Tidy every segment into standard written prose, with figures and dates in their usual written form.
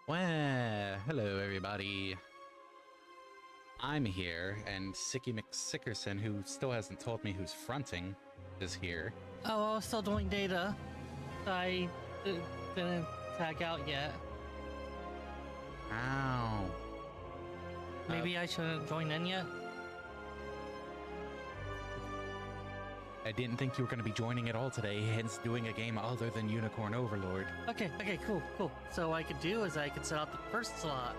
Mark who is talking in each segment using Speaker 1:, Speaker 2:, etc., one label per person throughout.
Speaker 1: Well, hello everybody. I'm here, and Sicky McSickerson, who still hasn't told me who's fronting, is here.
Speaker 2: Oh, I was still doing data. I didn't tag out yet.
Speaker 1: Ow.
Speaker 2: Maybe I shouldn't join in yet.
Speaker 1: I didn't think you were going to be joining at all today, hence doing a game other than Unicorn Overlord.
Speaker 2: Okay, cool. So what I could do is I could set out the first slot,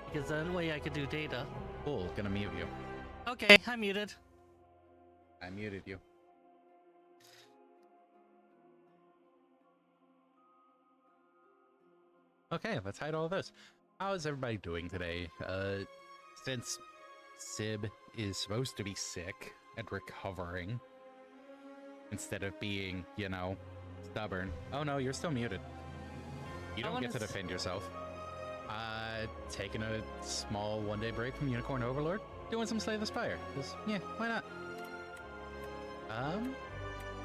Speaker 2: because that way I could do data.
Speaker 1: Cool, gonna mute you.
Speaker 2: Okay, I'm muted.
Speaker 1: I muted you. Okay, let's hide all this. How's everybody doing today? Since Sib is supposed to be sick and recovering, instead of being, stubborn. Oh no, you're still muted. You don't get to defend yourself. Taking a small one-day break from Unicorn Overlord, doing some Slay the Spire. Because, yeah, why not?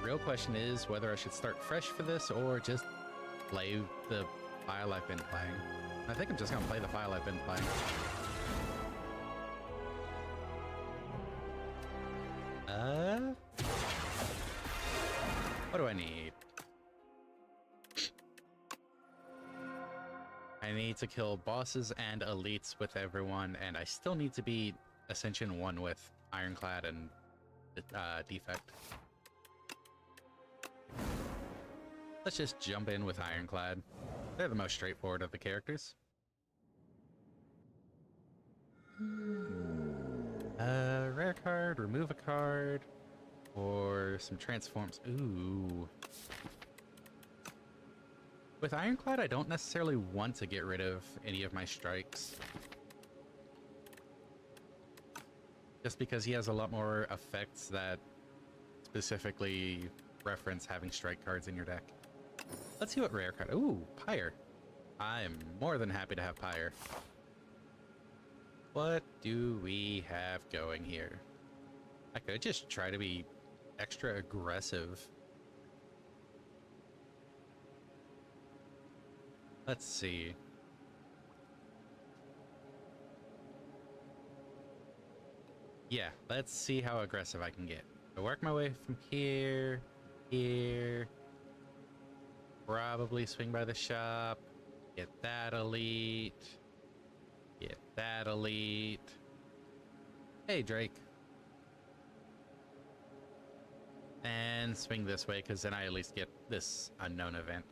Speaker 1: Real question is whether I should start fresh for this or just play the file I've been playing. I think I'm just gonna play the file I've been playing. What do I need? I need to kill bosses and elites with everyone, and I still need to beat Ascension 1 with Ironclad and Defect. Let's just jump in with Ironclad. They're the most straightforward of the characters. Rare card, remove a card, or some transforms. Ooh. With Ironclad, I don't necessarily want to get rid of any of my strikes. Just because he has a lot more effects that specifically reference having strike cards in your deck. Let's see what rare card. Ooh, Pyre. I'm more than happy to have Pyre. What do we have going here? I could just try to be extra aggressive. Let's see. Yeah, let's see how aggressive I can get. I work my way from here, here. Probably swing by the shop. Get that elite. Get that elite. Hey, Drake. And swing this way, because then I at least get this unknown event.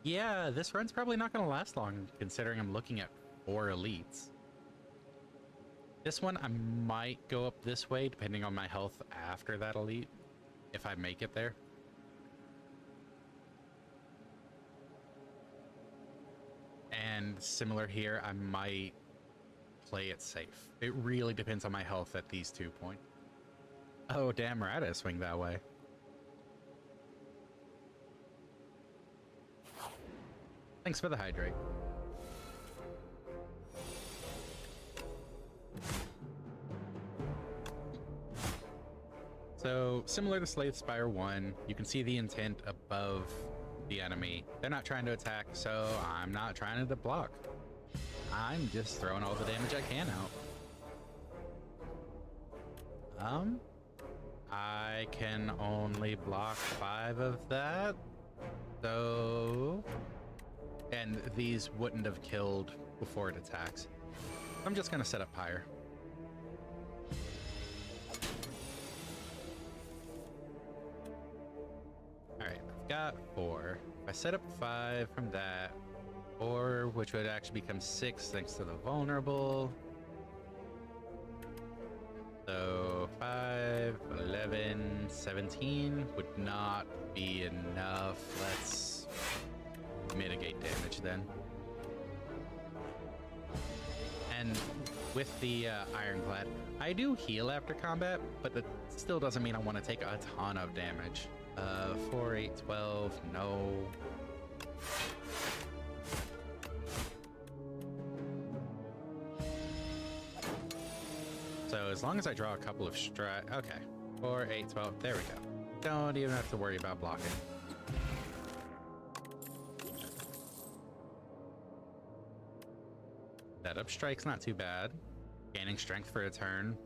Speaker 1: Yeah, this run's probably not going to last long, considering I'm looking at 4 elites. This one, I might go up this way, depending on my health after that elite, if I make it there. And similar here, I might play it safe. It really depends on my health at these 2 points. Oh, damn right I swing that way. Thanks for the hydrate. So, similar to Slay the Spire 1, you can see the intent above the enemy. They're not trying to attack, so I'm not trying to block. I'm just throwing all the damage I can out. I can only block 5 of that, so... And these wouldn't have killed before it attacks. I'm just gonna set up Pyre. Alright, I've got 4. If I set up 5 from that, 4, which would actually become 6 thanks to the vulnerable. So 5, 11, 17 would not be enough. Let's mitigate damage then. And with the Ironclad, I do heal after combat, but that still doesn't mean I want to take a ton of damage. 4, 8, 12, no. So as long as I draw a couple of okay. 4, 8, 12, there we go. Don't even have to worry about blocking. Setup strike's not too bad. Gaining strength for a turn,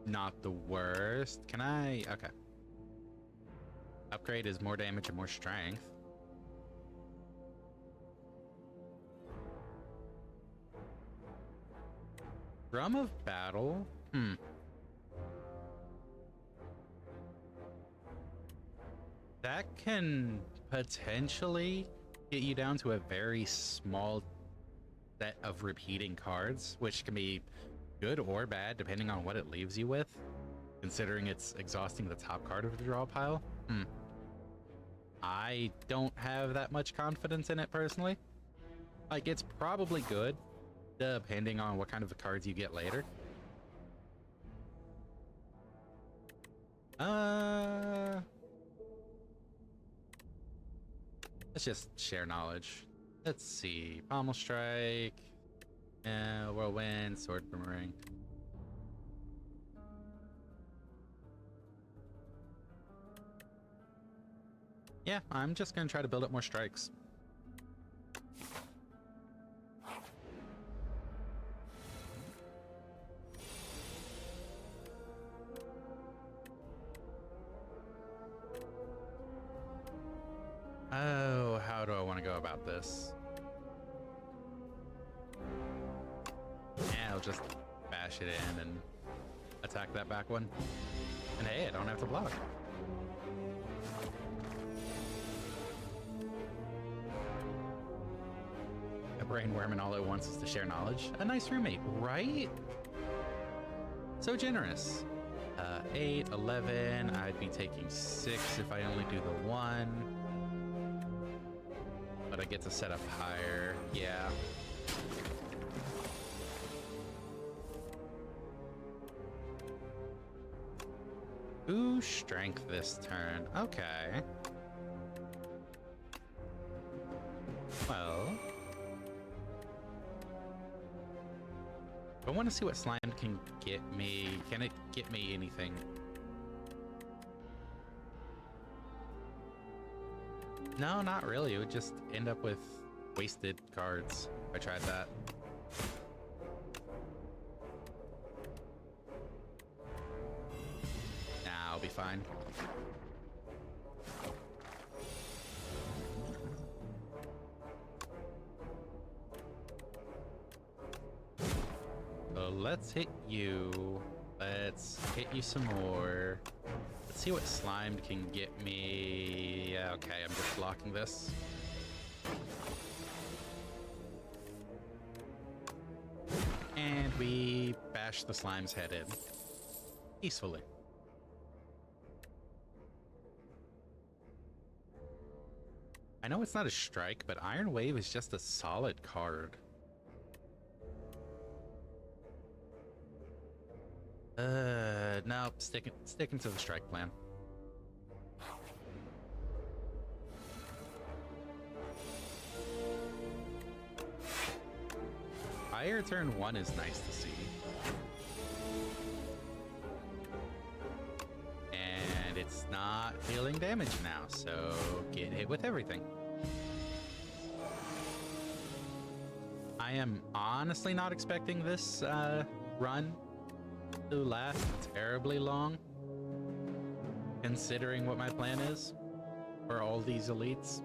Speaker 1: not the worst. Can I? Okay. Upgrade is more damage and more strength. Drum of Battle? That can potentially get you down to a very small set of repeating cards, which can be good or bad depending on what it leaves you with, considering it's exhausting the top card of the draw pile. I don't have that much confidence in it personally. Like, it's probably good, depending on what kind of cards you get later. Let's just share knowledge. Let's see. Pommel Strike. Whirlwind. Sword Boomerang. Yeah, I'm just gonna try to build up more strikes. Oh, how do I want to go about this? Yeah, I'll just bash it in and attack that back one. And hey, I don't have to block. A brain worm and all it wants is to share knowledge. A nice roommate, right? So generous. 8, 11, I'd be taking 6 if I only do the 1. But I get to set up higher, yeah. Ooh, strength this turn, okay. Well, I want to see what slime can get me. Can it get me anything? No, not really. It would just end up with wasted cards. I tried that. Nah, I'll be fine. So let's hit you. Let's hit you some more. Let's see what slime can get me. Yeah, okay, I'm just blocking this. And we bash the slime's head in. Peacefully. I know it's not a strike, but Iron Wave is just a solid card. No, sticking to the strike plan. Fire turn 1 is nice to see. And it's not dealing damage now, so get hit with everything. I am honestly not expecting this run to last terribly long, considering what my plan is for all these elites.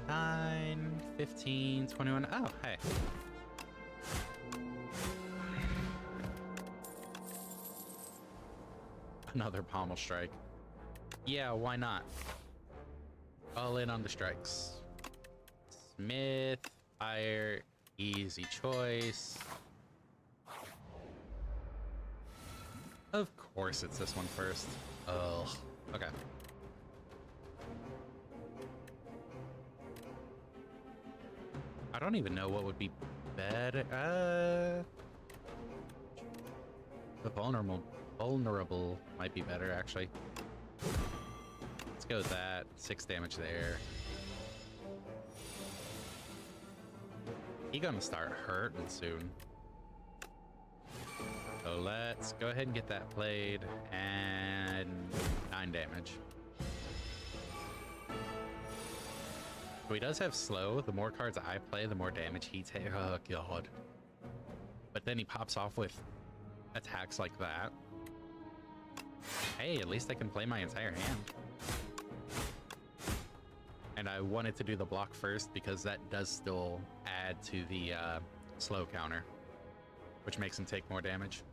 Speaker 1: 9, 15, 21. Oh, hey. Another pommel strike. Yeah, why not? All in on the strikes. Smith, fire, easy choice. Of course it's this one first. Ugh. Okay. I don't even know what would be better. The vulnerable might be better, actually. Let's go with that. 6 damage there. He's gonna start hurting soon. So let's go ahead and get that played, and 9 damage. So he does have slow. The more cards I play, the more damage he takes. Oh, God. But then he pops off with attacks like that. Hey, at least I can play my entire hand. And I wanted to do the block first because that does still add to the slow counter, which makes him take more damage.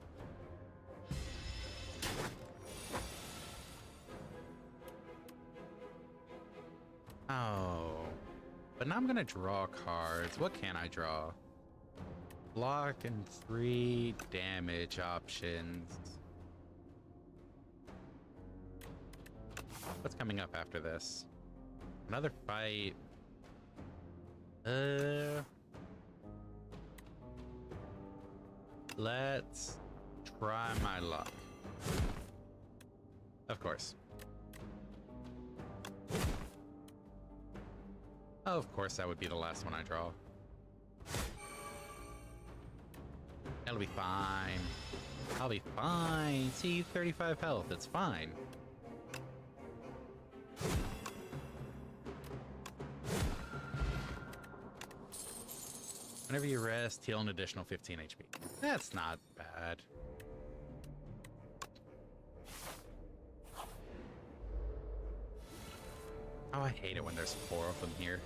Speaker 1: Oh, but now I'm gonna draw cards. What can I draw? Block and 3 damage options. What's coming up after this? Another fight. Let's try my luck. Of course. Of course, that would be the last one I draw. That'll be fine. I'll be fine. See, 35 health. It's fine. Whenever you rest, heal an additional 15 HP. That's not bad. Oh, I hate it when there's 4 of them here.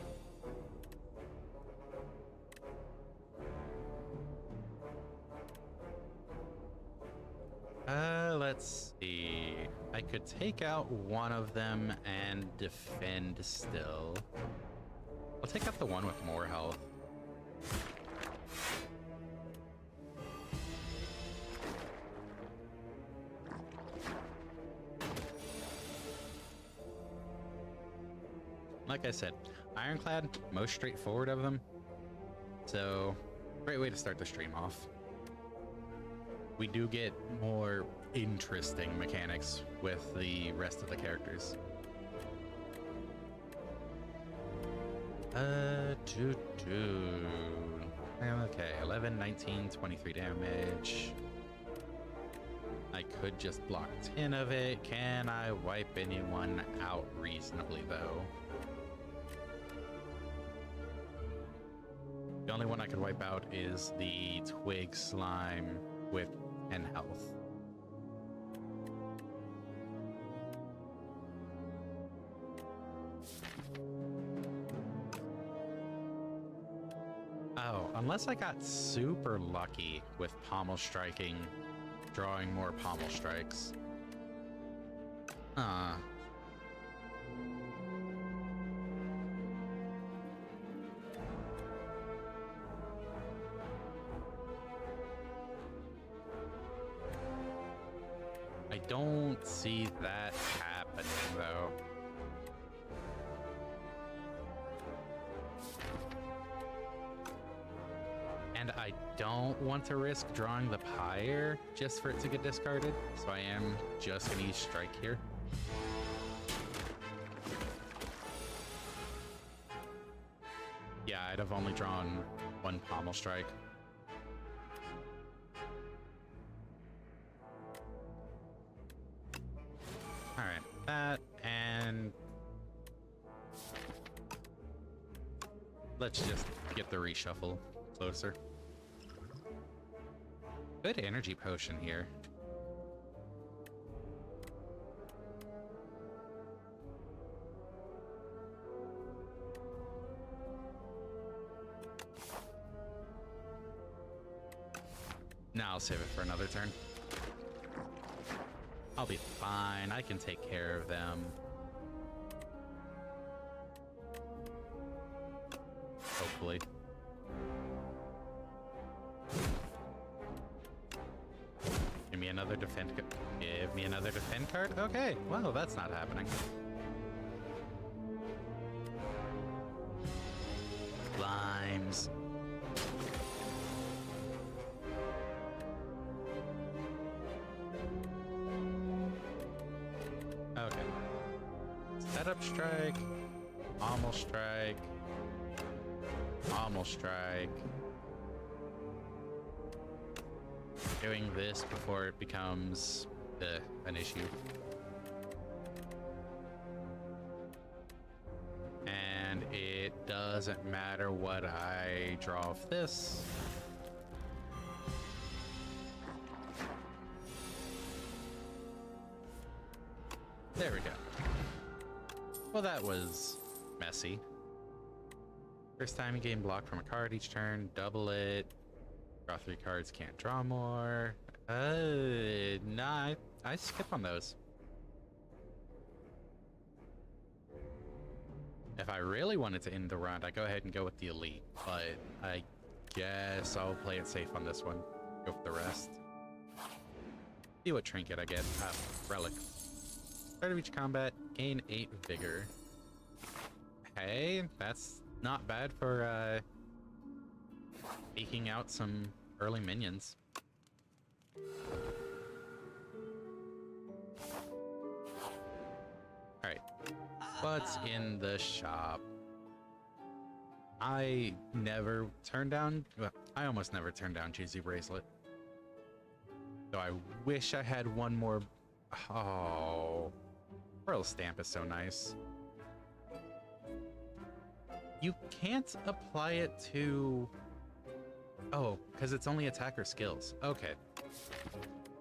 Speaker 1: Let's see. I could take out one of them and defend still. I'll take out the one with more health. Like I said, Ironclad, most straightforward of them. So, great way to start the stream off. We do get more interesting mechanics with the rest of the characters. Okay, 11, 19, 23 damage. I could just block 10 of it. Can I wipe anyone out reasonably, though? The only one I could wipe out is the Twig Slime with 10 health. Oh, unless I got super lucky with pommel striking, drawing more pommel strikes. I don't see that happening, though. And I don't want to risk drawing the Pyre just for it to get discarded, so I am just going to use Strike here. Yeah, I'd have only drawn one Pommel Strike. Alright, that, and let's just get the reshuffle closer. Good energy potion here. Now I'll save it for another turn. I'll be fine. I can take care of them. Hopefully. Give me another defend card. Give me another defend card? Okay, well, that's not happening. Limes. Okay. Setup strike. Pommel strike. Pommel strike. Doing this before it becomes an issue. And it It doesn't matter what I draw off this. There we go. Well, that was messy. First time you gain block from a card each turn, double it. Draw 3 cards, can't draw more. Nah, I skip on those. If I really wanted to end the round, I go ahead and go with the elite, but I guess I'll play it safe on this one. Go for the rest. See what trinket I get. Relic. Start of each combat, gain 8 vigor. Hey, that's not bad for eking out some early minions. Alright, what's in the shop? I never turn down, well, I almost never turn down Juicy Bracelet. So I wish I had one more. Oh, Pearl Stamp is so nice. You can't apply it to... Oh, because it's only attacker skills. Okay.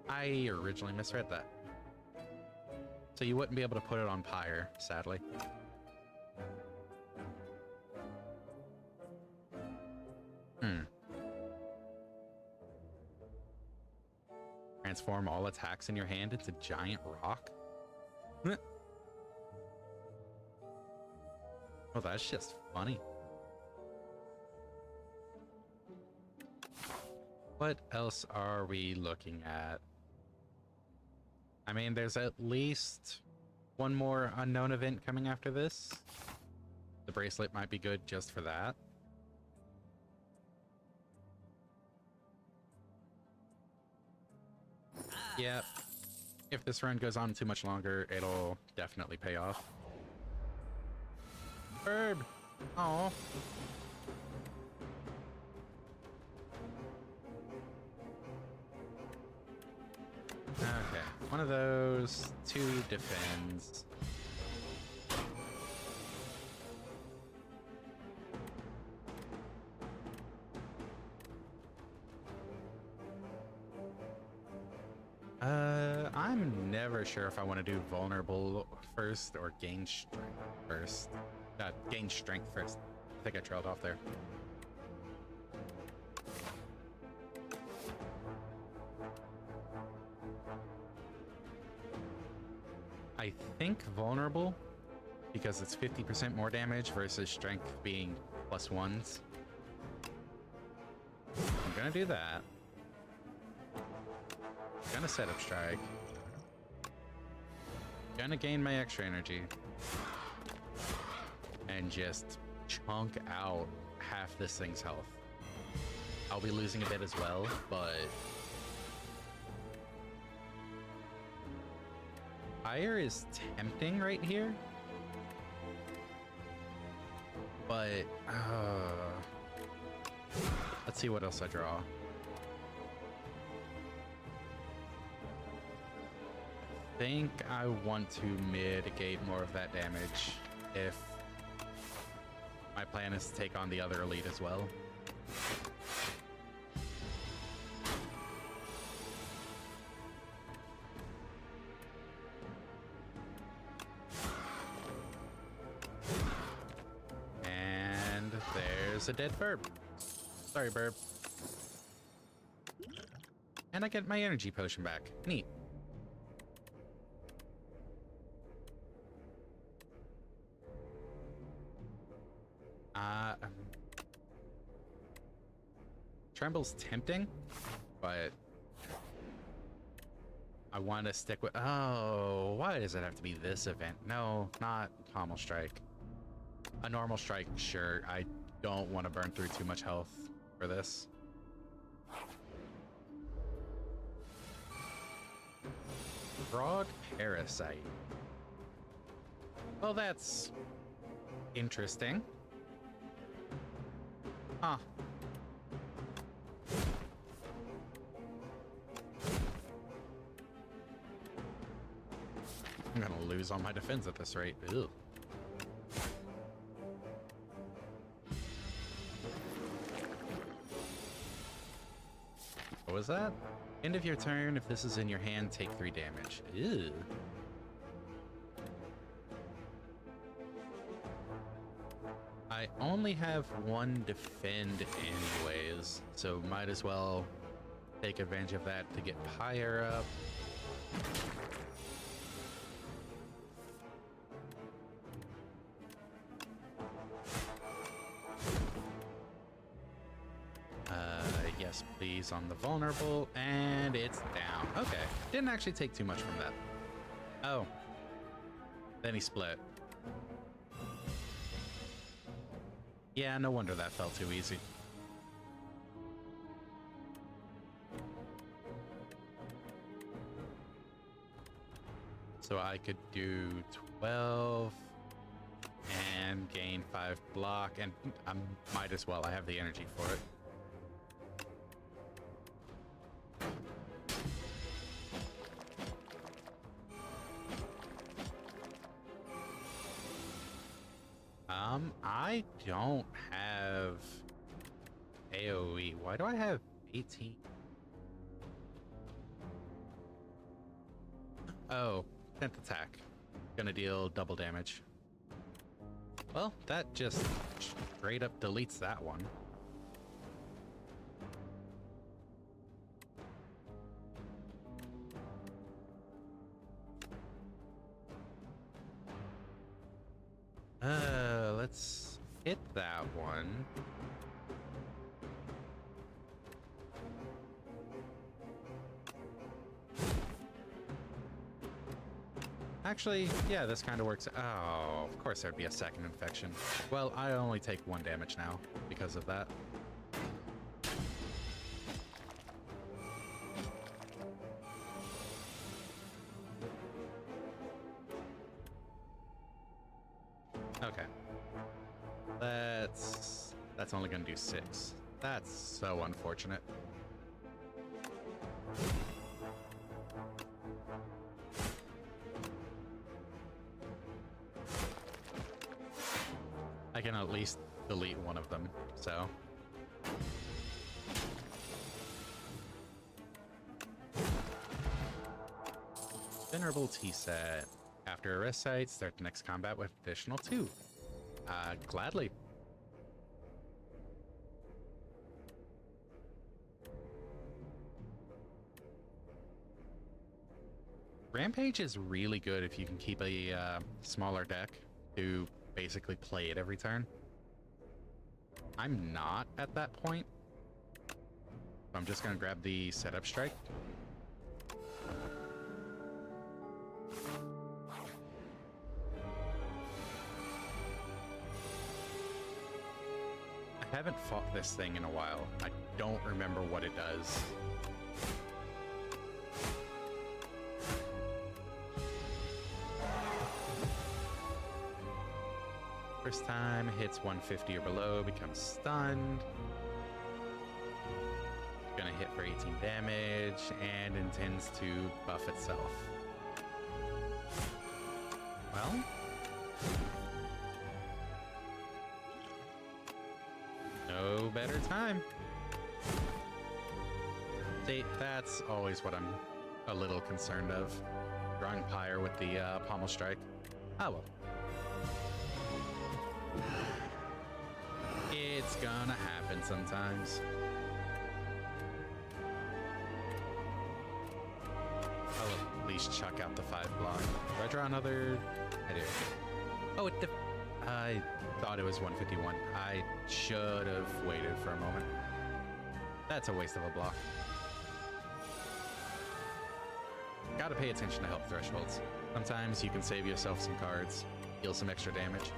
Speaker 1: I originally misread that. So you wouldn't be able to put it on Pyre, sadly. Transform all attacks in your hand into giant rock? Oh, that's just funny. What else are we looking at? I mean, there's at least one more unknown event coming after this. The bracelet might be good just for that. Yep. If this run goes on too much longer, it'll definitely pay off. Herb! Oh. Okay, one of those, 2 defends. I'm never sure if I want to do vulnerable first or gain strength first. Gain strength first. I think I trailed off there. I think vulnerable because it's 50% more damage versus strength being +1s. I'm gonna do that. Gonna set up strike. Gonna gain my extra energy. And just chunk out half this thing's health. I'll be losing a bit as well, but... Fire is tempting right here. But... let's see what else I draw. I think I want to mitigate more of that damage if my plan is to take on the other elite as well. And there's a dead burb. Sorry, burb. And I get my energy potion back. Neat. Tremble's tempting, but I want to stick with... Oh, why does it have to be this event? No, not Pommel Strike. A normal strike, sure. I don't want to burn through too much health for this. Frog Parasite. Well, that's interesting. Huh. I'm gonna lose all my defense at this rate. Ew. was that? End of your turn, if this is in your hand, take 3 damage. Ew. I only have 1 defend anyways, so might as well take advantage of that to get Pyre up. Yes, please, on the vulnerable, and it's down. Okay, didn't actually take too much from that. Oh, then he split. Yeah, no wonder that felt too easy. So I could do 12 and gain 5 block, and I might as well. I have the energy for it. I don't have AoE. Why do I have 18? Oh, 10th attack. Gonna deal double damage. Well, that just straight up deletes that one. Let's hit that one. Actually, yeah, this kind of works. Oh, of course there'd be a second infection. Well, I only take 1 damage now because of that. Okay. That's only gonna do 6. That's so unfortunate. I can at least delete one of them, so. Venerable T-set. After a rest site, start the next combat with additional 2. Gladly. Rampage is really good if you can keep a smaller deck to basically play it every turn. I'm not at that point. So I'm just gonna grab the setup strike. I haven't fought this thing in a while. I don't remember what it does. First time, hits 150 or below, becomes stunned. Gonna hit for 18 damage and intends to buff itself. Well, no better time. See, that's always what I'm a little concerned of. Drawing Pyre with the pommel strike. Oh well. It's gonna happen sometimes. I'll at least chuck out the 5 block. Do I draw another? I do. Oh, I thought it was 151. I should have waited for a moment. That's a waste of a block. Gotta pay attention to health thresholds. Sometimes you can save yourself some cards, deal some extra damage.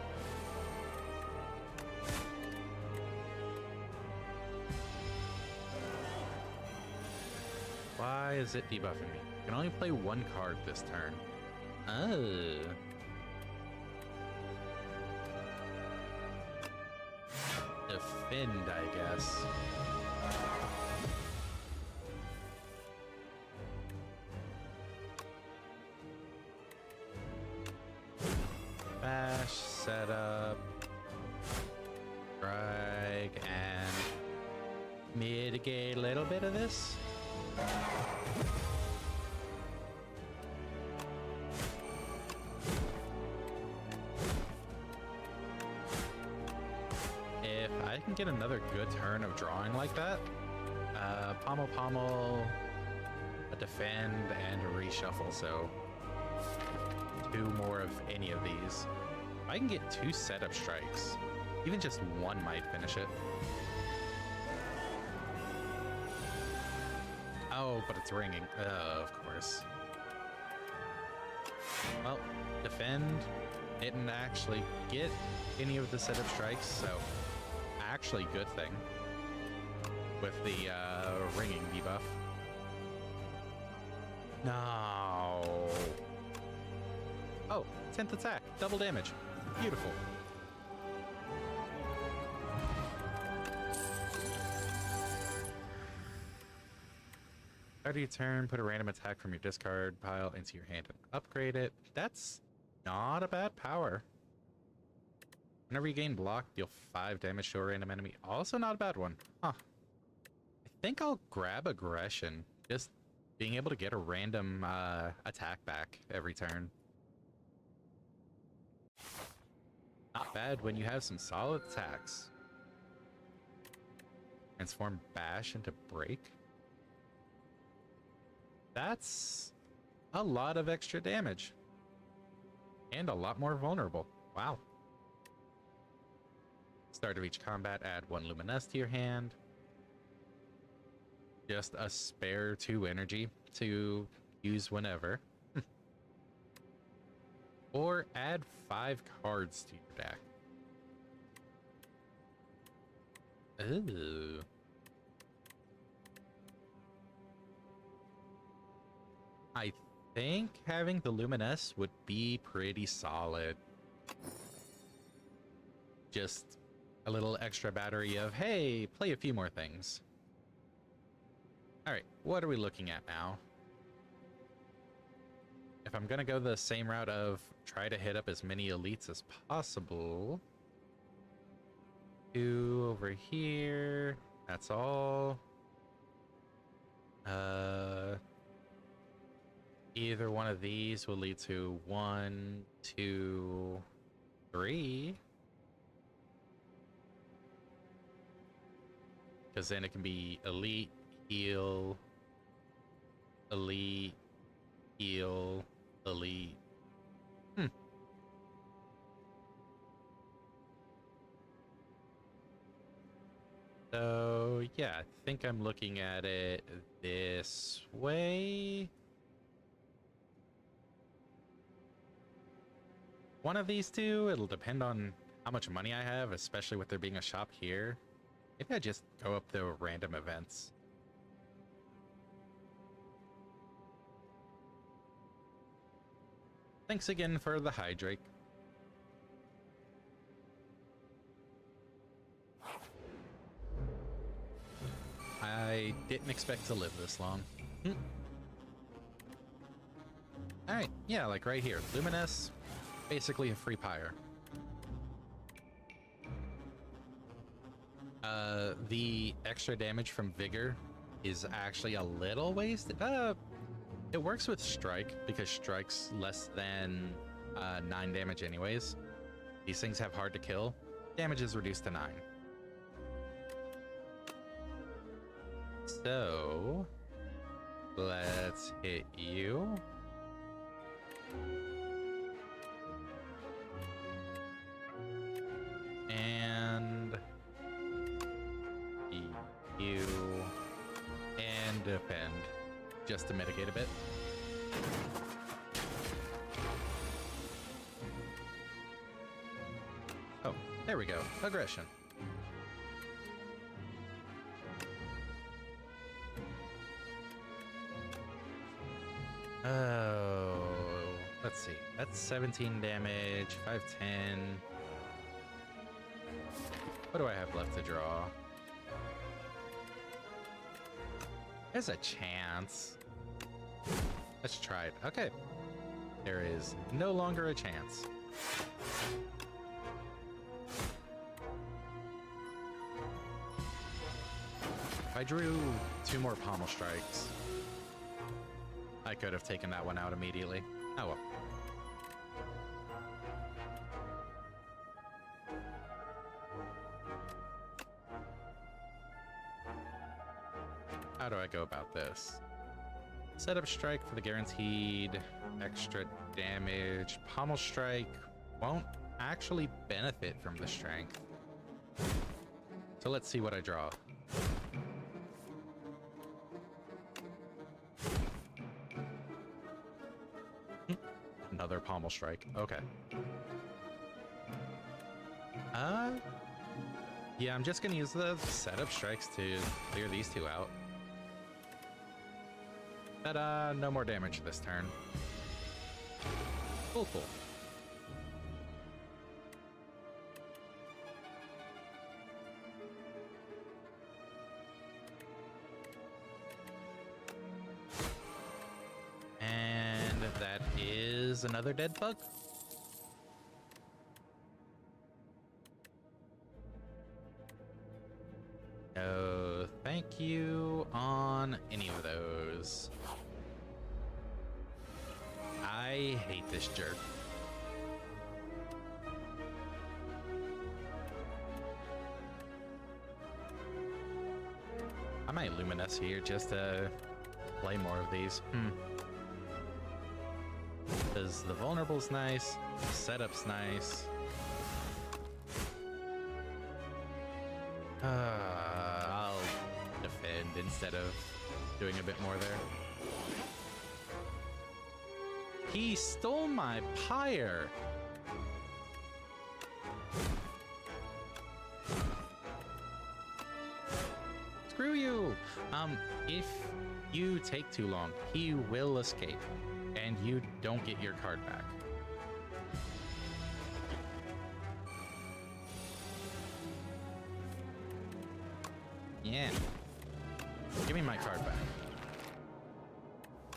Speaker 1: Why is it debuffing me? I can only play 1 card this turn. Oh. Defend, I guess. Bash, setup, drag, and mitigate a little bit of this. If I can get another good turn of drawing like that, pommel, pommel, a defend, and a reshuffle, so 2 more of any of these. If I can get 2 setup strikes, even just 1 might finish it. Oh, but it's ringing. Of course. Well, defend didn't actually get any of the setup strikes, so actually good thing with the ringing debuff. No. Oh, 10th attack, double damage. Beautiful. Start of your turn, put a random attack from your discard pile into your hand and upgrade it. That's not a bad power. Whenever you gain block, deal 5 damage to a random enemy. Also not a bad one. Huh. I think I'll grab aggression. Just being able to get a random attack back every turn. Not bad when you have some solid attacks. Transform bash into break. That's a lot of extra damage. And a lot more vulnerable. Wow. Start of each combat, add 1 Luminous to your hand. Just a spare 2 energy to use whenever. Or add 5 cards to your deck. Ooh. I think having the Luminous would be pretty solid. Just a little extra battery of, hey, play a few more things. Alright, what are we looking at now? If I'm gonna go the same route of try to hit up as many elites as possible. 2 over here. That's all. Either one of these will lead to 1, 2, 3. Because then it can be elite, heal, elite, heal, elite. So, yeah, I think I'm looking at it this way. One of these 2, it'll depend on how much money I have, especially with there being a shop here. Maybe I just go up the random events. Thanks again for the hydrate. I didn't expect to live this long. Alright, yeah, like right here. Luminous, basically a free pyre. The extra damage from Vigor is actually a little wasted. It works with Strike, because Strike's less than 9 damage anyways. These things have hard to kill. Damage is reduced to 9. So, let's hit you. And you. And defend, just to mitigate a bit. Oh, there we go. Aggression. Oh, let's see. That's 17 damage, 510. What do I have left to draw? There's a chance. Let's try it. Okay. There is no longer a chance. If I drew 2 more pommel strikes, I could have taken that one out immediately. Oh well. How do I go about this? Set up strike for the guaranteed extra damage. Pommel strike won't actually benefit from the strength. So let's see what I draw. Another pommel strike. Okay. Yeah, I'm just gonna use the setup strikes to clear these two out. But no more damage this turn. Cool. And that is another dead bug. No, thank you on any of those. I hate this jerk. I might Luminous here just to play more of these. Because the vulnerable's nice, the setup's nice. I'll defend instead of doing a bit more there. He stole my pyre. Screw you. If you take too long, he will escape, and you don't get your card back. Yeah. Give me my card back.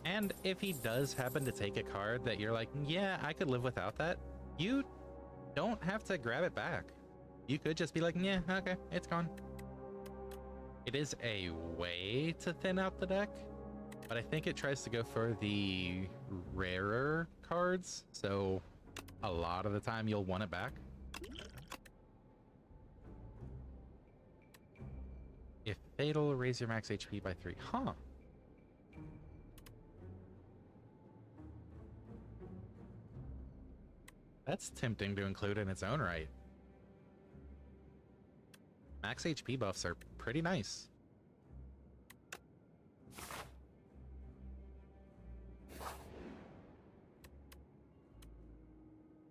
Speaker 1: And if he does happen to take a card that you're like, yeah, I could live without that, you don't have to grab it back. You could just be like, yeah, okay, it's gone. It is a way to thin out the deck, but I think it tries to go for the rarer cards, so a lot of the time you'll want it back. If fatal, raise your max HP by 3. Huh. That's tempting to include in its own right. Max HP buffs are pretty nice.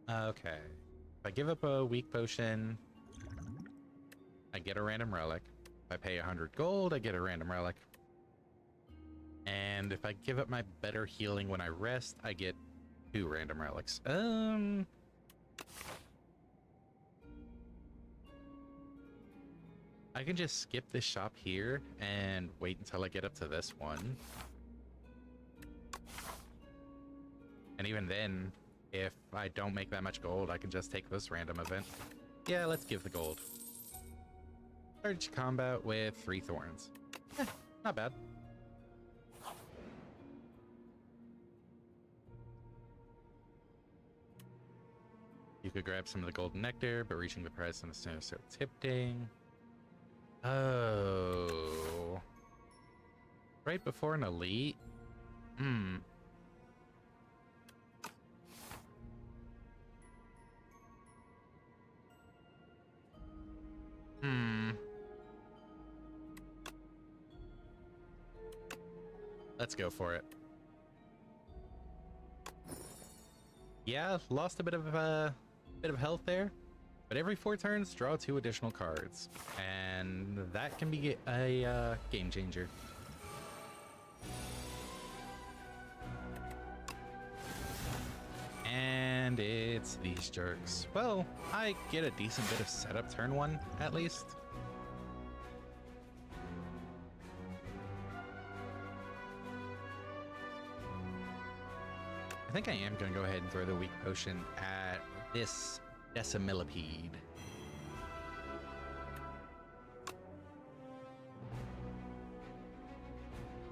Speaker 1: Okay. If I give up a weak potion, I get a random relic. If I pay 100 gold, I get a random relic. And if I give up my better healing when I rest, I get 2 random relics. I can just skip this shop here and wait until I get up to this one. And even then, if I don't make that much gold, I can just take this random event. Yeah, let's give the gold. Urge combat with 3 thorns. Not bad. You could grab some of the golden nectar, but reaching the prize on the snow so tempting. Oh. Right before an elite? Let's go for it. Yeah, lost a bit of health there, but every 4 turns, draw 2 additional cards, and that can be a game changer. And it's these jerks. Well, I get a decent bit of setup turn 1, at least. I think I am going to go ahead and throw the weak potion at this Decimillipede.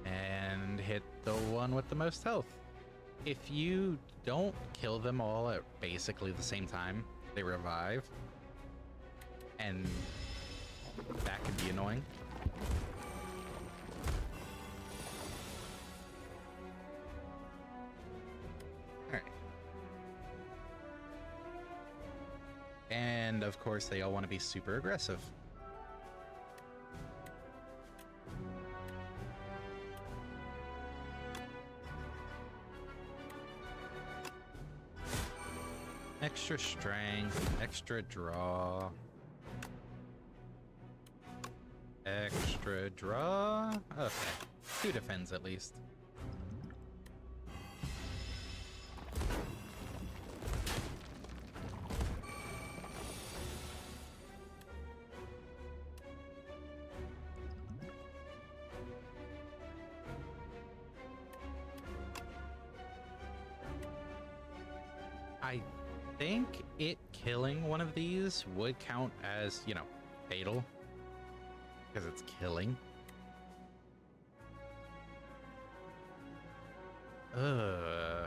Speaker 1: And hit the one with the most health. If you don't kill them all at basically the same time, they revive. And that can be annoying. Alright. And of course, they all want to be super aggressive. Extra strength, extra draw. Extra draw? Okay. 2 defends at least. I think it killing one of these would count as, you know, fatal. Because it's killing. If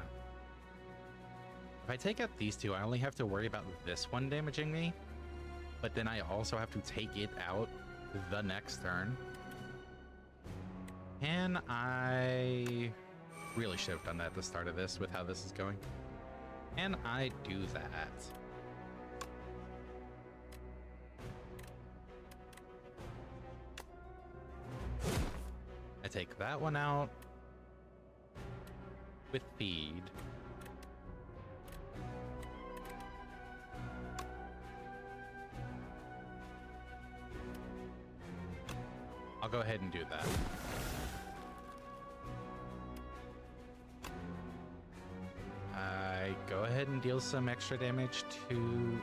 Speaker 1: I take out these two, I only have to worry about this one damaging me. But then I also have to take it out the next turn. And I really should have done that at the start of this with how this is going. And I do that. I take that one out with feed. I'll go ahead and do that. I go ahead and deal some extra damage to...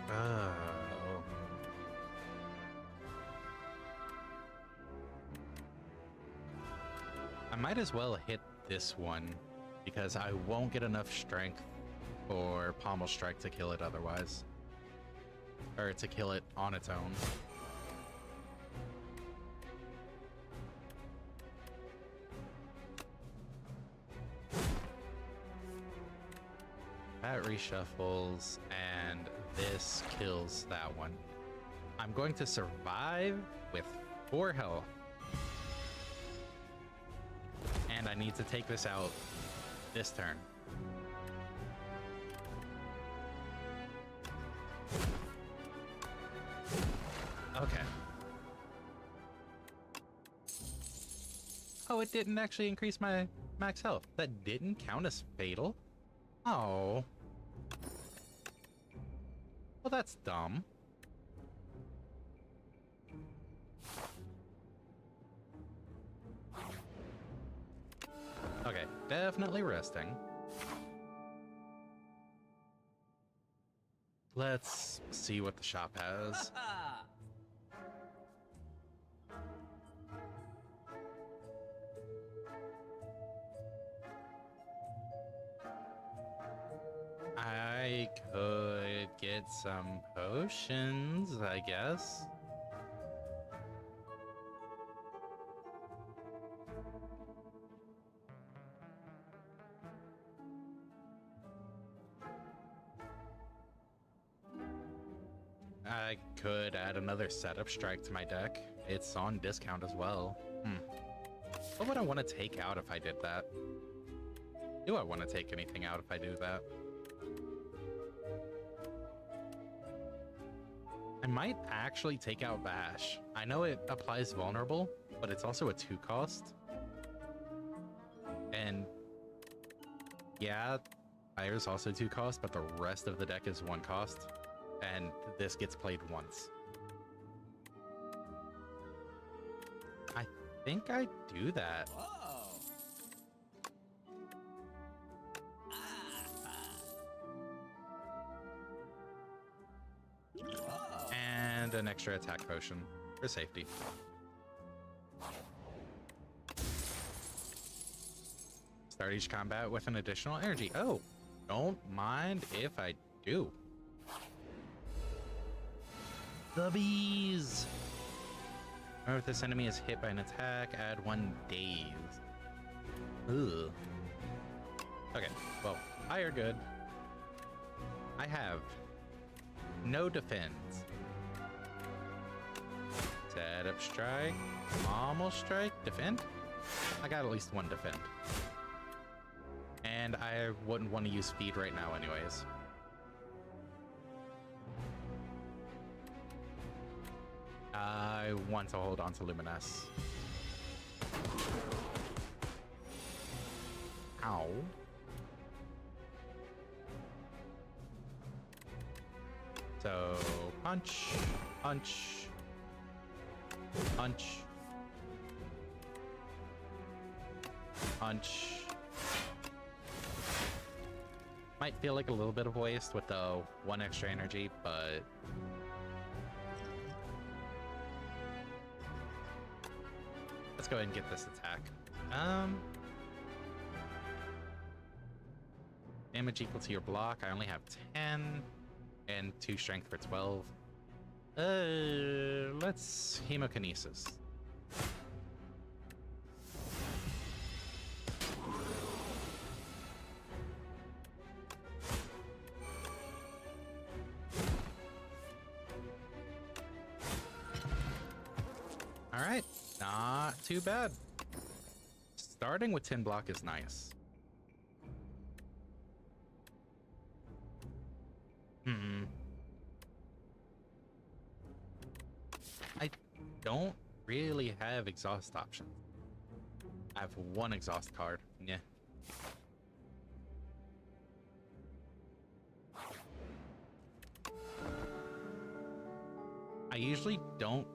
Speaker 1: I might as well hit this one because I won't get enough strength for Pommel Strike to kill it otherwise. Or to kill it on its own. That reshuffles, and this kills that one. I'm going to survive with 4 health. And I need to take this out this turn. Okay. Oh, it didn't actually increase my max health. That didn't count as fatal? Oh. Well, that's dumb. Okay, definitely resting. Let's see what the shop has. I could get some potions, I guess. I could add another setup strike to my deck. It's on discount as well. What would I want to take out if I did that? Do I want to take anything out if I do that? I might actually take out Bash. I know it applies vulnerable, but it's also a 2 cost. And yeah, Fire's also 2 cost, but the rest of the deck is 1 cost. And this gets played once. I think I do that. And an extra attack potion for safety. Start each combat with an additional energy. Oh, don't mind if I do. The bees! Remember, if this enemy is hit by an attack, add 1 daze. Ugh. Okay, well, fire good. I have no defense. Set up strike. Almost strike. Defend? I got at least one defend. And I wouldn't want to use feed right now anyways. I want to hold on to Luminous. Ow. So, punch, punch, punch, punch. Might feel like a little bit of waste with the 1 extra energy, but let's go ahead and get this attack. Damage equal to your block. I only have 10 and 2 strength for 12. Let's hemokinesis. All right, not too bad. Starting with 10 block is nice. I don't really have exhaust options. I have 1 exhaust card. Yeah. I usually don't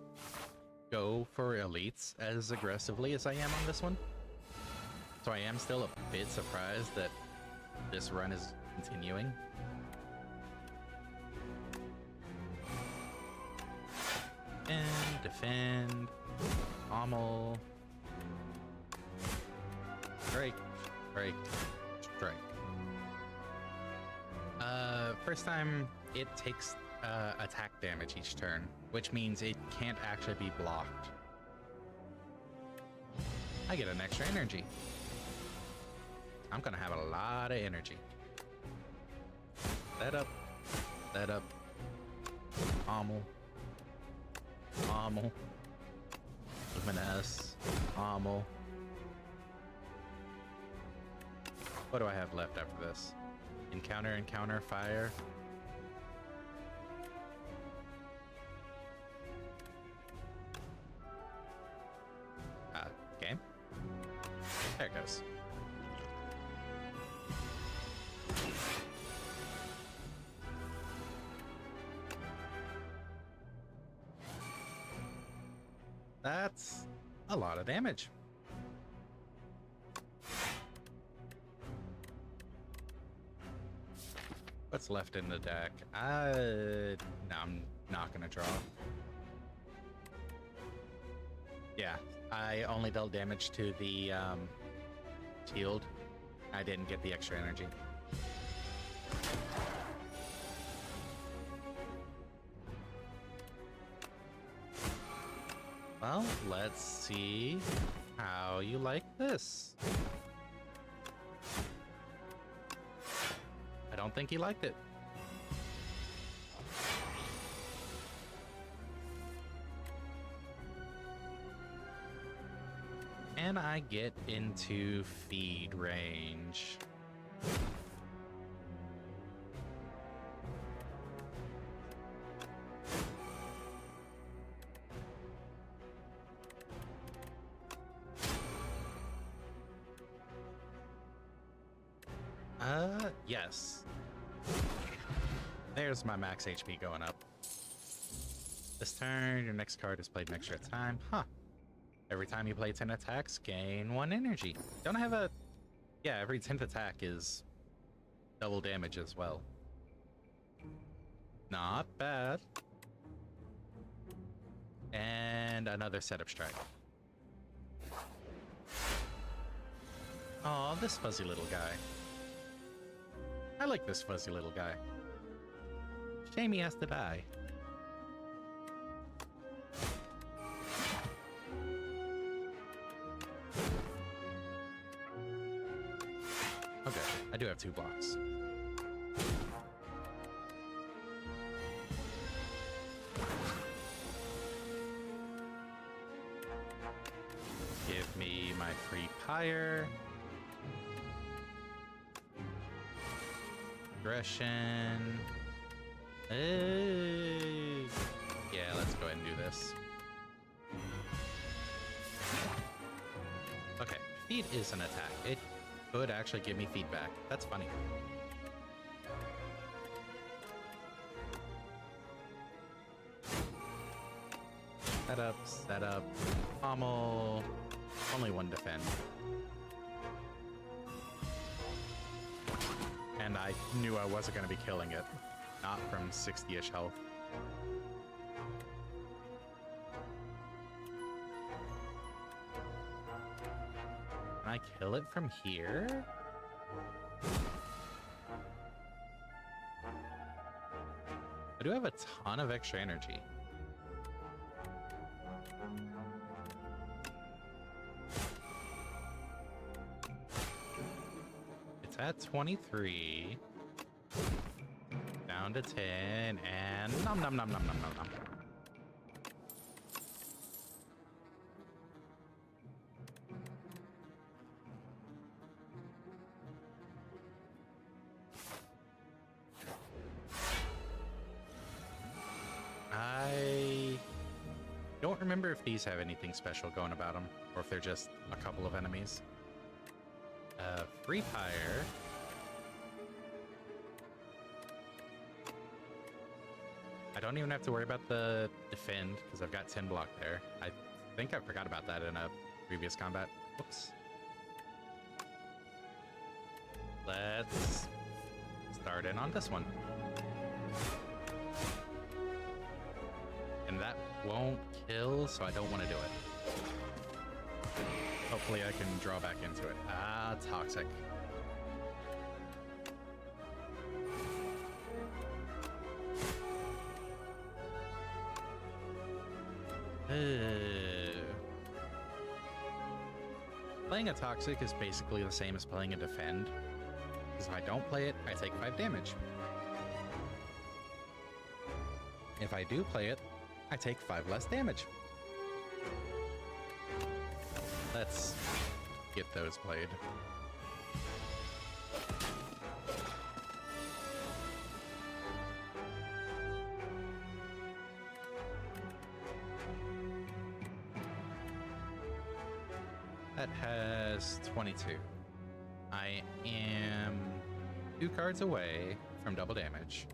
Speaker 1: go for elites as aggressively as I am on this one. So I am still a bit surprised that this run is continuing. Defend, pommel, strike, strike, strike. First time it takes attack damage each turn, which means it can't actually be blocked. I get an extra energy. I'm gonna have a lot of energy. Set up, pommel. Pommel. Luminous. Pommel. What do I have left after this? Encounter, encounter, fire. Game. There it goes. That's a lot of damage. What's left in the deck? No, I'm not gonna draw. Yeah, I only dealt damage to the shield. I didn't get the extra energy. Well, let's see how you like this. I don't think he liked it. And I get into feed range. Yes. There's my max HP going up. This turn, your next card is played an extra time. Huh. Every time you play 10 attacks, gain 1 energy. Don't I have a... Yeah, every 10th attack is double damage as well. Not bad. And another setup strike. Oh, this fuzzy little guy. I like this fuzzy little guy. Shame he has to die. I do have 2 blocks. Give me my free pyre. Aggression. Hey. Yeah, let's go ahead and do this. Okay, feed is an attack. It could actually give me feedback. That's funny. Set up, pommel. Only 1 defend. And I knew I wasn't going to be killing it. Not from 60-ish health. Can I kill it from here? I do have a ton of extra energy. It's at 23. Down to 10, and nom nom nom nom nom nom nom. I don't remember if these have anything special going about them, or if they're just a couple of enemies. Free Pyre. I don't even have to worry about the defend, because I've got 10 block there. I think I forgot about that in a previous combat. Whoops. Let's start in on this one. And that won't kill, so I don't want to do it. Hopefully I can draw back into it. Ah, toxic. Playing a toxic is basically the same as playing a defend. Because if I don't play it, I take 5 damage. If I do play it, I take 5 less damage. Let's get those played. That has 22. I am 2 cards away from double damage.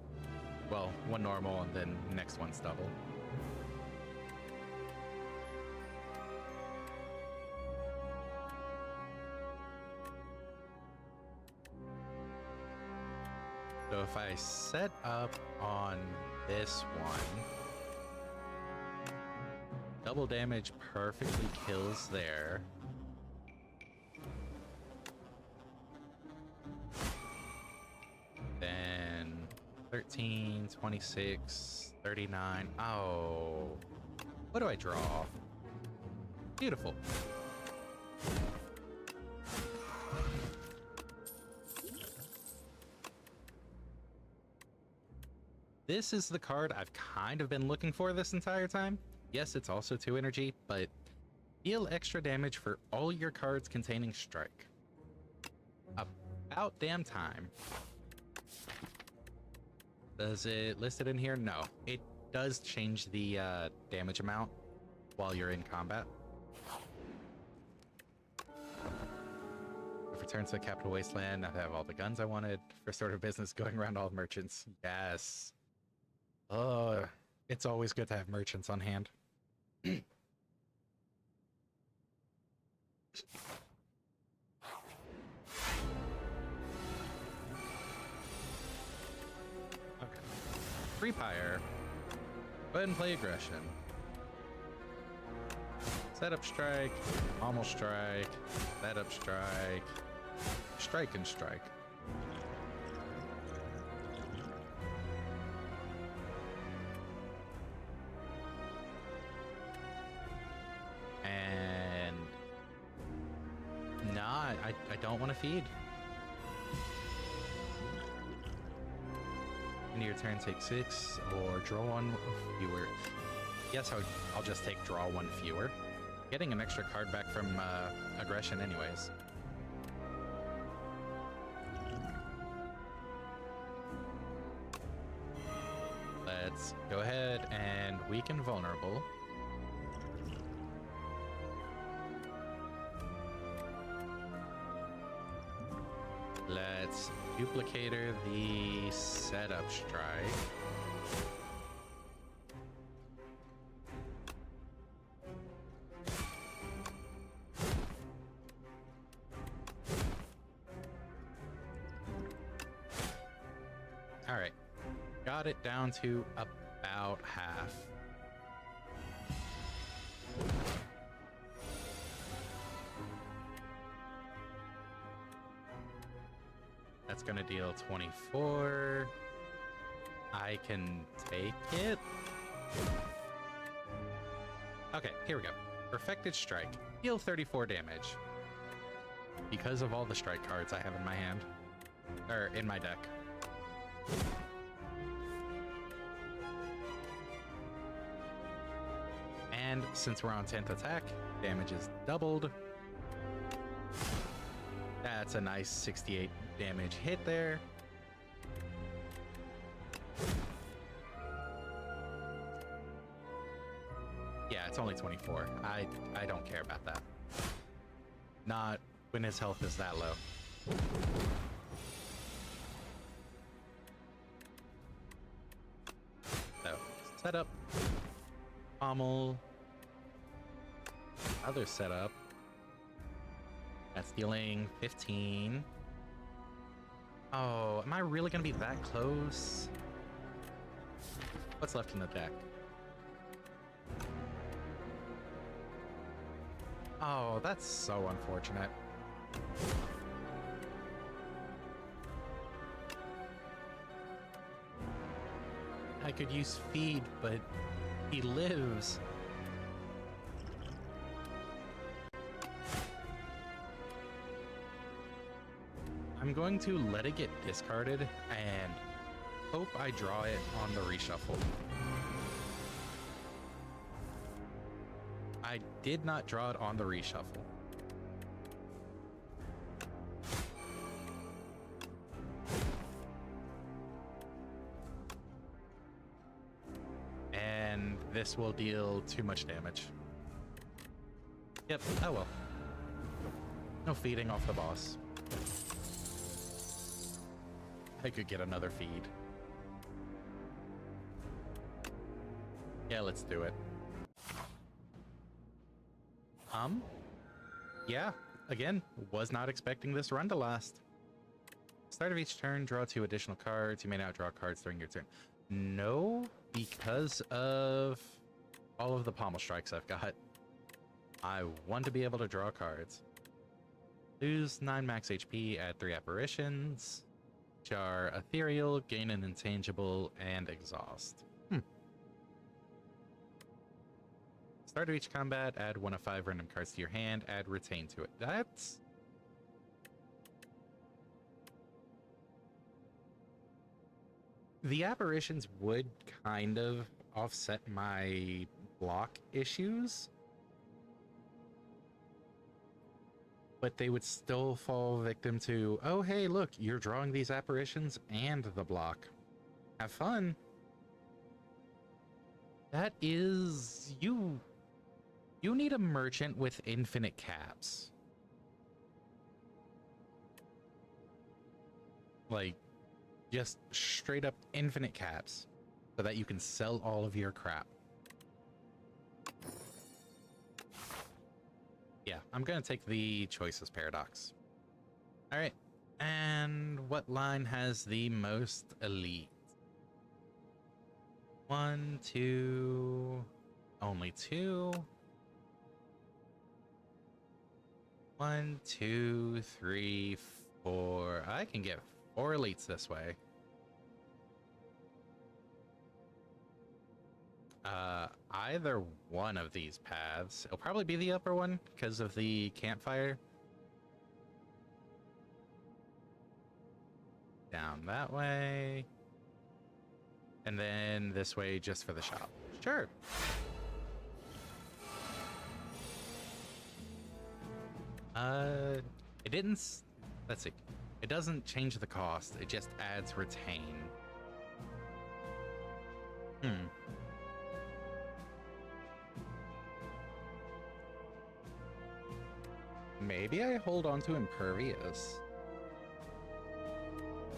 Speaker 1: Well, 1 normal and then next one's double. So if I set up on this one, double damage perfectly kills there. Then 13, 26, 39. Oh, what do I draw? Beautiful. This is the card I've kind of been looking for this entire time. Yes, it's also 2 energy, but deal extra damage for all your cards containing strike. About damn time. Does it list it in here? No. It does change the damage amount while you're in combat. I've returned to the Capital Wasteland. I have all the guns I wanted. First order of business, going around all the merchants. Yes. It's always good to have merchants on hand. Okay. Free Pyre. Go ahead and play aggression. Set up strike, almost strike, set up strike, strike and strike. And nah, I don't want to feed. End of your turn, take 6, or draw 1 fewer. Yes, I'll just take draw 1 fewer. Getting an extra card back from aggression anyways. Let's go ahead and weaken vulnerable. Let's duplicator the setup strike. All right, got it down to about half. That's gonna deal 24. I can take it. Okay, here we go. Perfected Strike. Deal 34 damage. Because of all the strike cards I have in my hand. Or in my deck. And since we're on 10th attack, damage is doubled. That's a nice 68 damage hit there. Yeah, it's only 24. I don't care about that. Not when his health is that low. So, setup. Pommel. Other setup. That's dealing 15. Oh, am I really gonna be that close? What's left in the deck? Oh, that's so unfortunate. I could use feed, but he lives. I'm going to let it get discarded and hope I draw it on the reshuffle. I did not draw it on the reshuffle. And this will deal too much damage. Yep, oh well. No feeding off the boss. I could get another feed. Yeah, let's do it. Yeah, again, was not expecting this run to last. Start of each turn, draw 2 additional cards. You may now draw cards during your turn. No, because of all of the pommel strikes I've got. I want to be able to draw cards. Lose 9 max HP, add 3 apparitions, which are ethereal, gain an intangible, and exhaust. Start of each combat, add 1 of 5 random cards to your hand, add retain to it. That's... The apparitions would kind of offset my block issues, but they would still fall victim to, oh hey, look, you're drawing these apparitions and the block. Have fun. That is... You need a merchant with infinite caps. Like, just straight up infinite caps so that you can sell all of your crap. Yeah, I'm gonna take the Choices Paradox. All right, and what line has the most elite? 1, 2, only 2. 1, 2, 3, 4. I can get 4 elites this way. Either one of these paths. It'll probably be the upper one because of the campfire. Down that way. And then this way just for the shop. Sure. It didn't... Let's see. It doesn't change the cost. It just adds retain. Maybe I hold on to Impervious.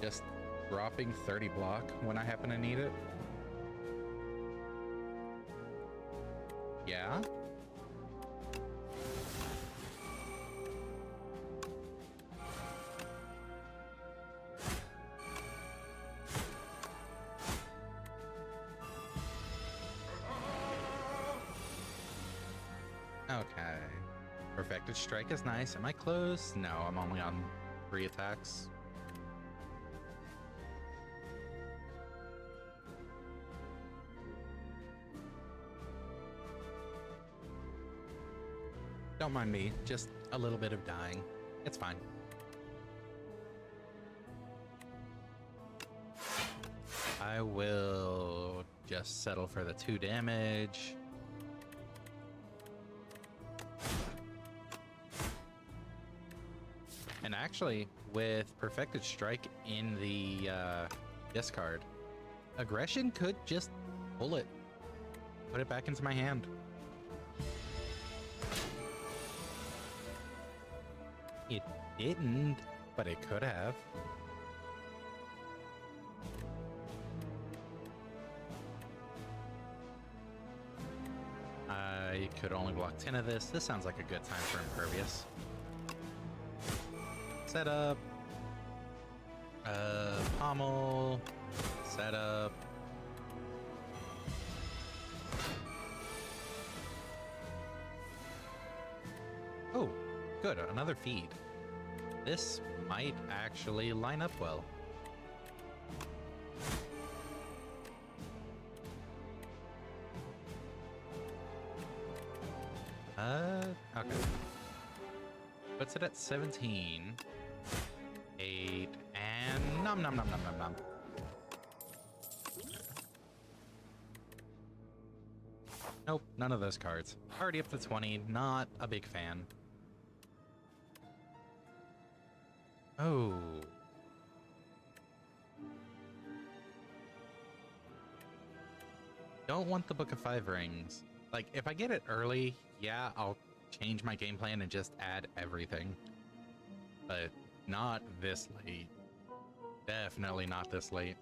Speaker 1: Just dropping 30 block when I happen to need it. Yeah? Okay. Perfected Strike is nice. Am I close? No, I'm only on 3 attacks. Don't mind me, just a little bit of dying. It's fine. I will just settle for the 2 damage. And actually, with Perfected Strike in the discard, Aggression could just pull it. Put it back into my hand. It didn't, but it could have. I could only block 10 of this. This sounds like a good time for Impervious. Setup. Pommel. Setup. Oh, good. Another feed. This might actually line up well. Okay. Puts it at 17. 8, and nom nom nom nom nom nom. Nope, none of those cards. Already up to 20, not a big fan. Oh. Don't want the Book of 5 Rings. Like, if I get it early, yeah, I'll change my game plan and just add everything. But not this late. Definitely not this late.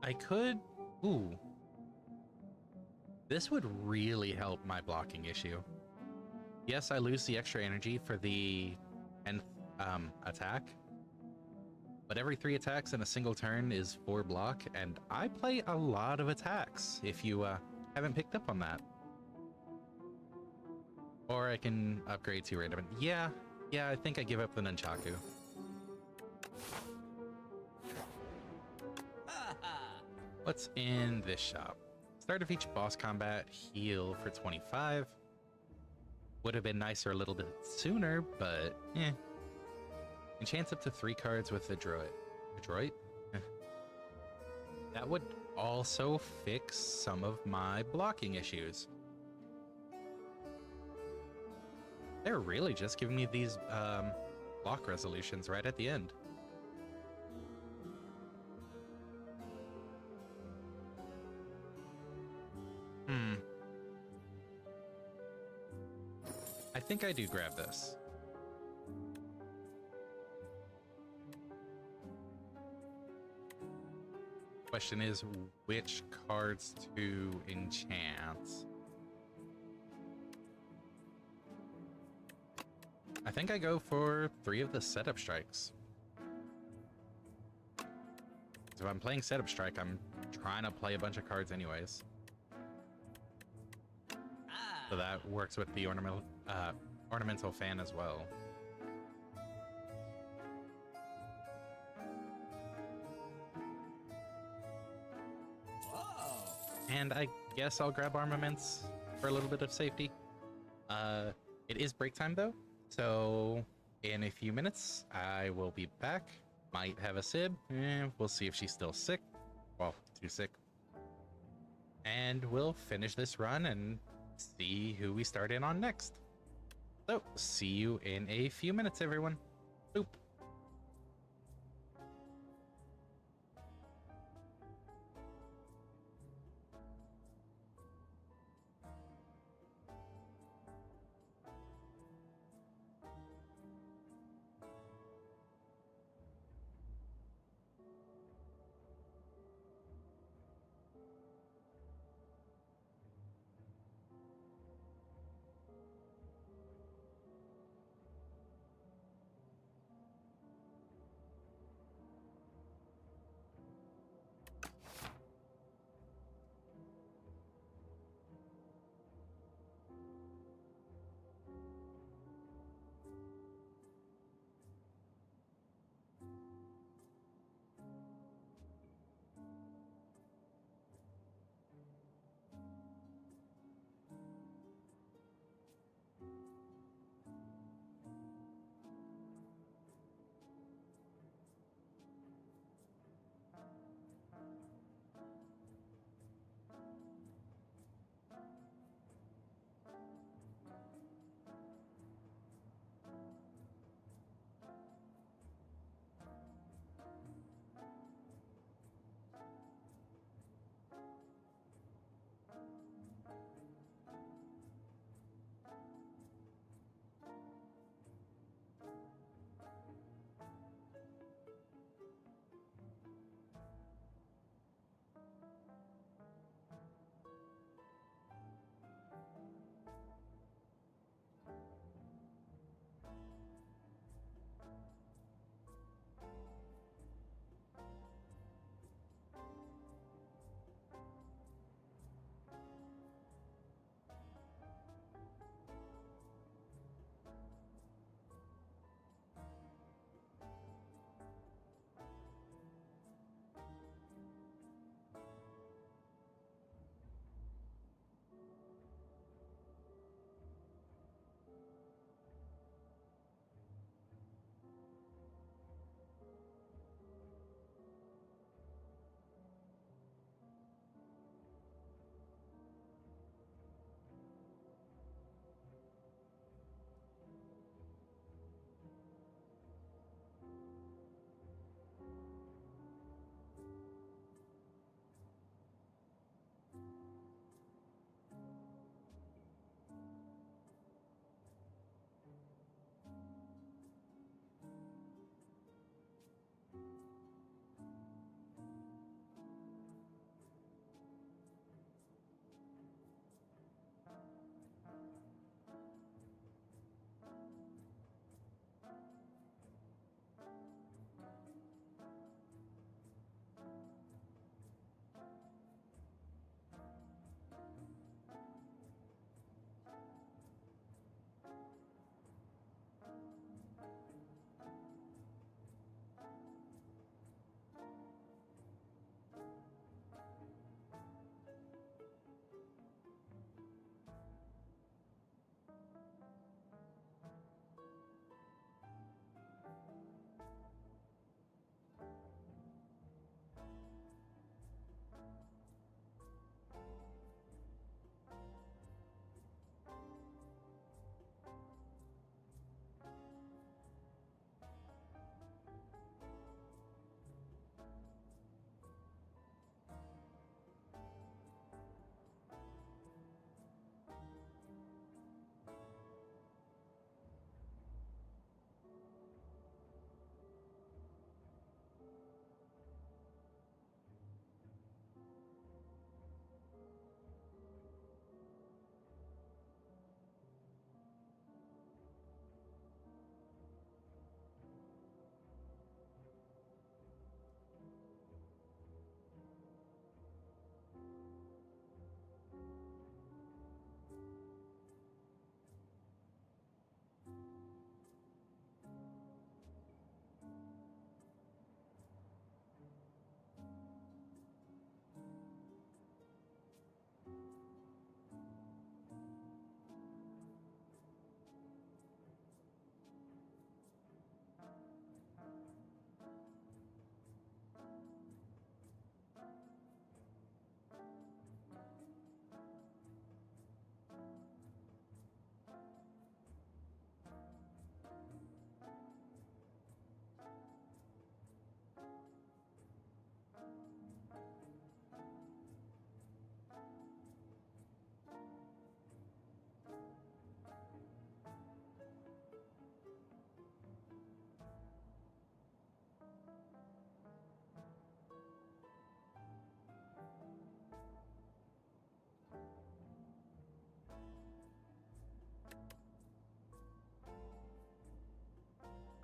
Speaker 1: I could... Ooh. This would really help my blocking issue. Yes, I lose the extra energy for the 10th attack. But every 3 attacks in a single turn is 4 block, and I play a lot of attacks, if you haven't picked up on that. Or I can upgrade to random. Yeah, I think I give up the Nunchaku. What's in this shop? Start of each boss combat, heal for 25. Would have been nicer a little bit sooner, but eh. Enchants up to 3 cards with the Droid. Droid? That would also fix some of my blocking issues. They're really just giving me these block resolutions right at the end. I think I do grab this. Question is, which cards to enchant? I think I go for 3 of the setup strikes. So if I'm playing setup strike, I'm trying to play a bunch of cards anyways. So that works with the ornamental fan as well. And I guess I'll grab armaments for a little bit of safety. It is break time though, so in a few minutes I will be back might have a Sib. We'll see if she's still sick. Well, too sick. And we'll finish this run and see who we start in on next. So, see you in a few minutes, everyone. Boop.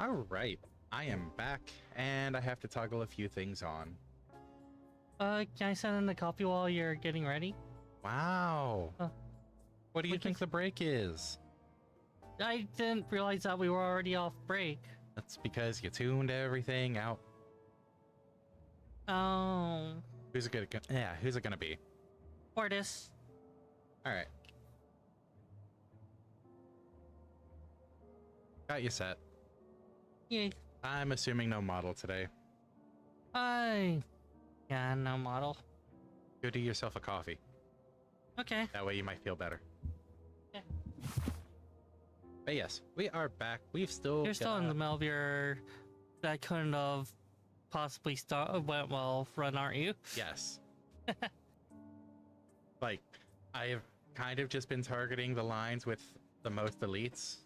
Speaker 1: All right, I am back, and I have to toggle a few things on.
Speaker 2: Can I send in the copy while you're getting ready?
Speaker 1: Wow. What do you think the break is?
Speaker 2: I didn't realize that we were already off break.
Speaker 1: That's because you tuned everything out.
Speaker 2: Oh.
Speaker 1: Who's it gonna be?
Speaker 2: Mortis.
Speaker 1: All right. Got you set.
Speaker 2: Yeah.
Speaker 1: I'm assuming no model today.
Speaker 2: Yeah, no model.
Speaker 1: Go do yourself a coffee.
Speaker 2: Okay.
Speaker 1: That way you might feel better.
Speaker 2: Yeah.
Speaker 1: But yes, we are back. We've still
Speaker 2: You're still in the middle of your... That couldn't have possibly went well run, aren't you?
Speaker 1: Yes. Like, I have kind of just been targeting the lines with the most elites,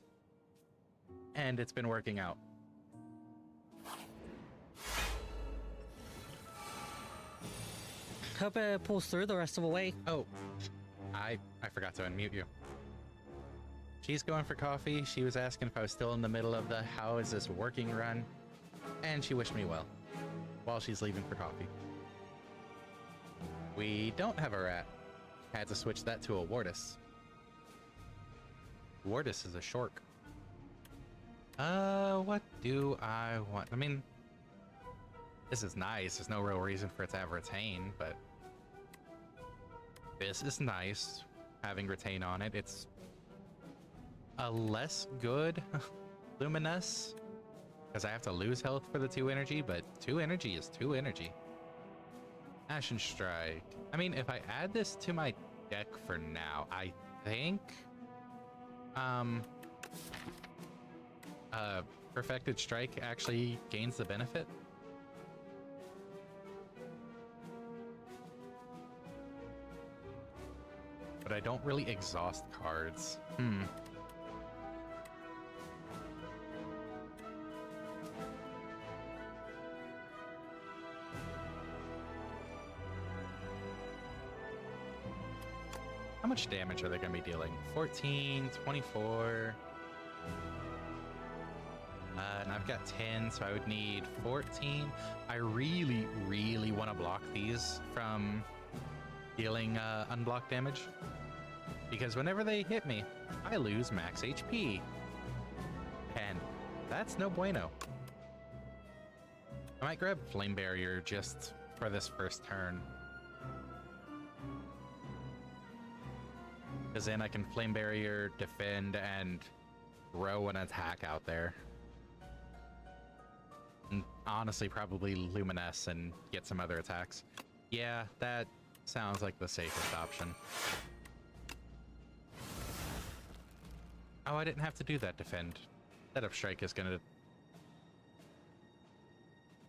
Speaker 1: and it's been working out.
Speaker 2: Hope it pulls through the rest of the way.
Speaker 1: Oh, I forgot to unmute you. She's going for coffee. She was asking if I was still in the middle of the how is this working run, and she wished me well while she's leaving for coffee. We don't have a rat. Had to switch that to a Wardis. Wardis is a shork. What do I want? I mean, this is nice. There's no real reason for it to have retain, but this is nice. Having retain on it, it's a less good Luminous because I have to lose health for the 2 energy, but 2 energy is 2 energy. Ashen Strike. I mean, if I add this to my deck for now, I think Perfected Strike actually gains the benefit. But I don't really exhaust cards. How much damage are they going to be dealing? 14, 24. And I've got 10, so I would need 14. I really, really want to block these from dealing unblock damage, because whenever they hit me, I lose max HP. And that's no bueno. I might grab Flame Barrier just for this first turn, because then I can Flame Barrier, defend, and throw an attack out there. And honestly, probably Luminous and get some other attacks. Yeah, that sounds like the safest option. Oh, I didn't have to do that defend. Setup Strike is gonna...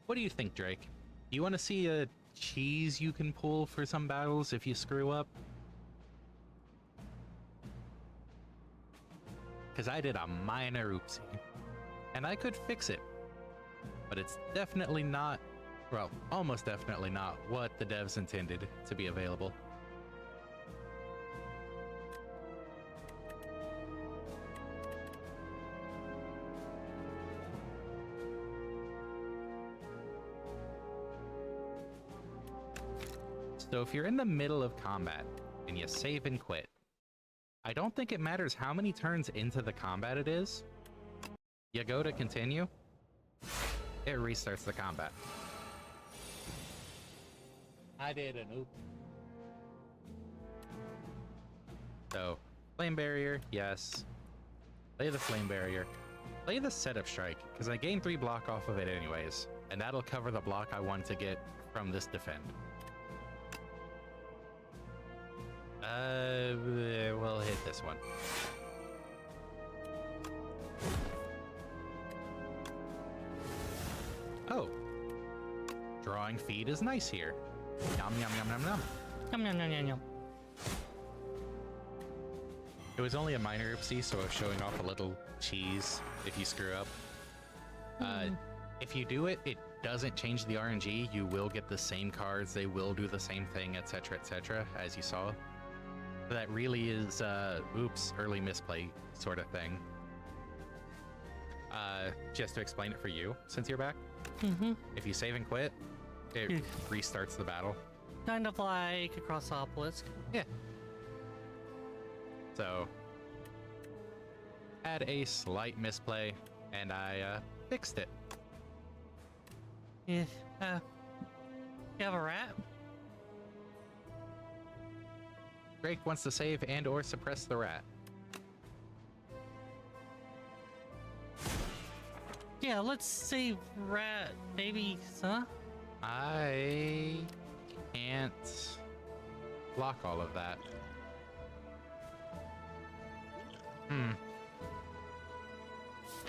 Speaker 1: What do you think, Drake? Do you want to see a cheese you can pull for some battles if you screw up? Because I did a minor oopsie, and I could fix it, but it's definitely not, well, almost definitely not what the devs intended to be available. So if you're in the middle of combat and you save and quit, I don't think it matters how many turns into the combat it is. You go to continue, it restarts the combat. I did an oop. So, Flame Barrier, yes. Play the Flame Barrier. Play the Setup Strike, because I gain 3 block off of it anyways, and that'll cover the block I want to get from this defend. We'll hit this one. Oh. Drawing feed is nice here. Yum, yum, yum, yum, yum.
Speaker 2: Yum, yum, yum, yum, yum.
Speaker 1: It was only a minor oopsie, so I was showing off a little cheese if you screw up. If you do it, it doesn't change the RNG. You will get the same cards. They will do the same thing, etc., as you saw. That really is, oops, early misplay sort of thing. Just to explain it for you, since you're back,
Speaker 2: Mm-hmm.
Speaker 1: if you save and quit, it
Speaker 2: Yeah.
Speaker 1: restarts the battle.
Speaker 2: Kind of like a cross obelisk.
Speaker 1: Yeah. So, had a slight misplay, and I fixed it.
Speaker 2: Yeah. You have a rat?
Speaker 1: Drake wants to save and or suppress the rat.
Speaker 2: Yeah, let's save rat babies, huh?
Speaker 1: I can't block all of that. Do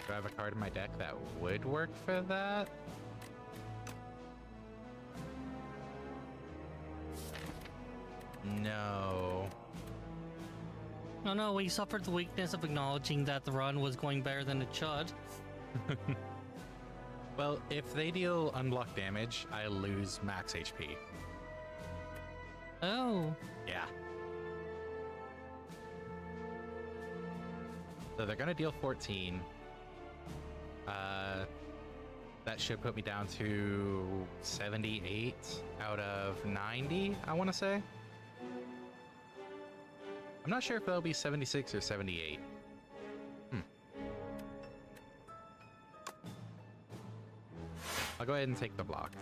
Speaker 1: I have a card in my deck that would work for that? No.
Speaker 2: Oh no, we suffered the weakness of acknowledging that the run was going better than it should.
Speaker 1: Well, if they deal unblocked damage, I lose max HP.
Speaker 2: Oh.
Speaker 1: Yeah. So they're gonna deal 14. That should put me down to 78 out of 90, I want to say. I'm not sure if that'll be 76 or 78. I'll go ahead and take the block.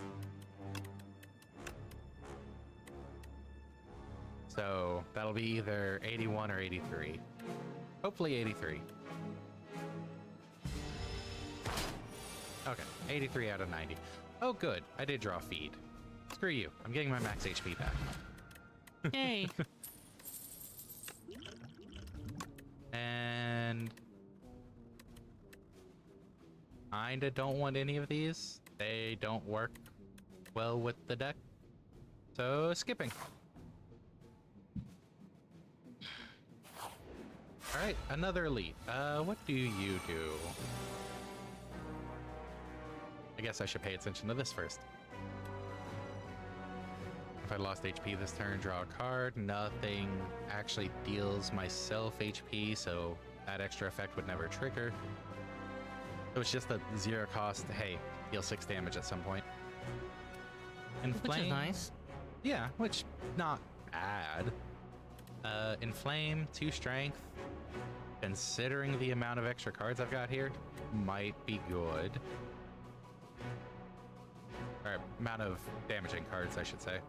Speaker 1: So that'll be either 81 or 83. Hopefully 83. Okay, 83 out of 90. Oh, good. I did draw feed. Screw you. I'm getting my max HP back.
Speaker 2: Yay.
Speaker 1: And kinda don't want any of these. They don't work well with the deck. So skipping. Alright, another elite. What do you do? I guess I should pay attention to this first. If I lost HP this turn, draw a card. Nothing actually deals myself HP, so that extra effect would never trigger. So it's just a 0 cost, hey, deal 6 damage at some point.
Speaker 2: Which is nice.
Speaker 1: Yeah, which not bad. Inflame, 2 strength. Considering the amount of extra cards I've got here, might be good. Or amount of damaging cards, I should say.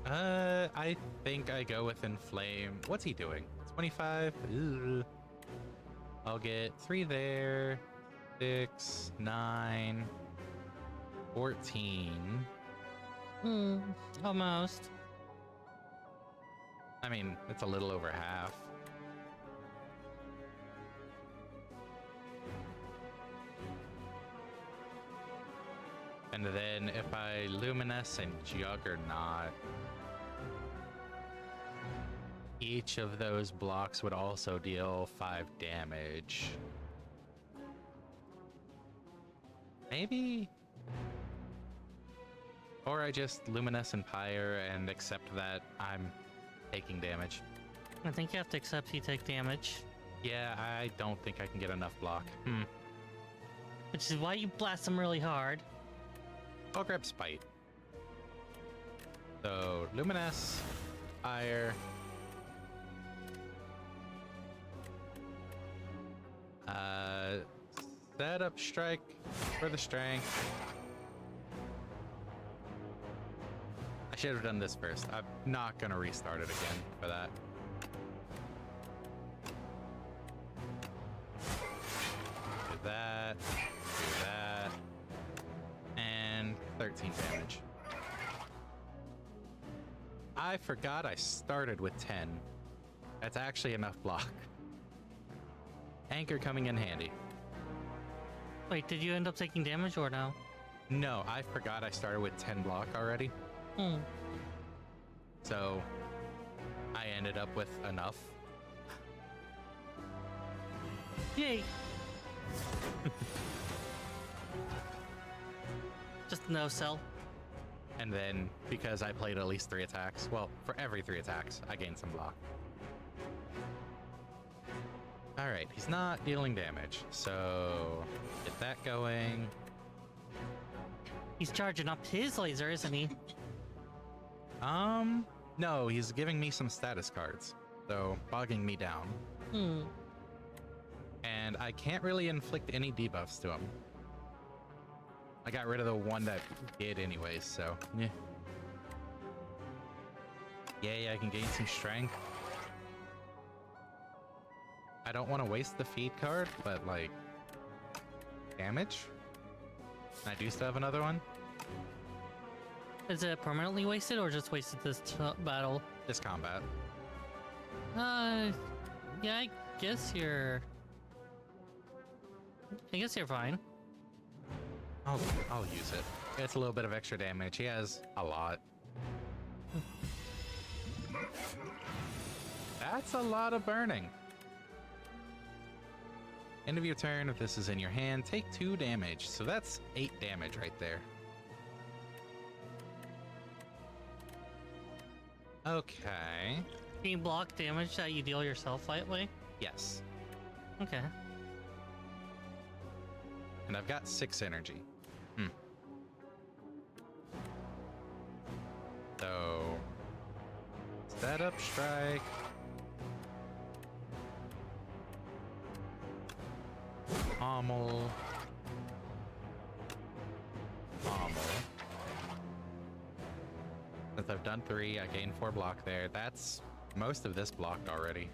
Speaker 1: I think I go with Inflame. What's he doing? 25? Ugh. I'll get 3 there. 6, 9, 14.
Speaker 2: Almost.
Speaker 1: I mean, it's a little over half. And then if I Luminous and Juggernaut, each of those blocks would also deal 5 damage. Maybe? Or I just Luminous and Pyre and accept that I'm taking damage.
Speaker 2: I think you have to accept you take damage.
Speaker 1: Yeah, I don't think I can get enough block.
Speaker 2: Which is why you blast them really hard.
Speaker 1: I'll grab Spite. So, Luminous, Fire. Set up Strike for the strength. I should have done this first. I'm not gonna restart it again for that. Do that. Do that. And 13 damage. I forgot I started with 10. That's actually enough block. Anchor coming in handy.
Speaker 2: Wait, did you end up taking damage or no?
Speaker 1: No, I forgot I started with 10 block already. So I ended up with enough.
Speaker 2: Yay! Just no sell.
Speaker 1: And then because I played at least 3 attacks, well, for every 3 attacks, I gained some block. Alright, he's not dealing damage, so get that going.
Speaker 2: He's charging up his laser, isn't he?
Speaker 1: No, he's giving me some status cards, so bogging me down. And I can't really inflict any debuffs to him. I got rid of the one that did anyways, so yeah. Yay, I can gain some strength. I don't want to waste the feed card, but like damage. I do still have another one.
Speaker 2: Is it permanently wasted or just wasted this battle?
Speaker 1: This combat.
Speaker 2: Yeah, I guess you're fine.
Speaker 1: I'll use it. It's a little bit of extra damage. He has a lot. That's a lot of burning. End of your turn, if this is in your hand, take 2 damage. So that's 8 damage right there. Okay.
Speaker 2: Can you block damage that you deal yourself lightly?
Speaker 1: Yes.
Speaker 2: Okay.
Speaker 1: And I've got 6 energy. So, set up strike. Pommel. Since I've done 3, I gain 4 block there. That's most of this blocked already.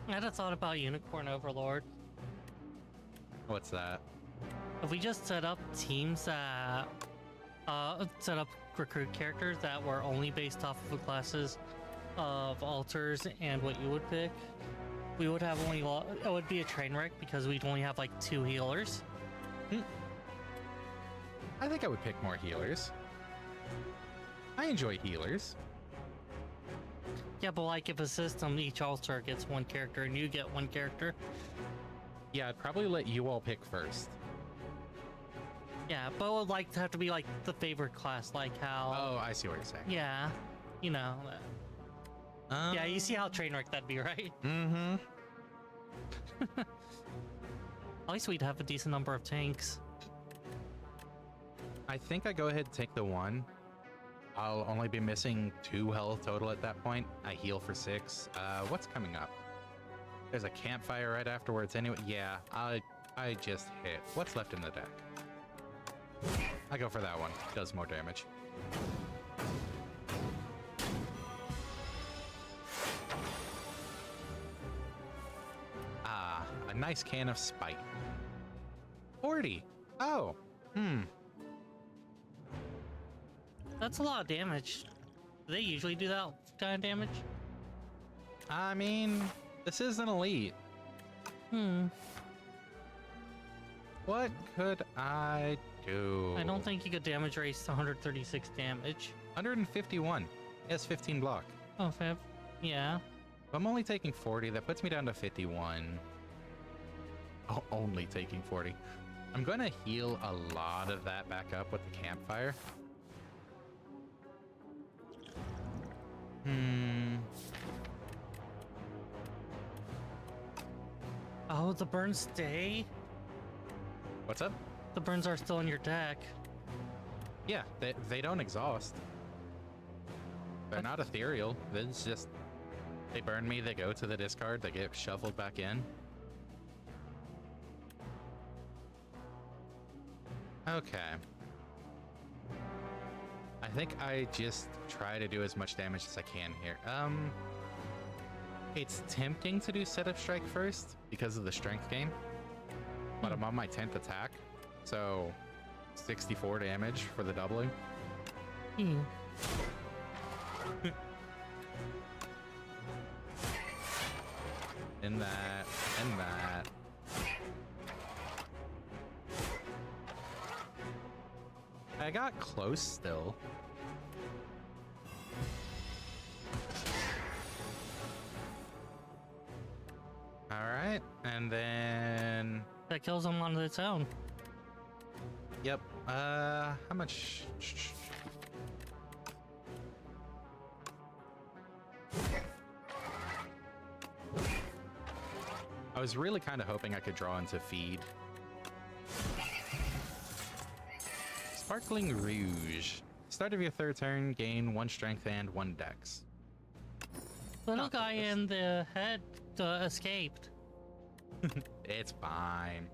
Speaker 2: I had a thought about Unicorn Overlord.
Speaker 1: What's that?
Speaker 2: If we just set up teams that set up recruit characters that were only based off of the classes of altars and what you would pick, we would have only it would be a train wreck because we'd only have like 2 healers.
Speaker 1: I think I would pick more healers. I enjoy healers.
Speaker 2: Yeah, but like if a system, each altar gets 1 character and you get 1 character.
Speaker 1: Yeah, I'd probably let you all pick first.
Speaker 2: Yeah, but it would like to have to be like the favorite class, like how.
Speaker 1: Oh, I see what you're saying.
Speaker 2: Yeah, you know. Yeah, you see how train wreck that'd be, right?
Speaker 1: Mm-hmm.
Speaker 2: At least we'd have a decent number of tanks.
Speaker 1: I think I go ahead and take the 1. I'll only be missing 2 health total at that point. I heal for 6. What's coming up? There's a campfire right afterwards anyway. Yeah, I just hit. What's left in the deck? I go for that one. Does more damage. Ah, a nice can of Spite. 40. Oh,
Speaker 2: That's a lot of damage. Do they usually do that kind of damage?
Speaker 1: I mean, this is an elite. What could I do?
Speaker 2: I don't think you could damage race to 136 damage.
Speaker 1: 151. He has 15 block.
Speaker 2: Oh, fab. Yeah.
Speaker 1: I'm only taking 40. That puts me down to 51. Oh, only taking 40. I'm going to heal a lot of that back up with the campfire.
Speaker 2: Oh, the burns stay?
Speaker 1: What's up?
Speaker 2: The burns are still in your deck.
Speaker 1: Yeah, they don't exhaust. They're not ethereal. It's just, they burn me, they go to the discard, they get shuffled back in. Okay. I think I just try to do as much damage as I can here. It's tempting to do setup strike first because of the strength gain, but I'm on my 10th attack, so 64 damage for the doubling.
Speaker 2: Hmm.
Speaker 1: And that, and that. I got close still. All right, and then
Speaker 2: That kills them on its own.
Speaker 1: yep. How much? I was really kind of hoping I could draw into feed. Sparkling Rouge. Start of your third turn, gain 1 strength and 1 dex.
Speaker 2: Little
Speaker 1: Not
Speaker 2: guy
Speaker 1: this.
Speaker 2: in the head escaped.
Speaker 1: It's fine.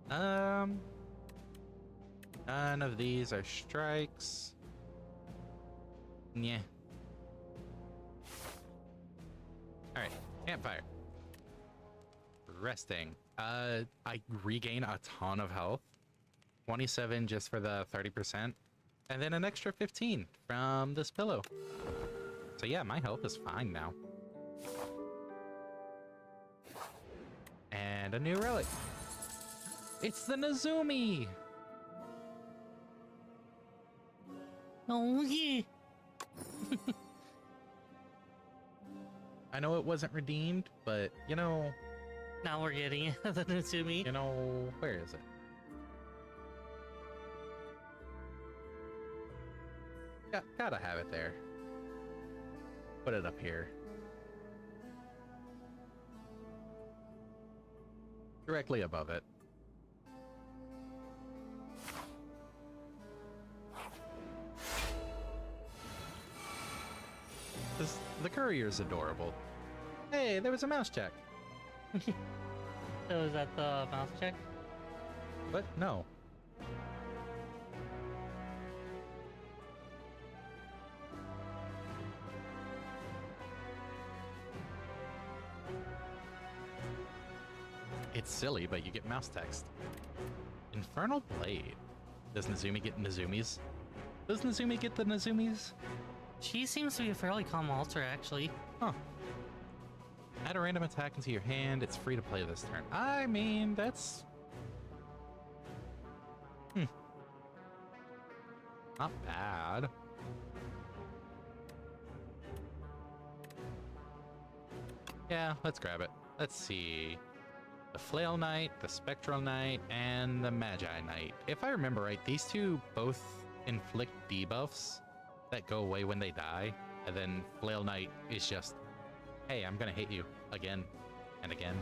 Speaker 1: None of these are strikes. Yeah. Alright, campfire. Resting. I regain a ton of health. 27 just for the 30%. And then an extra 15 from this pillow. So yeah, my health is fine now. And a new relic. It's the Nezumi!
Speaker 2: Oh yeah.
Speaker 1: I know it wasn't redeemed, but you know,
Speaker 2: Now we're getting it. The Nezumi.
Speaker 1: where is it? Gotta have it there. Put it up here. Directly above it. The courier's adorable. Hey, there was a mouse check.
Speaker 2: So is that the mouse check?
Speaker 1: What? No. It's silly, but you get mouse text. Infernal Blade. Does Nezumi get Nezumis? Does Nezumi get the Nezumis?
Speaker 2: She seems to be a fairly calm alter, actually.
Speaker 1: Huh. Add a random attack into your hand. It's free to play this turn. I mean, that's... Not bad. Yeah, let's grab it. Let's see. The Flail Knight, the Spectral Knight, and the Magi Knight. If I remember right, these two both inflict debuffs that go away when they die. And then Flail Knight is just, hey, I'm gonna hit you again, and again,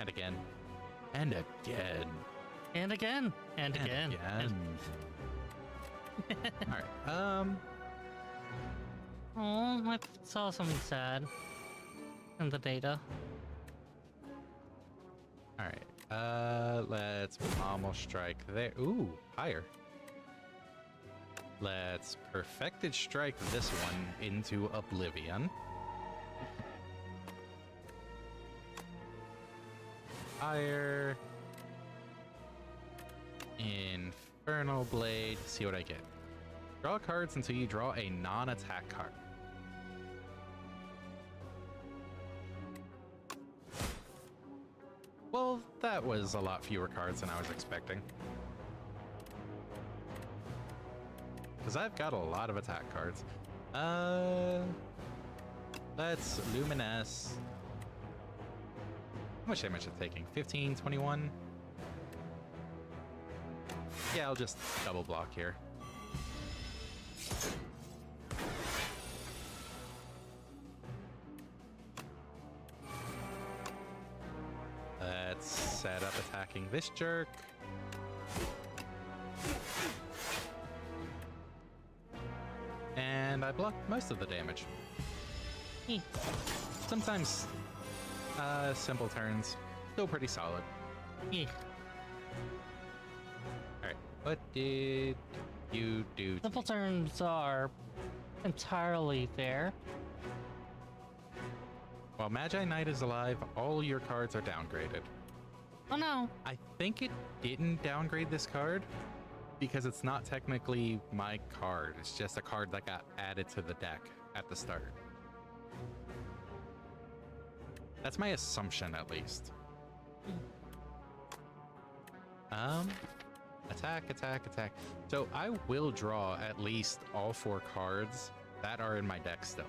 Speaker 1: and again, and again.
Speaker 2: And again. And again.
Speaker 1: Alright,
Speaker 2: Oh, I saw something sad in the data.
Speaker 1: alright, let's Pommel Strike there. Ooh, higher. Let's Perfected Strike this one into Oblivion. Fire. Infernal Blade. See what I get. Draw cards until you draw a non-attack card. Well, that was a lot fewer cards than I was expecting. Because I've got a lot of attack cards. Let's Luminous. How much damage is it taking? 15, 21? Yeah, I'll just double block here. Let's set up attacking this jerk. And I blocked most of the damage. Sometimes simple turns, still pretty solid. Alright, what did you do?
Speaker 2: Simple turns are entirely fair.
Speaker 1: While Magi Knight is alive, all your cards are downgraded.
Speaker 2: Oh no.
Speaker 1: I think it didn't downgrade this card because it's not technically my card. It's just a card that got added to the deck at the start. That's my assumption, at least. Attack, attack, attack. So I will draw at least all 4 cards that are in my deck still.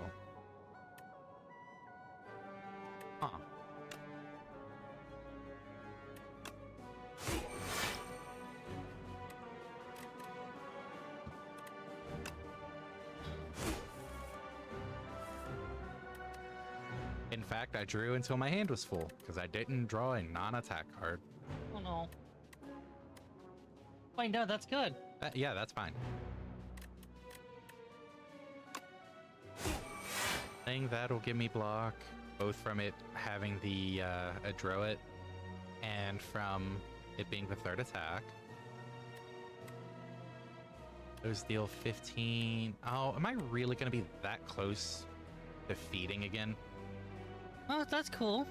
Speaker 1: Huh. fact, I drew until my hand was full, because I didn't draw a non-attack card.
Speaker 2: Oh no. Wait, no, that's good.
Speaker 1: Yeah, that's fine. I think that'll give me block, both from it having the Adroit and from it being the third attack. Those deal 15. Oh, am I really going to be that close to feeding again?
Speaker 2: Oh, that's cool.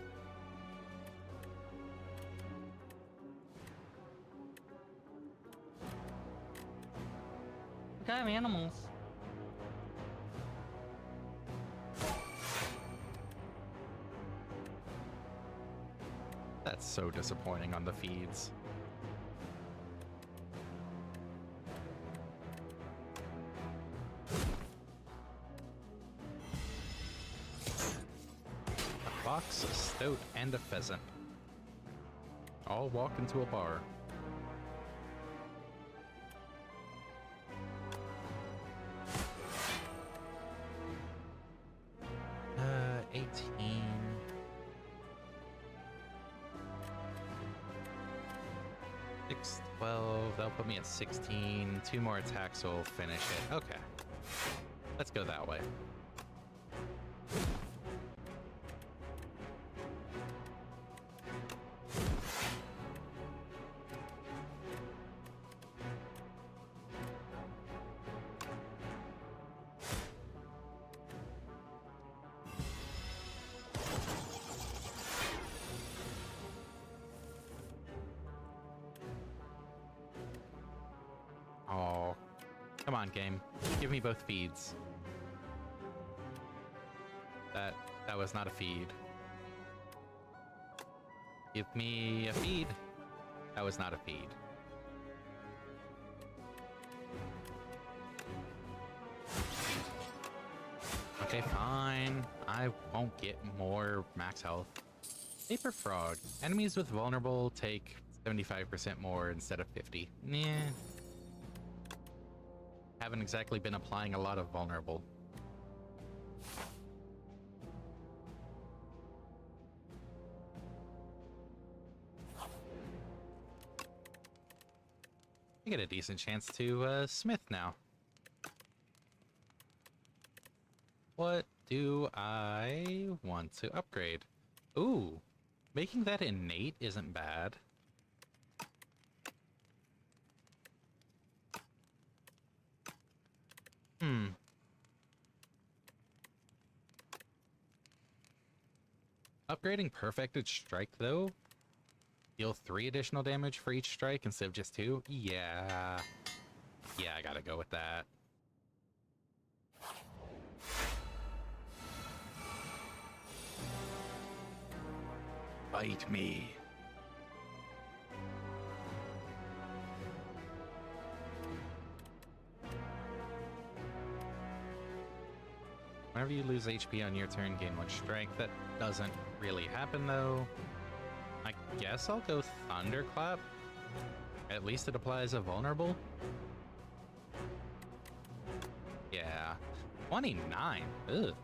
Speaker 2: What kind of animals?
Speaker 1: That's so disappointing on the feeds. A fox, a stoat, and a pheasant. All walk into a bar. 18. 6, 12. That'll put me at 16. 2 more attacks will finish it. Okay. Let's go that way. Oh, come on, game. Give me both feeds. That was not a feed. Give me a feed. That was not a feed. Okay, fine. I won't get more max health. Paper Frog. Enemies with vulnerable take 75% more instead of 50. Nah. Haven't exactly been applying a lot of vulnerable. I get a decent chance to smith now. What do I want to upgrade? Ooh, making that innate isn't bad. Upgrading Perfected Strike, though? Deal 3 additional damage for each strike instead of just 2? Yeah. Yeah, I gotta go with that. Bite me. Whenever you lose HP on your turn, gain 1 strength. That doesn't really happen, though. I guess I'll go Thunderclap. At least it applies a vulnerable. Yeah. 29. Ugh.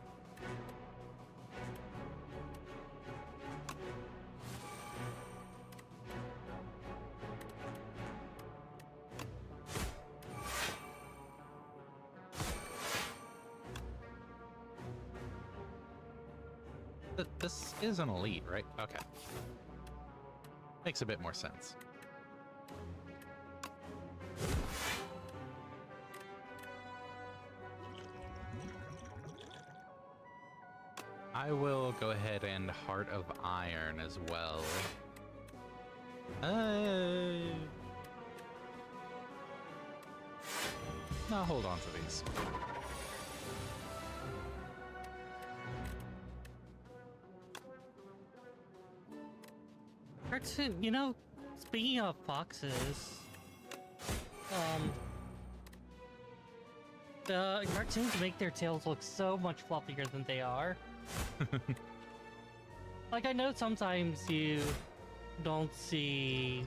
Speaker 1: This is an elite, right? Okay. Makes a bit more sense. I will go ahead and Heart of Iron as well. I'll hold on to these.
Speaker 2: Cartoon, you know, speaking of foxes, the cartoons make their tails look so much fluffier than they are. Like, I know sometimes you don't see,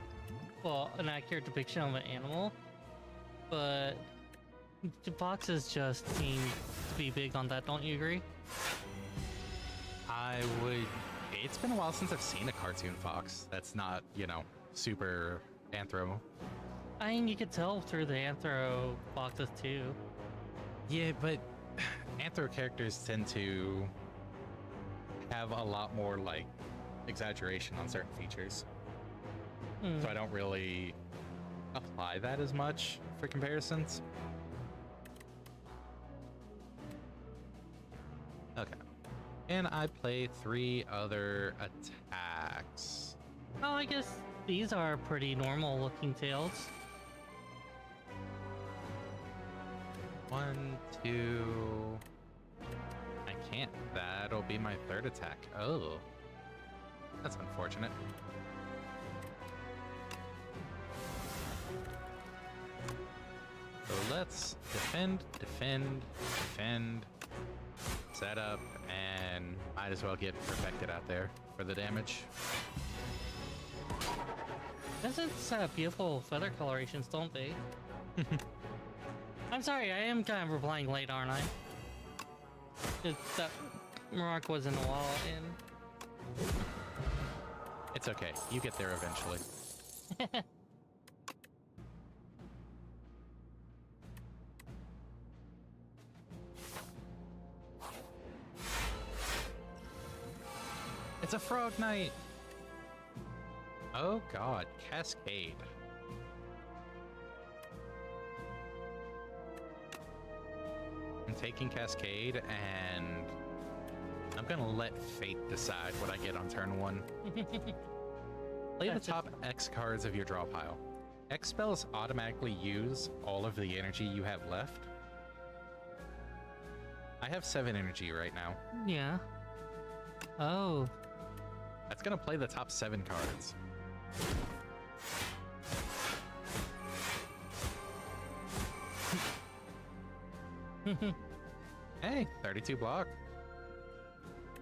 Speaker 2: well, an accurate depiction of an animal, but the foxes just seem to be big on that, don't you agree?
Speaker 1: I would. It's been a while since I've seen a cartoon fox that's not, super anthro.
Speaker 2: I mean, you could tell through the anthro boxes too.
Speaker 1: Yeah, but anthro characters tend to have a lot more, like, exaggeration on certain features. So I don't really apply that as much for comparisons. Okay. And I play 3 other attacks.
Speaker 2: Oh, I guess these are pretty normal looking tails.
Speaker 1: 1, 2. I can't. That'll be my 3rd attack. Oh. That's unfortunate. So let's defend, set up, and might as well get perfected out there for the damage.
Speaker 2: It's beautiful feather colorations, don't they? I'm sorry, I am kind of replying late, aren't I? That remark wasn't a while in.
Speaker 1: It's okay. You get there eventually. It's a frog knight! Oh god, Cascade. I'm taking Cascade, and I'm gonna let fate decide what I get on turn 1. Play the top X cards of your draw pile. X spells automatically use all of the energy you have left. I have 7 energy right now.
Speaker 2: Yeah. Oh.
Speaker 1: That's gonna play the top 7 cards. Hey, 32 block.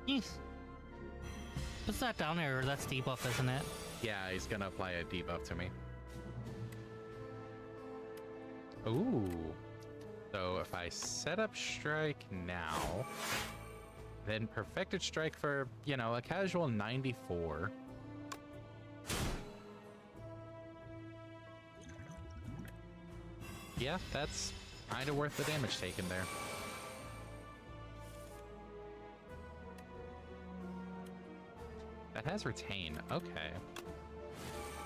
Speaker 2: Yes. Puts that down there, that's debuff, isn't it?
Speaker 1: Yeah, he's gonna apply a debuff to me. Ooh. So if I set up strike now, then perfected strike for, a casual 94. Yeah, that's kind of worth the damage taken there. That has retain. Okay.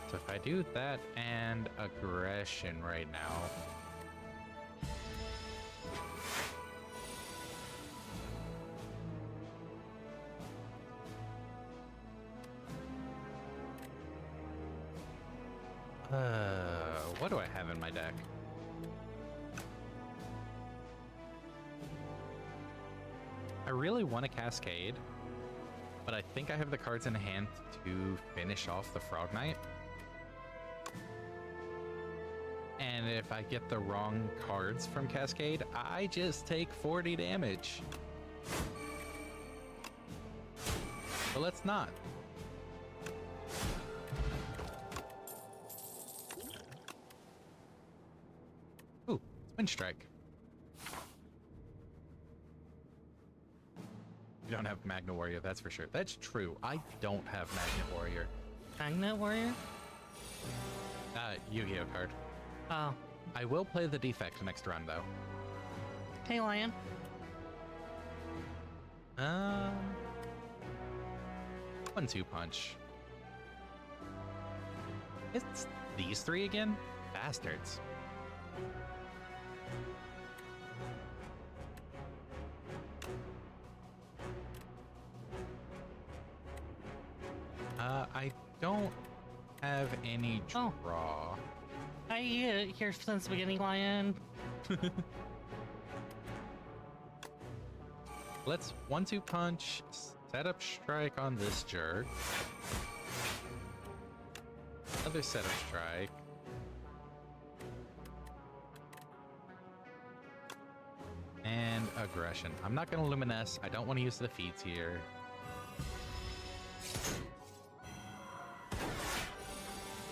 Speaker 1: So if I do that and aggression right now. What do I have in my deck? I really want a Cascade, but I think I have the cards in hand to finish off the Frog Knight. And if I get the wrong cards from Cascade, I just take 40 damage. But let's not. Ooh, Spin Strike. You don't have Magna Warrior, that's for sure. That's true. I don't have Magna Warrior.
Speaker 2: Magnet Warrior?
Speaker 1: Yu-Gi-Oh card.
Speaker 2: Oh.
Speaker 1: I will play the defect next run, though.
Speaker 2: Hey, Lion.
Speaker 1: 1-2 punch. It's these 3 again? Bastards. I don't have any draw.
Speaker 2: Oh. Hi, here since the beginning, Lion.
Speaker 1: Let's 1-2 punch, set up strike on this jerk. Another set up strike. And aggression. I'm not going to Luminesce. I don't want to use the feats here.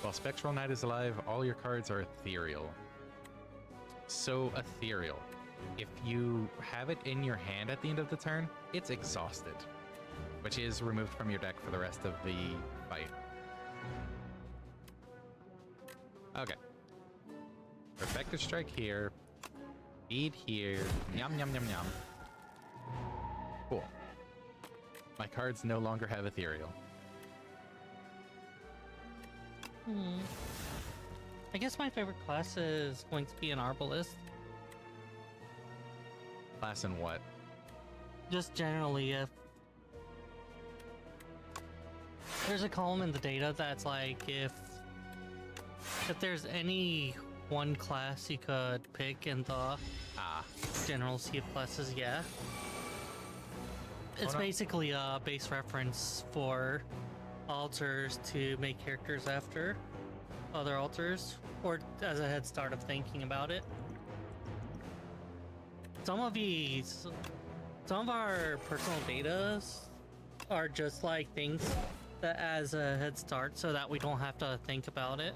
Speaker 1: While Spectral Knight is alive, all your cards are ethereal. So ethereal. If you have it in your hand at the end of the turn, it's exhausted. which is removed from your deck for the rest of the fight. Okay. Perfected Strike here. Feed here. Yum, yum, yum, yum. Cool. My cards no longer have Ethereal.
Speaker 2: I guess my favorite class is going to be an Arbalist.
Speaker 1: Class in what?
Speaker 2: Just generally, if there's a column in the data that's like if there's any one class you could pick in the general sea of classes, yeah. It's basically a base reference for alters to make characters after other alters, or as a head start of thinking about it. Some of our personal data are just like things that as a head start so that we don't have to think about it.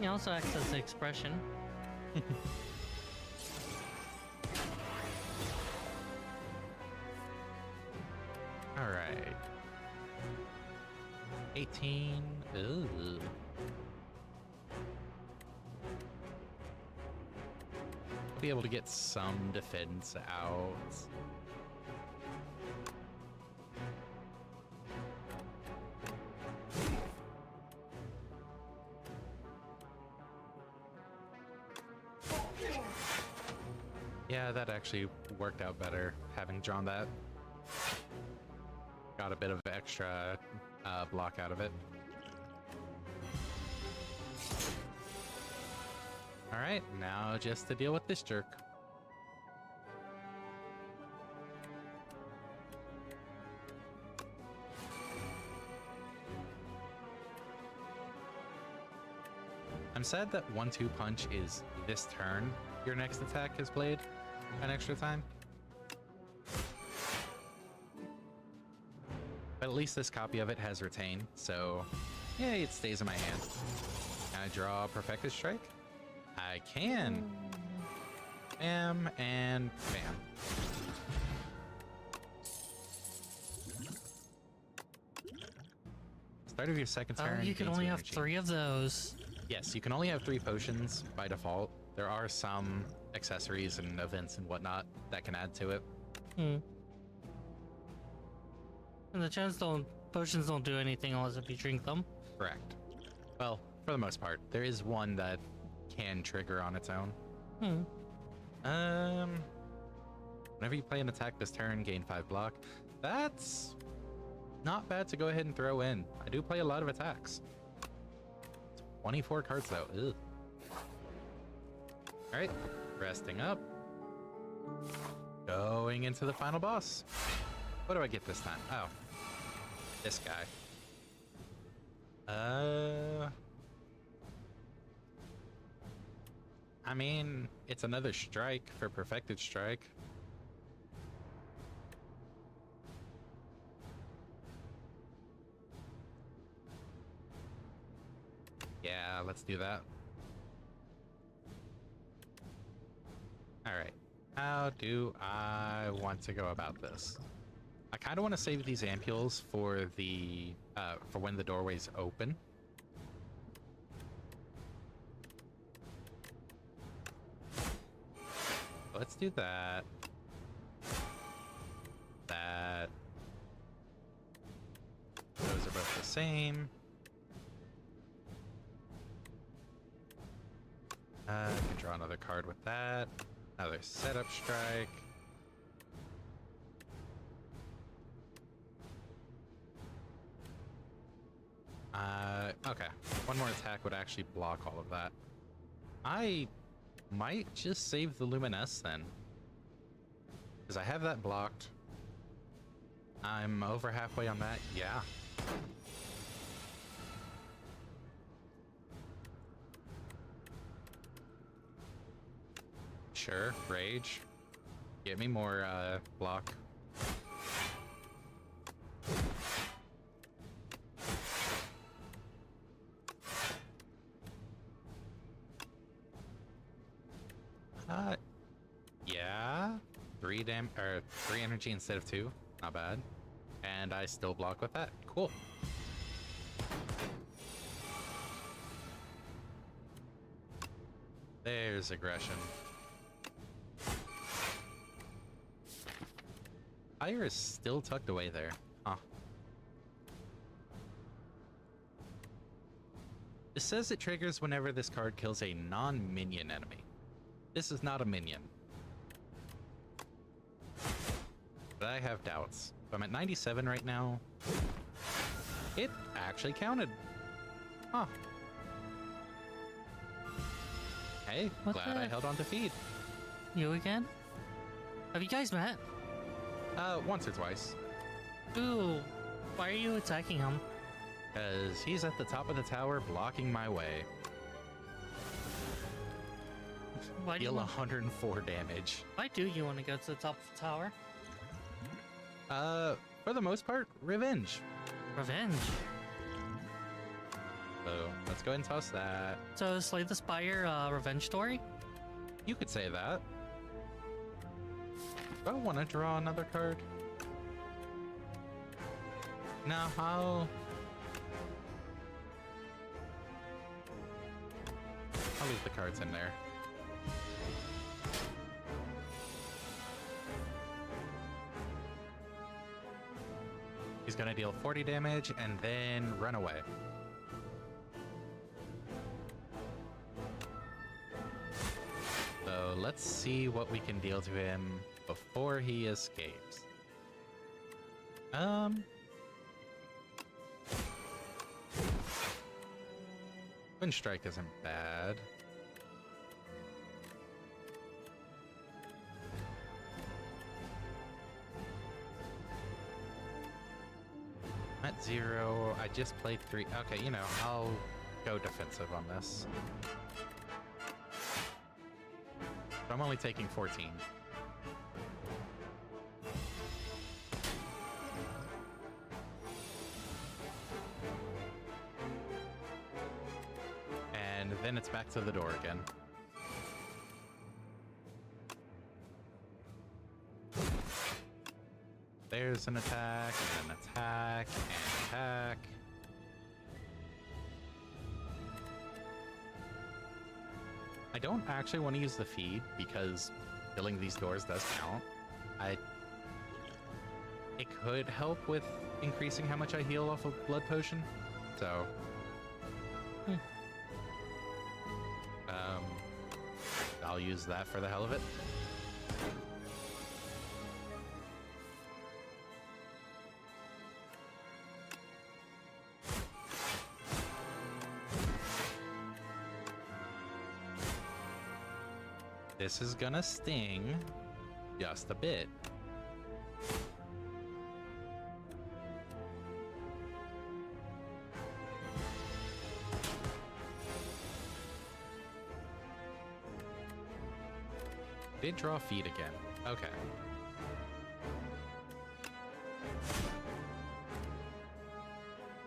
Speaker 2: It also acts as an expression.
Speaker 1: All right. 18. Ooh. I'll be able to get some defense out. Yeah, that actually worked out better, having drawn that. Got a bit of extra block out of it. Alright, now just to deal with this jerk. I'm sad that 1-2 punch is this turn. Your next attack is played an extra time. But at least this copy of it has retained, so yeah, it stays in my hand. Can I draw a Perfected Strike? I can. Bam and bam. Start of your second turn.
Speaker 2: You can only have 3 of those.
Speaker 1: Yes, you can only have 3 potions by default. There are some accessories and events and whatnot that can add to it.
Speaker 2: And the potions don't do anything unless if you drink them.
Speaker 1: Correct. Well, for the most part, there is one that can trigger on its own. Whenever you play an attack this turn, gain 5 block. That's not bad to go ahead and throw in. I do play a lot of attacks. 24 cards though. Ugh. All right, resting up. Going into the final boss. What do I get this time? Oh, this guy. I mean, it's another strike for Perfected Strike. Yeah, let's do that. All right, how do I want to go about this? I kind of want to save these ampules for the for when the doorways open. Let's do that. That. Those are both the same. I can draw another card with that. Another setup strike. Okay. One more attack would actually block all of that. I might just save the Luminous then. Because I have that blocked. I'm over halfway on that. Yeah. Sure. Rage. Get me more block. three energy instead of 2. Not bad. And I still block with that. Cool. There's aggression. Fire is still tucked away there. Huh. It says it triggers whenever this card kills a non-minion enemy. This is not a minion. But I have doubts. I'm at 97 right now. It actually counted. Huh. Hey, glad I held on to feed.
Speaker 2: You again? Have you guys met?
Speaker 1: Once or twice.
Speaker 2: Ooh, why are you attacking him?
Speaker 1: Because he's at the top of the tower blocking my way.
Speaker 2: Why do you
Speaker 1: Deal
Speaker 2: want...
Speaker 1: 104 damage.
Speaker 2: Why do you want to go to the top of the tower?
Speaker 1: For the most part, revenge.
Speaker 2: Revenge.
Speaker 1: So let's go ahead and toss that.
Speaker 2: So Slay the Spire, revenge story?
Speaker 1: You could say that. Do I want to draw another card? No, I'll leave the cards in there. He's gonna deal 40 damage and then run away. So let's see what we can deal to him before he escapes. Wind Strike isn't bad. At 0, I just played 3. Okay, you know, I'll go defensive on this. But I'm only taking 14. And then it's back to the door again. There's an attack, and an attack, and attack. I don't actually want to use the feed because killing these doors does count. It could help with increasing how much I heal off of Blood Potion, so... I'll use that for the hell of it. This is gonna sting just a bit. Did draw feed again. Okay.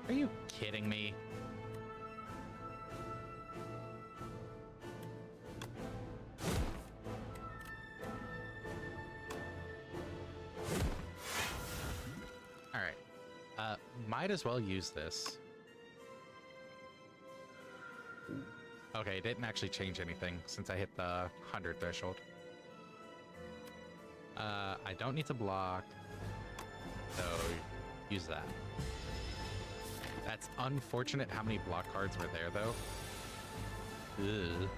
Speaker 1: Are you kidding me? Might as well use this. Okay, it didn't actually change anything since I hit the 100 threshold. I don't need to block, so use that. That's unfortunate how many block cards were there, though. Ugh.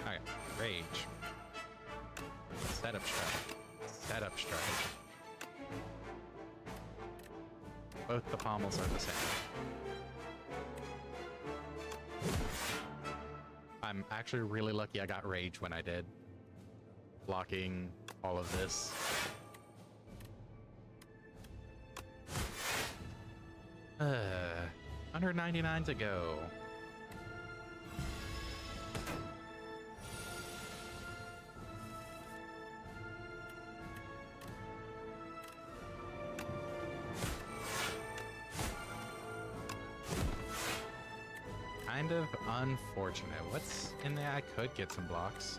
Speaker 1: Alright, Rage. Setup Strike. Setup Strike. Both the pommels are the same. I'm actually really lucky I got Rage when I did. Blocking all of this. Uh, 199 to go. kind of unfortunate. What's in there? I could get some blocks.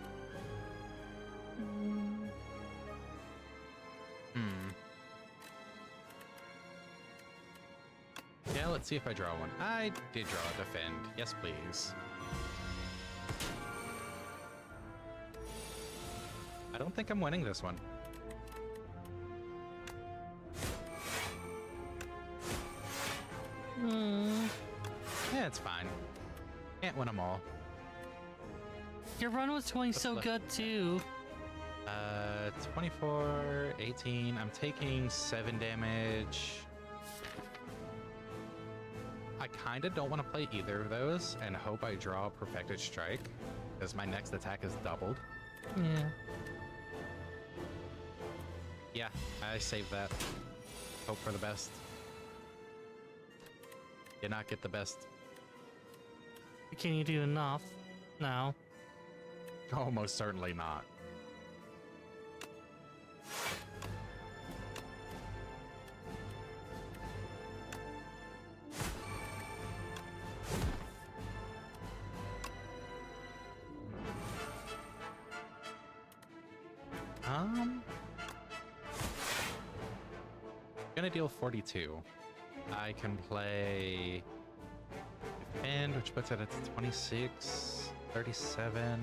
Speaker 1: Yeah, let's see if I draw one. I did draw a defend. Yes, please. I don't think I'm winning this one. Yeah, it's fine. Can't win them all.
Speaker 2: Your run was going so good too.
Speaker 1: 24, 18. I'm taking 7 damage. I kind of don't want to play either of those and hope I draw Perfected Strike because my next attack is doubled.
Speaker 2: Yeah.
Speaker 1: Yeah, I saved that. Hope for the best. Did not get the best.
Speaker 2: Can you do enough now?
Speaker 1: Oh, most certainly not. Gonna deal 42. I can play Defend, which puts it at 26, 37.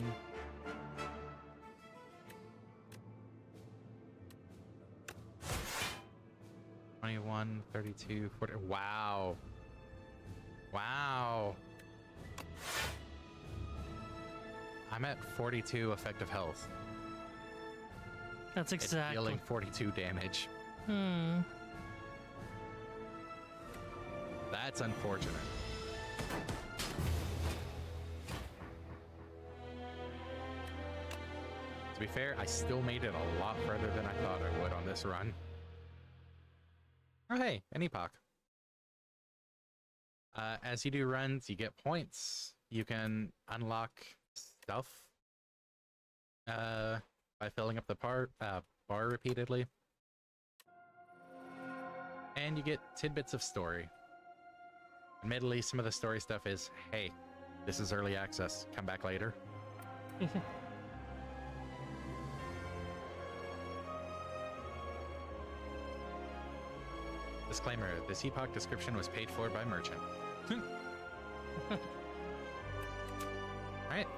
Speaker 1: $21, $32, $40. Wow. Wow. I'm at 42 effective health.
Speaker 2: That's exactly.
Speaker 1: It's dealing 42 damage. That's unfortunate. To be fair, I still made it a lot further than I thought I would on this run. Oh hey, an epoch. As you do runs, you get points. You can unlock stuff by filling up the bar repeatedly. And you get tidbits of story. Admittedly, some of the story stuff is, hey, this is early access, come back later. Disclaimer, this epoch description was paid for by merchant. Alright,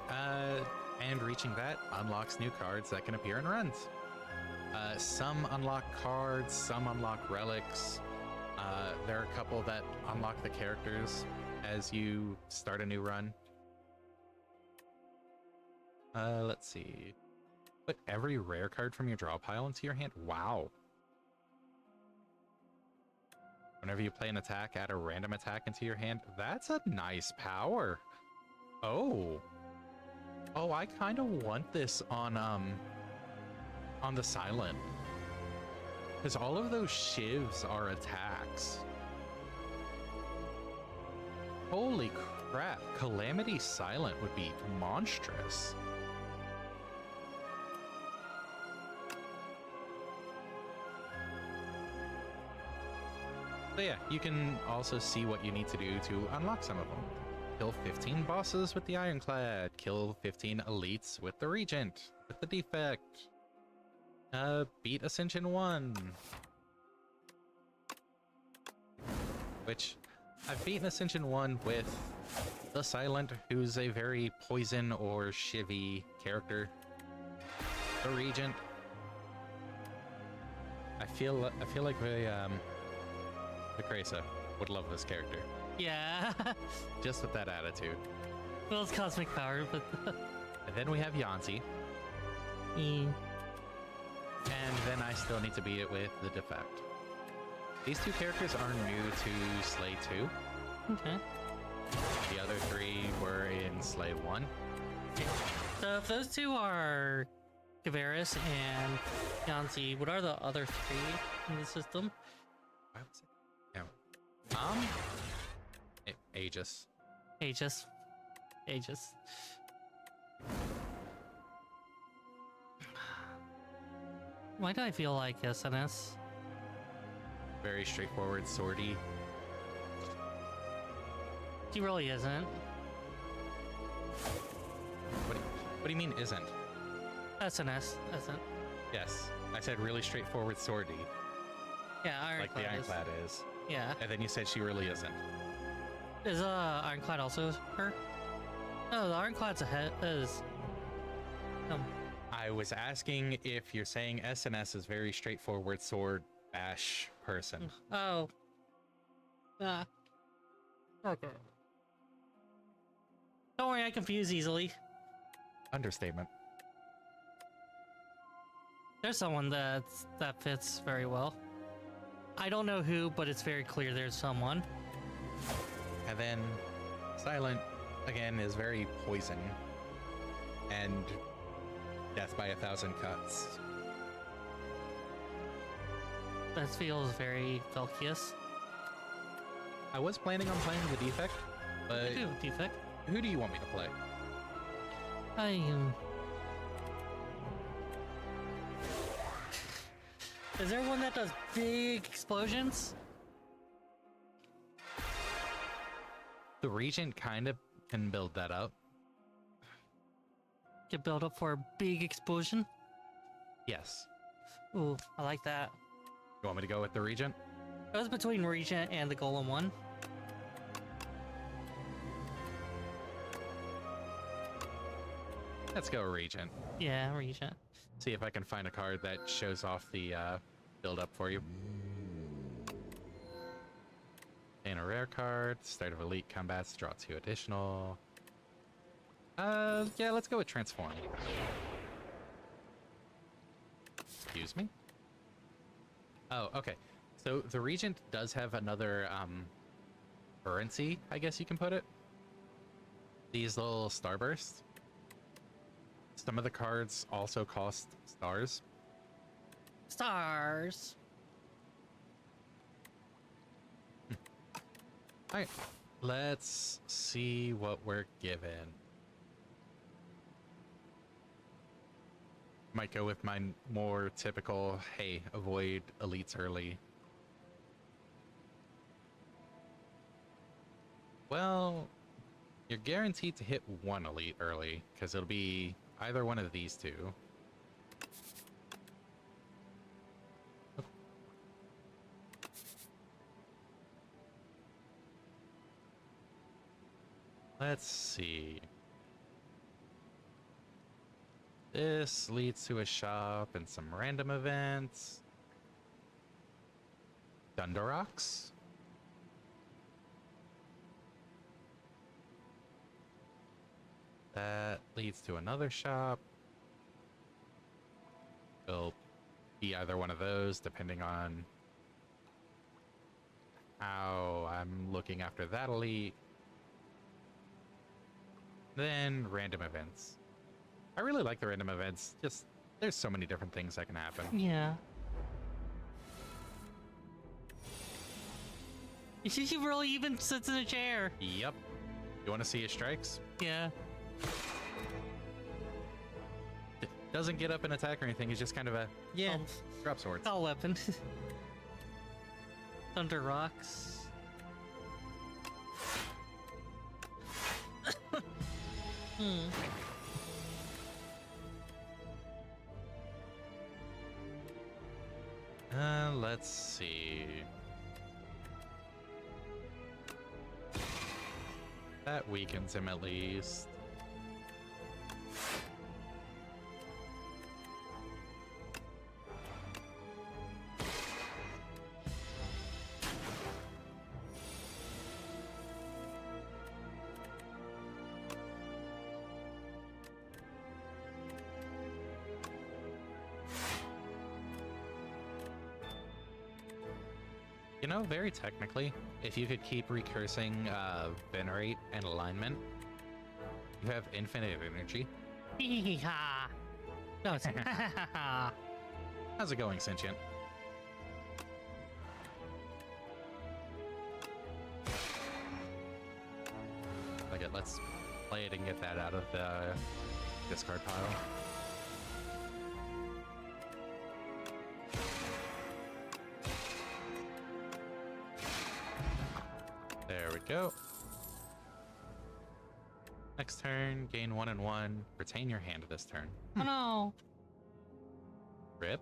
Speaker 1: and reaching that unlocks new cards that can appear in runs. Some unlock cards, some unlock relics. There are a couple that unlock the characters as you start a new run. Let's see. Put every rare card from your draw pile into your hand. Wow. Whenever you play an attack, add a random attack into your hand. That's a nice power. Oh. Oh, I kind of want this on the silent. Because all of those shivs are attacks. Holy crap. Calamity Silent would be monstrous. So yeah, you can also see what you need to do to unlock some of them. Kill 15 bosses with the Ironclad. Kill 15 elites with the Regent, with the Defect. Beat Ascension 1. Which, I've beaten Ascension 1 with the Silent, who's a very poison or shivy character. The Regent. I feel like Vicresa would love this character.
Speaker 2: Yeah.
Speaker 1: Just with that attitude.
Speaker 2: Well, it's cosmic power, but...
Speaker 1: And then we have Yanzi. And then I still need to beat it with the Defect. These two characters are new to Slay 2.
Speaker 2: Okay.
Speaker 1: The other three were in Slay 1.
Speaker 2: Okay. So if those two are Kavaris and Yanzi, what are the other three in the system?
Speaker 1: I would say, Aegis.
Speaker 2: Aegis. Why do I feel like SNS?
Speaker 1: Very straightforward, swordy.
Speaker 2: He really isn't.
Speaker 1: What do you mean isn't?
Speaker 2: SNS isn't.
Speaker 1: Yes, I said really straightforward swordy,
Speaker 2: Yeah,
Speaker 1: like the
Speaker 2: Ironclad
Speaker 1: Ironclad is.
Speaker 2: Yeah.
Speaker 1: And then you said she really isn't.
Speaker 2: Is Ironclad also her? No, the Ironclad's ahead.
Speaker 1: I was asking if you're saying SNS is very straightforward sword bash person.
Speaker 2: Oh. Ah. Okay. Don't worry, I confuse easily.
Speaker 1: Understatement.
Speaker 2: There's someone that fits very well. I don't know who, but it's very clear there's someone.
Speaker 1: And then Silent, again, is very poison. And death by 1,000 cuts.
Speaker 2: That feels very Velkius.
Speaker 1: I was planning on playing the defect, but
Speaker 2: I do, defect.
Speaker 1: who do you want me to play?
Speaker 2: Is there one that does big explosions?
Speaker 1: The Regent kind of can build that up.
Speaker 2: Can build up for a big explosion?
Speaker 1: Yes.
Speaker 2: Ooh, I like that.
Speaker 1: You want me to go with the Regent?
Speaker 2: It was between Regent and the Golem one.
Speaker 1: Let's go Regent.
Speaker 2: Yeah, Regent.
Speaker 1: See if I can find a card that shows off the build up for you. And a rare card, start of elite combats, draw 2 additional. Yeah, let's go with Transform. Excuse me? Oh, okay. So the Regent does have another currency, I guess you can put it. These little starbursts. Some of the cards also cost stars.
Speaker 2: Stars.
Speaker 1: Alright, let's see what we're given. Might go with my more typical, hey, avoid elites early. Well, you're guaranteed to hit one elite early, because it'll be either one of these two. Let's see. This leads to a shop and some random events. Dundarox? That leads to another shop. It'll be either one of those, depending on how I'm looking after that elite. Then random events. I really like the random events. Just, there's so many different things that can happen.
Speaker 2: Yeah. She really even sits in a chair.
Speaker 1: Yep. You want to see his strikes?
Speaker 2: Yeah.
Speaker 1: Doesn't get up and attack or anything. He's just kind of a, yeah, drop swords.
Speaker 2: All weapon. Thunder rocks.
Speaker 1: Let's see. That weakens him at least. You know, very technically, if you could keep recursing Venerate and Alignment, you have infinite energy.
Speaker 2: No, it's
Speaker 1: How's it going, Sentient? Okay, let's play it and get that out of the discard pile. There we go. Next turn, gain 1 and 1. Retain your hand this turn.
Speaker 2: Oh no.
Speaker 1: Rip.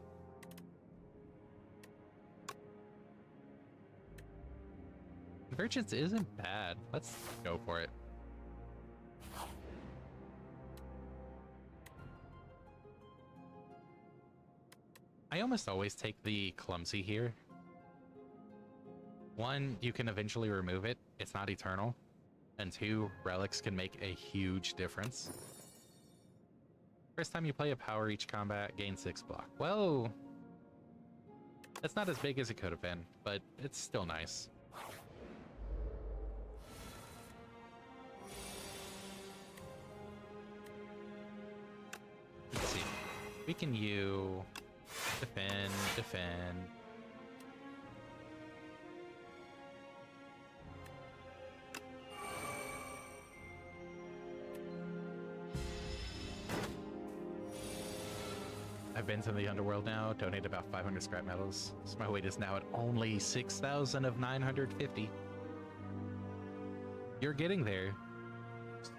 Speaker 1: Convergence isn't bad. Let's go for it. I almost always take the clumsy here. One, you can eventually remove it. It's not eternal. And two, relics can make a huge difference. First time you play a power each combat, gain 6 block. Well, that's not as big as it could have been, but it's still nice. Let's see. Weaken you. Defend, defend. I've been to the underworld now, donated about 500 scrap metals, so my weight is now at only 6,000 of 950. You're getting there.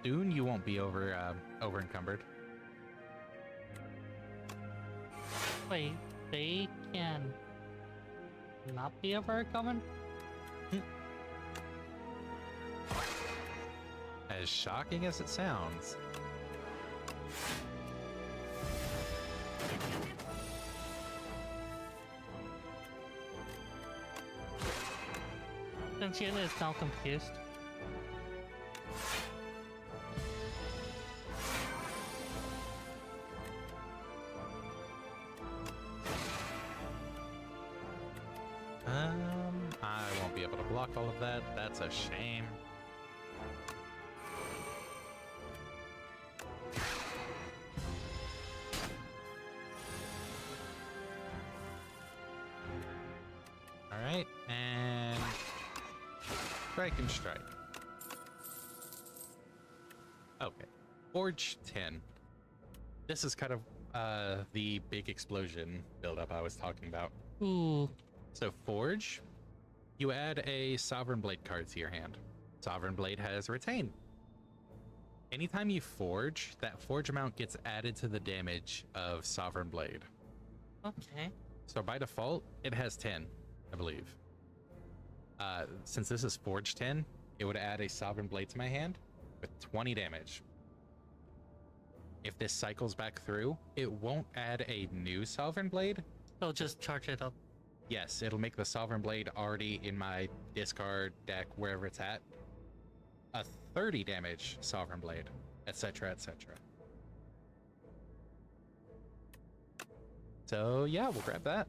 Speaker 1: Soon you won't be over encumbered.
Speaker 2: Wait, they can not be ever coming?
Speaker 1: As shocking as it sounds.
Speaker 2: Sentient is now confused.
Speaker 1: I won't be able to block all of that. That's a shame. Alright, and strike and strike. Okay. Forge 10. This is kind of the big explosion buildup I was talking about.
Speaker 2: Ooh.
Speaker 1: So Forge, you add a Sovereign Blade card to your hand. Sovereign Blade has Retain. Anytime you Forge, that Forge amount gets added to the damage of Sovereign Blade.
Speaker 2: Okay.
Speaker 1: So by default, it has 10, I believe. Since this is Forge 10, it would add a Sovereign Blade to my hand with 20 damage. If this cycles back through, it won't add a new Sovereign Blade.
Speaker 2: They'll just charge it up.
Speaker 1: Yes, it'll make the Sovereign Blade already in my discard deck, wherever it's at, a 30 damage Sovereign Blade, etc., etc. So yeah, we'll grab that.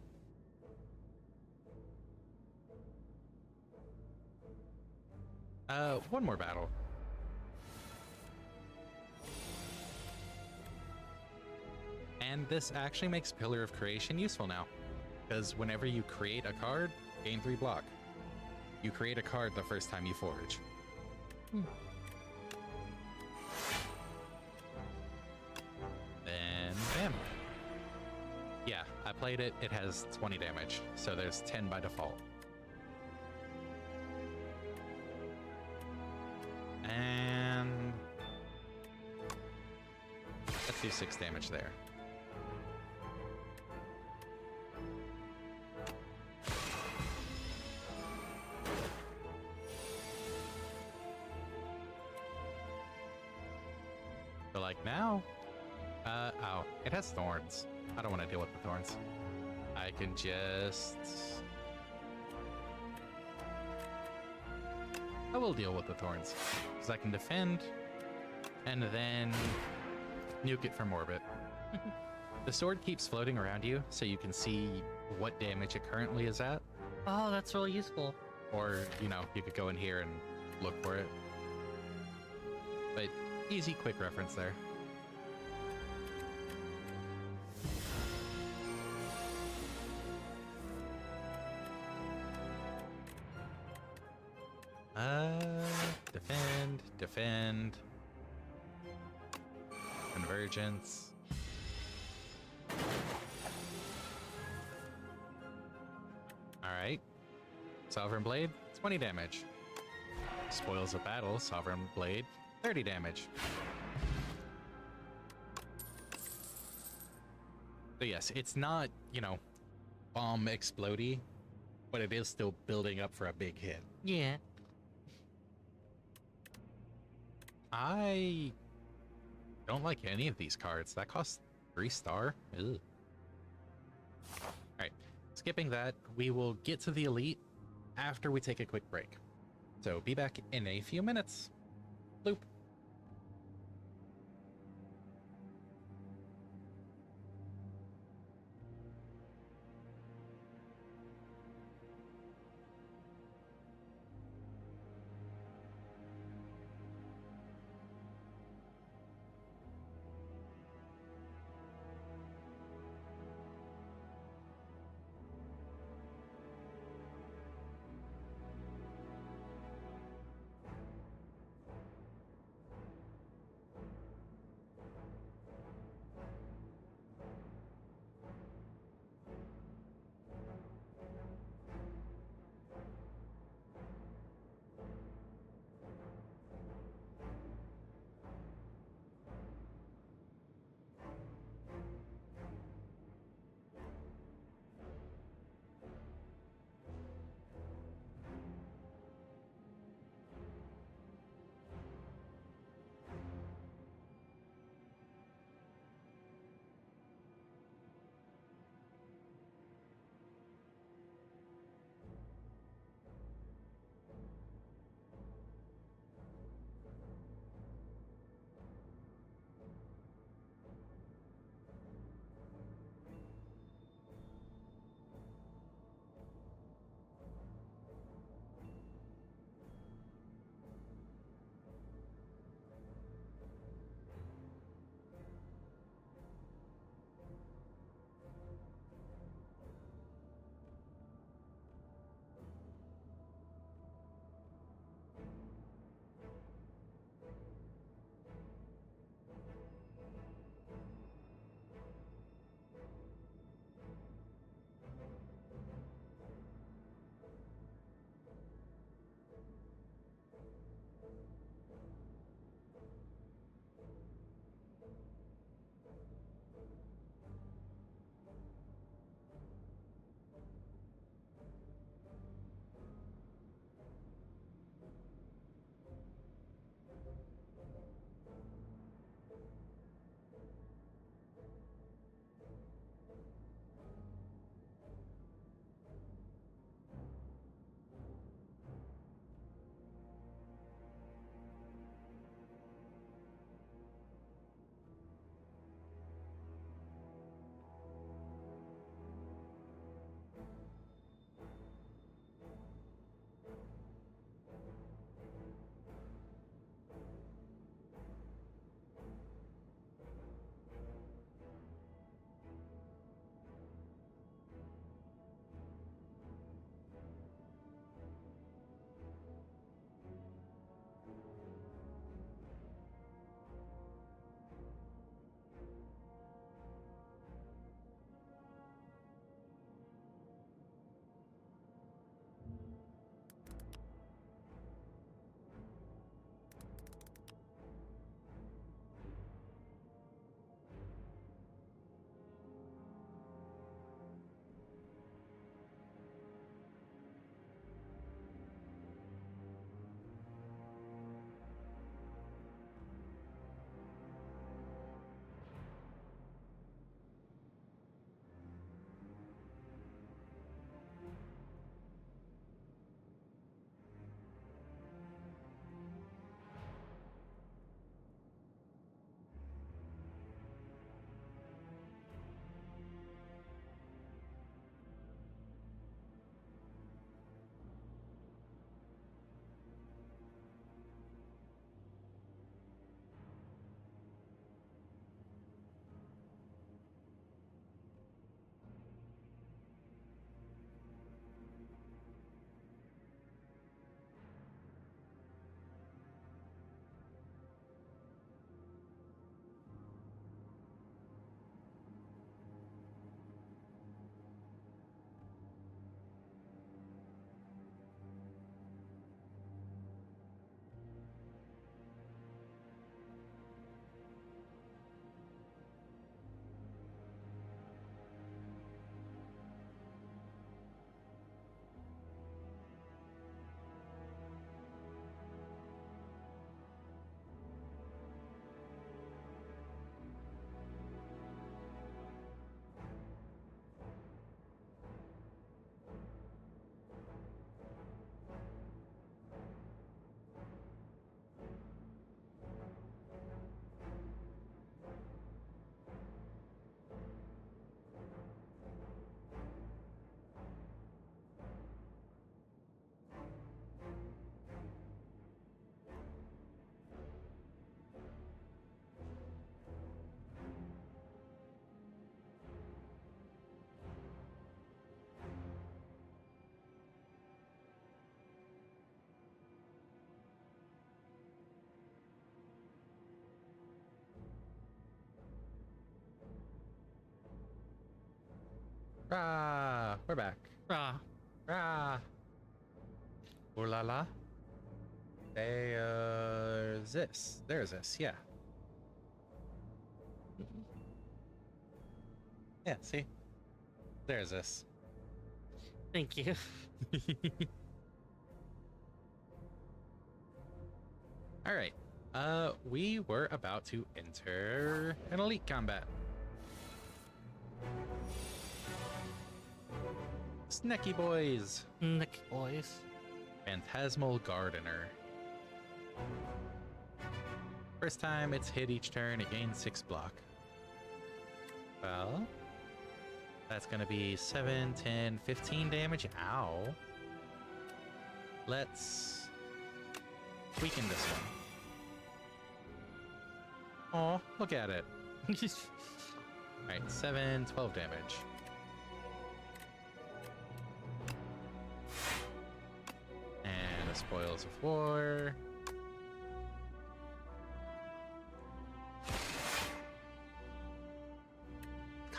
Speaker 1: One more battle. And this actually makes Pillar of Creation useful now. Because whenever you create a card, gain 3 block. You create a card the first time you forge. Then, bam. Yeah, I played it. It has 20 damage, so there's 10 by default. And let's do 6 damage there. So like now, oh, it has thorns. I don't want to deal with the thorns. I can just... I will deal with the thorns, because I can defend, and then nuke it from orbit. The sword keeps floating around you, so you can see what damage it currently is at.
Speaker 2: Oh, that's really useful.
Speaker 1: Or, you know, you could go in here and look for it. But easy, quick reference there. Defend. Convergence. Alright. Sovereign Blade, 20 damage. Spoils of Battle, Sovereign Blade, 30 damage. So yes, it's not, you know, bomb explodey, but it is still building up for a big hit.
Speaker 2: Yeah.
Speaker 1: I don't like any of these cards. That costs 3-star. Ugh. Alright, skipping that, we will get to the elite after we take a quick break. So be back in a few minutes. Bloop. Rah! We're back.
Speaker 2: Ah,
Speaker 1: Rah! Ooh la la. There's this. There's this, yeah. Yeah, see? There's this.
Speaker 2: thank you.
Speaker 1: Alright. We were about to enter an elite combat. Snecky boys.
Speaker 2: Nick boys.
Speaker 1: Phantasmal Gardener. First time it's hit each turn, it gains 6 block. Well, that's gonna be 7, 10, 15 damage. Ow. Let's weaken this one. Oh, look at it. Alright, 7, 12 damage. And the Spoils of War.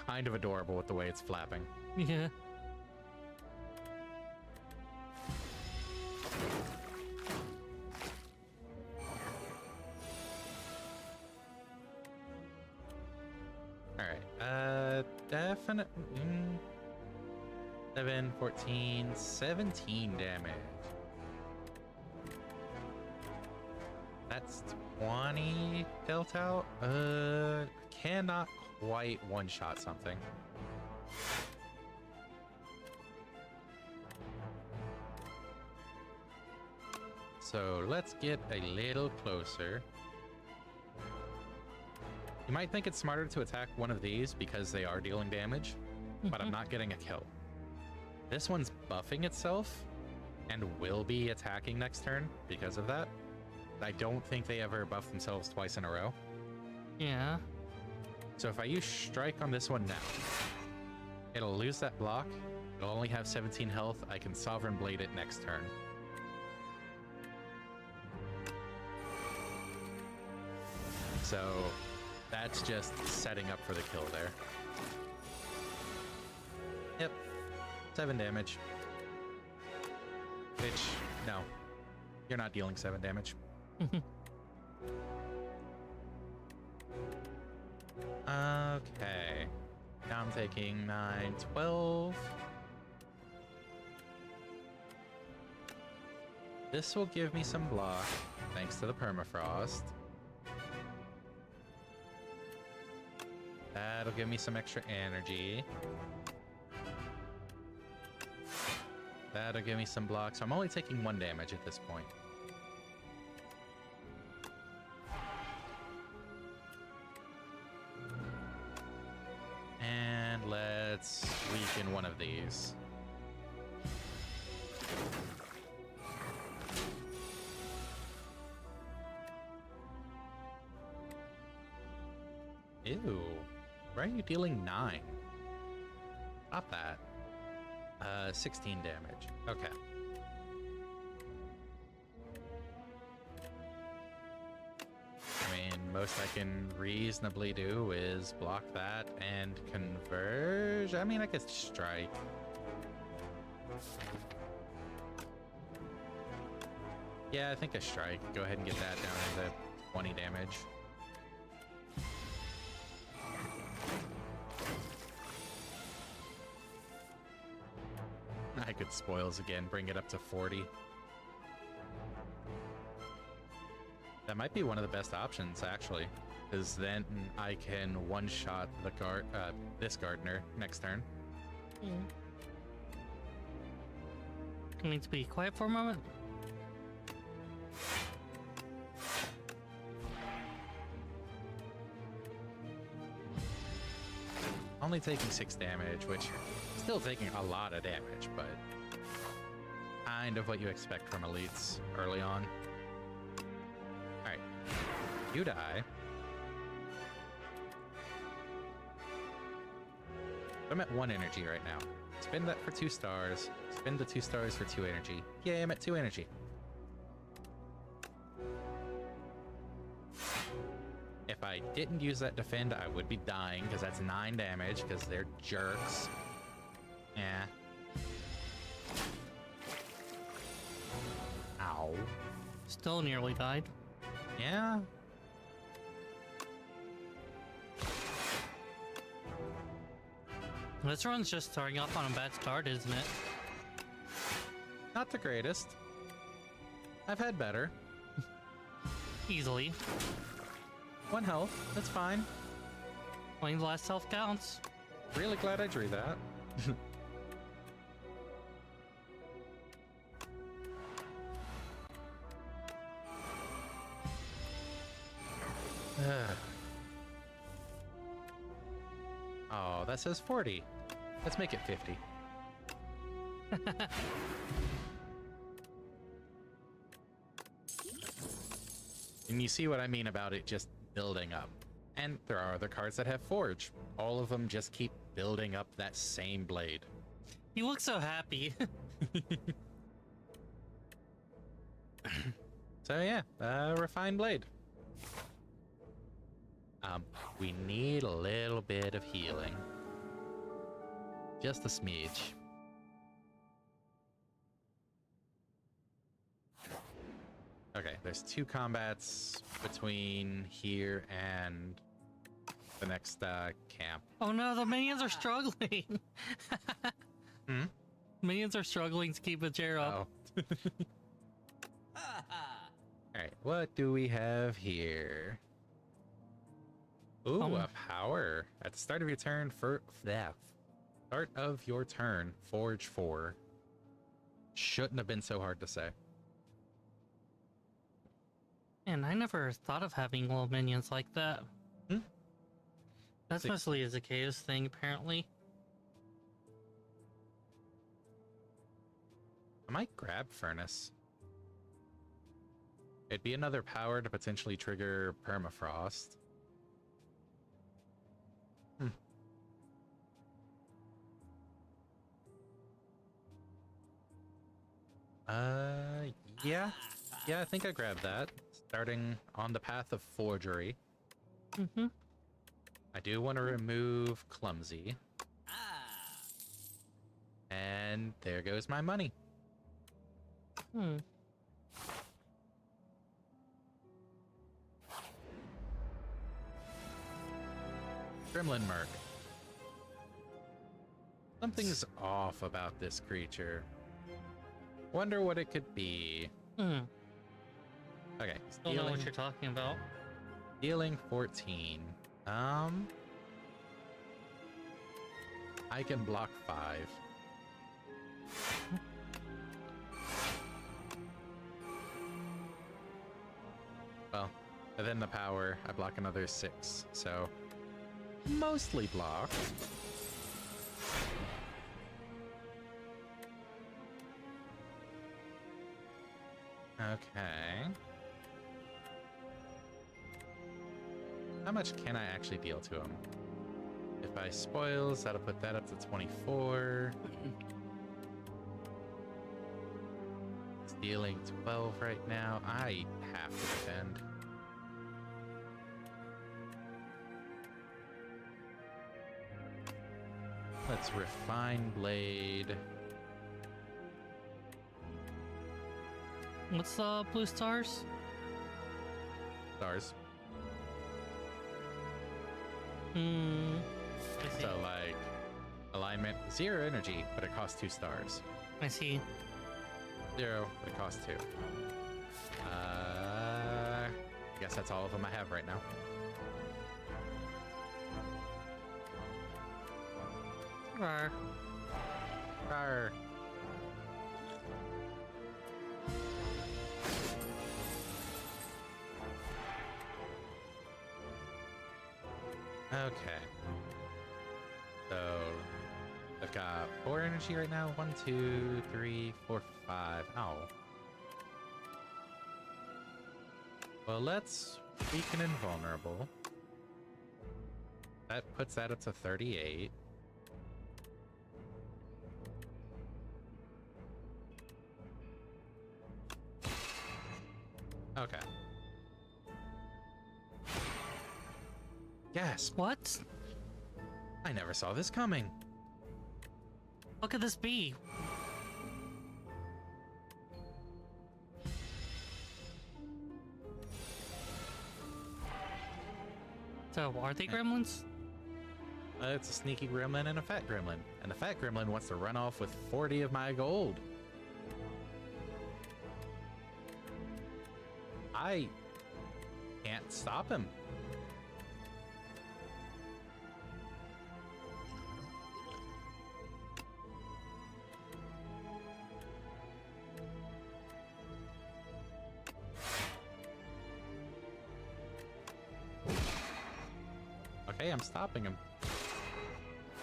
Speaker 1: Kind of adorable with the way it's flapping.
Speaker 2: Yeah.
Speaker 1: Alright, definitely 7, 14, 17 damage. That's 20 dealt out. Cannot quite one-shot something. So let's get a little closer. You might think it's smarter to attack one of these because they are dealing damage, but I'm not getting a kill. This one's buffing itself and will be attacking next turn because of that. I don't think they ever buff themselves twice in a row.
Speaker 2: Yeah.
Speaker 1: So if I use Strike on this one now, it'll lose that block. It'll only have 17 health. I can Sovereign Blade it next turn. So that's just setting up for the kill there. Yep. 7 damage. Which, no. You're not dealing 7 damage. Okay. Now I'm taking 9, 12. This will give me some block, thanks to the permafrost. That'll give me some extra energy. That'll give me some block, so I'm only taking 1 damage at this point. And let's weaken one of these. Ew. Why are you dealing 9? Stop that. 16 damage. Okay. I mean, most I can reasonably do is block that and converge. I mean, I guess strike. Yeah, I think a strike. Go ahead and get that down to 20 damage. I could spoils again, bring it up to 40. That might be one of the best options, actually, because then I can one-shot the this gardener next turn.
Speaker 2: I need to be quiet for a moment.
Speaker 1: Only taking 6 damage, which still taking a lot of damage, but kind of what you expect from elites early on. Alright, you die. I'm at 1 energy right now. Spend that for 2 stars. Spend the 2 stars for 2 energy. Yay, I'm at 2 energy. If I didn't use that defend, I would be dying because that's 9 damage because they're jerks. Yeah. Ow.
Speaker 2: Still nearly died.
Speaker 1: Yeah.
Speaker 2: This run's just starting off on a bad start, isn't it?
Speaker 1: Not the greatest. I've had better.
Speaker 2: Easily.
Speaker 1: 1 health. That's fine.
Speaker 2: Only the last health counts.
Speaker 1: Really glad I drew that. Oh, that says 40. Let's make it 50. And you see what I mean about it just building up. And there are other cards that have Forge. All of them just keep building up that same blade.
Speaker 2: You look so happy.
Speaker 1: So yeah, refined blade. We need a little bit of healing. Just a smidge. Okay, there's 2 combats between here and the next camp.
Speaker 2: Oh no, the minions are struggling.
Speaker 1: Hmm?
Speaker 2: Minions are struggling to keep a chair up.
Speaker 1: Oh. Alright, what do we have here? Ooh, a power. At the start of your turn, start of your turn, Forge 4. Shouldn't have been so hard to say.
Speaker 2: And I never thought of having little minions like that.
Speaker 1: Hmm?
Speaker 2: That's mostly a Zakeo's thing, apparently.
Speaker 1: I might grab Furnace. It'd be another power to potentially trigger Permafrost. Yeah. Yeah, I think I grabbed that. Starting on the path of forgery.
Speaker 2: Mm-hmm.
Speaker 1: I do want to remove Clumsy. And there goes my money.
Speaker 2: Hmm.
Speaker 1: Gremlin Merc. Something's off about this creature. Wonder what it could be.
Speaker 2: Hmm.
Speaker 1: Okay,
Speaker 2: Don't know what you're talking about.
Speaker 1: Healing 14. I can block 5. Well, and then the power, I block another 6, so mostly block. Okay. How much can I actually deal to him? If I spoils, that'll put that up to 24. It's dealing 12 right now. I have to defend. Let's refine blade.
Speaker 2: What's blue stars?
Speaker 1: Stars.
Speaker 2: Hmm. I see.
Speaker 1: So like alignment 0 energy, but it costs 2 stars.
Speaker 2: I see.
Speaker 1: 0, but it costs 2. I guess that's all of them I have right now.
Speaker 2: Rawr.
Speaker 1: Rawr. Okay. So I've got 4 energy right now. 1, 2, 3, 4, 5. Ow. Well, let's weaken invulnerable. That puts that up to 38. Okay. Gasp.
Speaker 2: What?
Speaker 1: I never saw this coming.
Speaker 2: What could this be? So, are they gremlins?
Speaker 1: It's a sneaky gremlin and a fat gremlin. And the fat gremlin wants to run off with 40 of my gold. I can't stop him. Okay, I'm stopping him.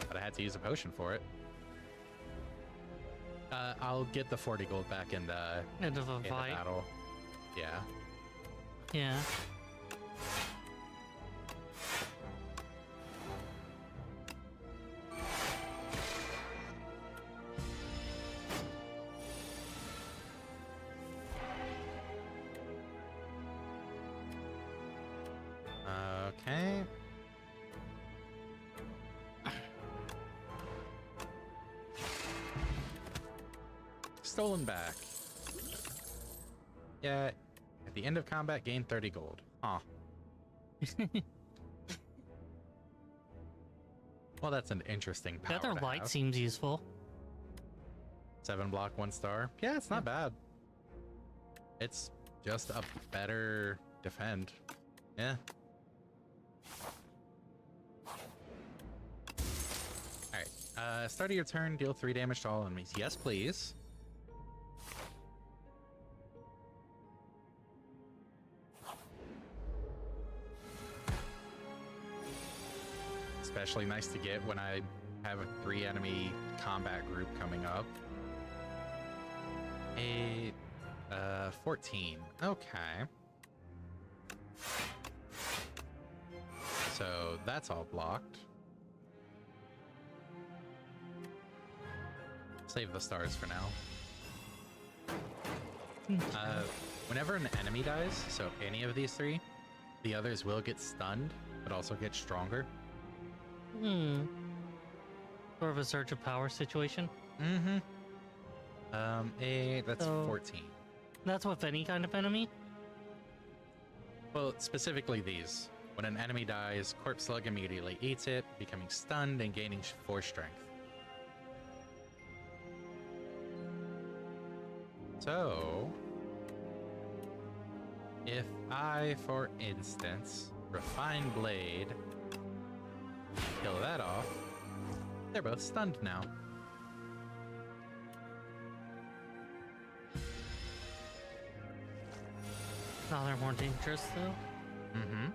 Speaker 1: But I had to use a potion for it. I'll get the 40 gold back in the
Speaker 2: End of a
Speaker 1: in the
Speaker 2: fight.
Speaker 1: battle. Yeah.
Speaker 2: Yeah.
Speaker 1: Okay. Stolen back. Yeah. At the end of combat, gain 30 gold. Huh. Well, that's an interesting power
Speaker 2: The other
Speaker 1: to
Speaker 2: light
Speaker 1: have.
Speaker 2: seems useful.
Speaker 1: 7 block, 1 star. Yeah, it's not bad. It's just a better defend. Yeah. Alright. Start of your turn, deal 3 damage to all enemies. Yes, please. Especially nice to get when I have a 3 enemy combat group coming up. 14. Okay. So that's all blocked. Save the stars for now. Whenever an enemy dies, so any of these 3, the others will get stunned, but also get stronger.
Speaker 2: Sort of a surge of power situation.
Speaker 1: Mm-hmm. That's
Speaker 2: So-
Speaker 1: 14.
Speaker 2: That's with any kind of enemy.
Speaker 1: Well, specifically these. When an enemy dies, Corpse Slug immediately eats it, becoming stunned and gaining 4 strength. So, if I, for instance, Refine Blade, kill that off, they're both stunned now.
Speaker 2: Now they're more dangerous though.
Speaker 1: Mm-hmm.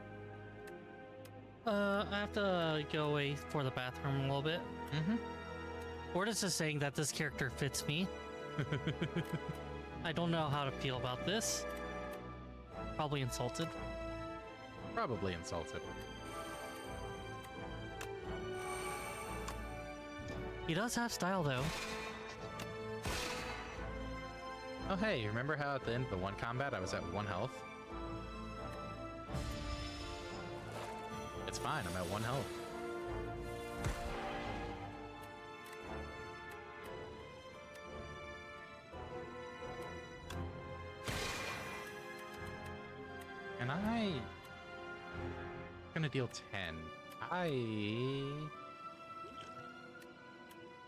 Speaker 2: I have to go away for the bathroom a little bit.
Speaker 1: Mm-hmm.
Speaker 2: Word is saying that this character fits me. I don't know how to feel about this. Probably insulted.
Speaker 1: Probably insulted.
Speaker 2: He does have style though.
Speaker 1: Oh hey, remember how at the end of the one combat I was at 1 health? It's fine, I'm at 1 health. And I'm gonna deal 10. I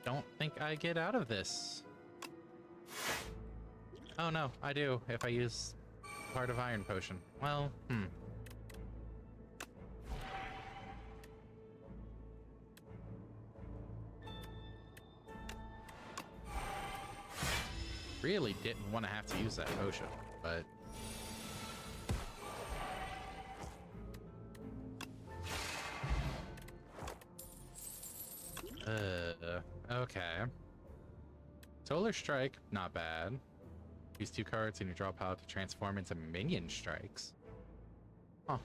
Speaker 1: don't think I get out of this. Oh no, I do, if I use part of Iron Potion. Well, Really didn't want to have to use that potion, but... Okay. Solar Strike, not bad. Use 2 cards in your draw pile to transform into minion strikes. Huh.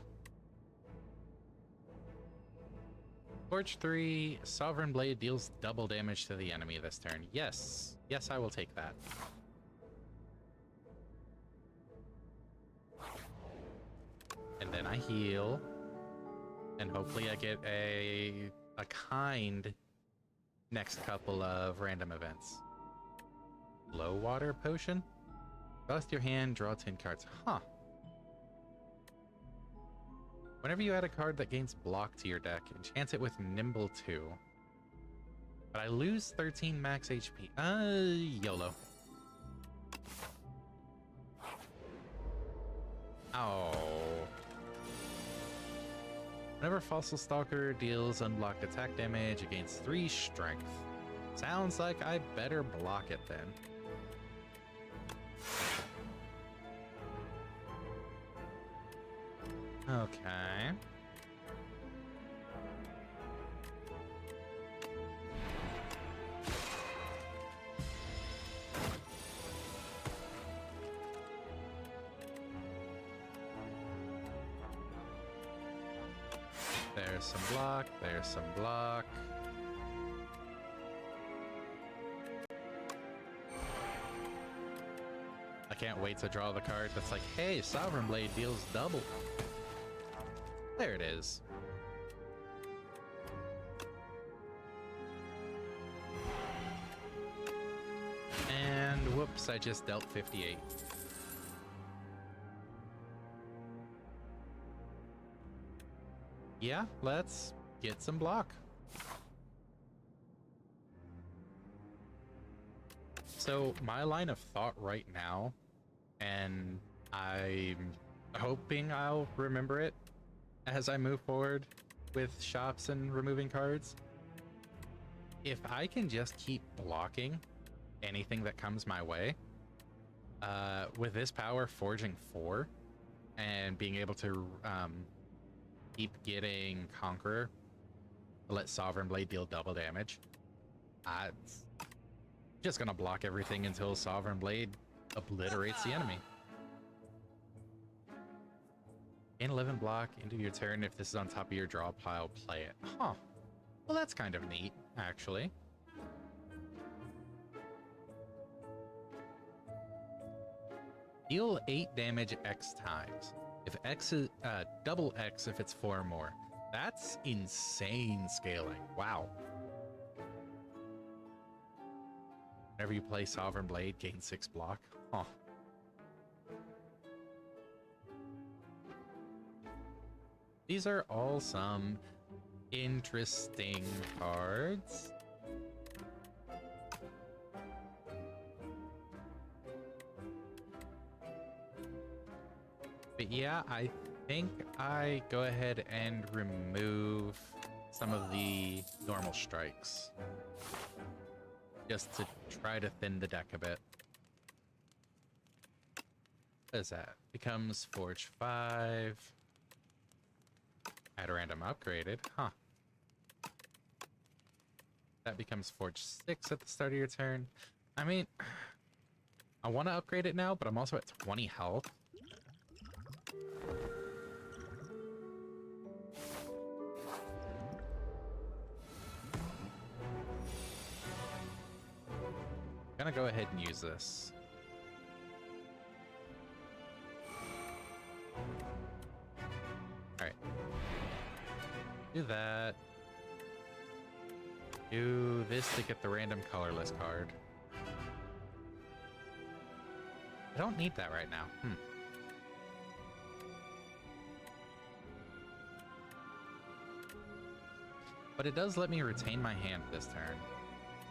Speaker 1: Torch 3, Sovereign Blade deals double damage to the enemy this turn. Yes. Yes, I will take that. And then I heal. And hopefully I get a kind next couple of random events. Low water potion? Exhaust your hand, draw 10 cards. Huh. Whenever you add a card that gains block to your deck, enchant it with Nimble 2. But I lose 13 max HP. YOLO. Oh. Whenever Fossil Stalker deals unblocked attack damage, it gains 3 strength. Sounds like I better block it then. Okay. There's some block, there's some block. I can't wait to draw the card that's like, hey, Sovereign Blade deals double. There it is. And whoops, I just dealt 58. Yeah, let's get some block. So my line of thought right now, and I'm hoping I'll remember it as I move forward with shops and removing cards. If I can just keep blocking anything that comes my way, with this power forging 4 and being able to keep getting Conqueror to let Sovereign Blade deal double damage, I'm just gonna block everything until Sovereign Blade obliterates the enemy. Gain 11 block into your turn. If this is on top of your draw pile, play it. Huh. Well, that's kind of neat, actually. Deal 8 damage X times. If X is double X if it's 4 or more. That's insane scaling. Wow. Whenever you play Sovereign Blade, gain 6 block. Huh. These are all some interesting cards. But yeah, I think I go ahead and remove some of the normal strikes, just to try to thin the deck a bit. What is that? Becomes Forge 5. Add a random upgraded. Huh. That becomes Forge 6 at the start of your turn. I mean, I want to upgrade it now, but I'm also at 20 health. I'm gonna go ahead and use this. Alright. Do that. Do this to get the random colorless card. I don't need that right now. But it does let me retain my hand this turn,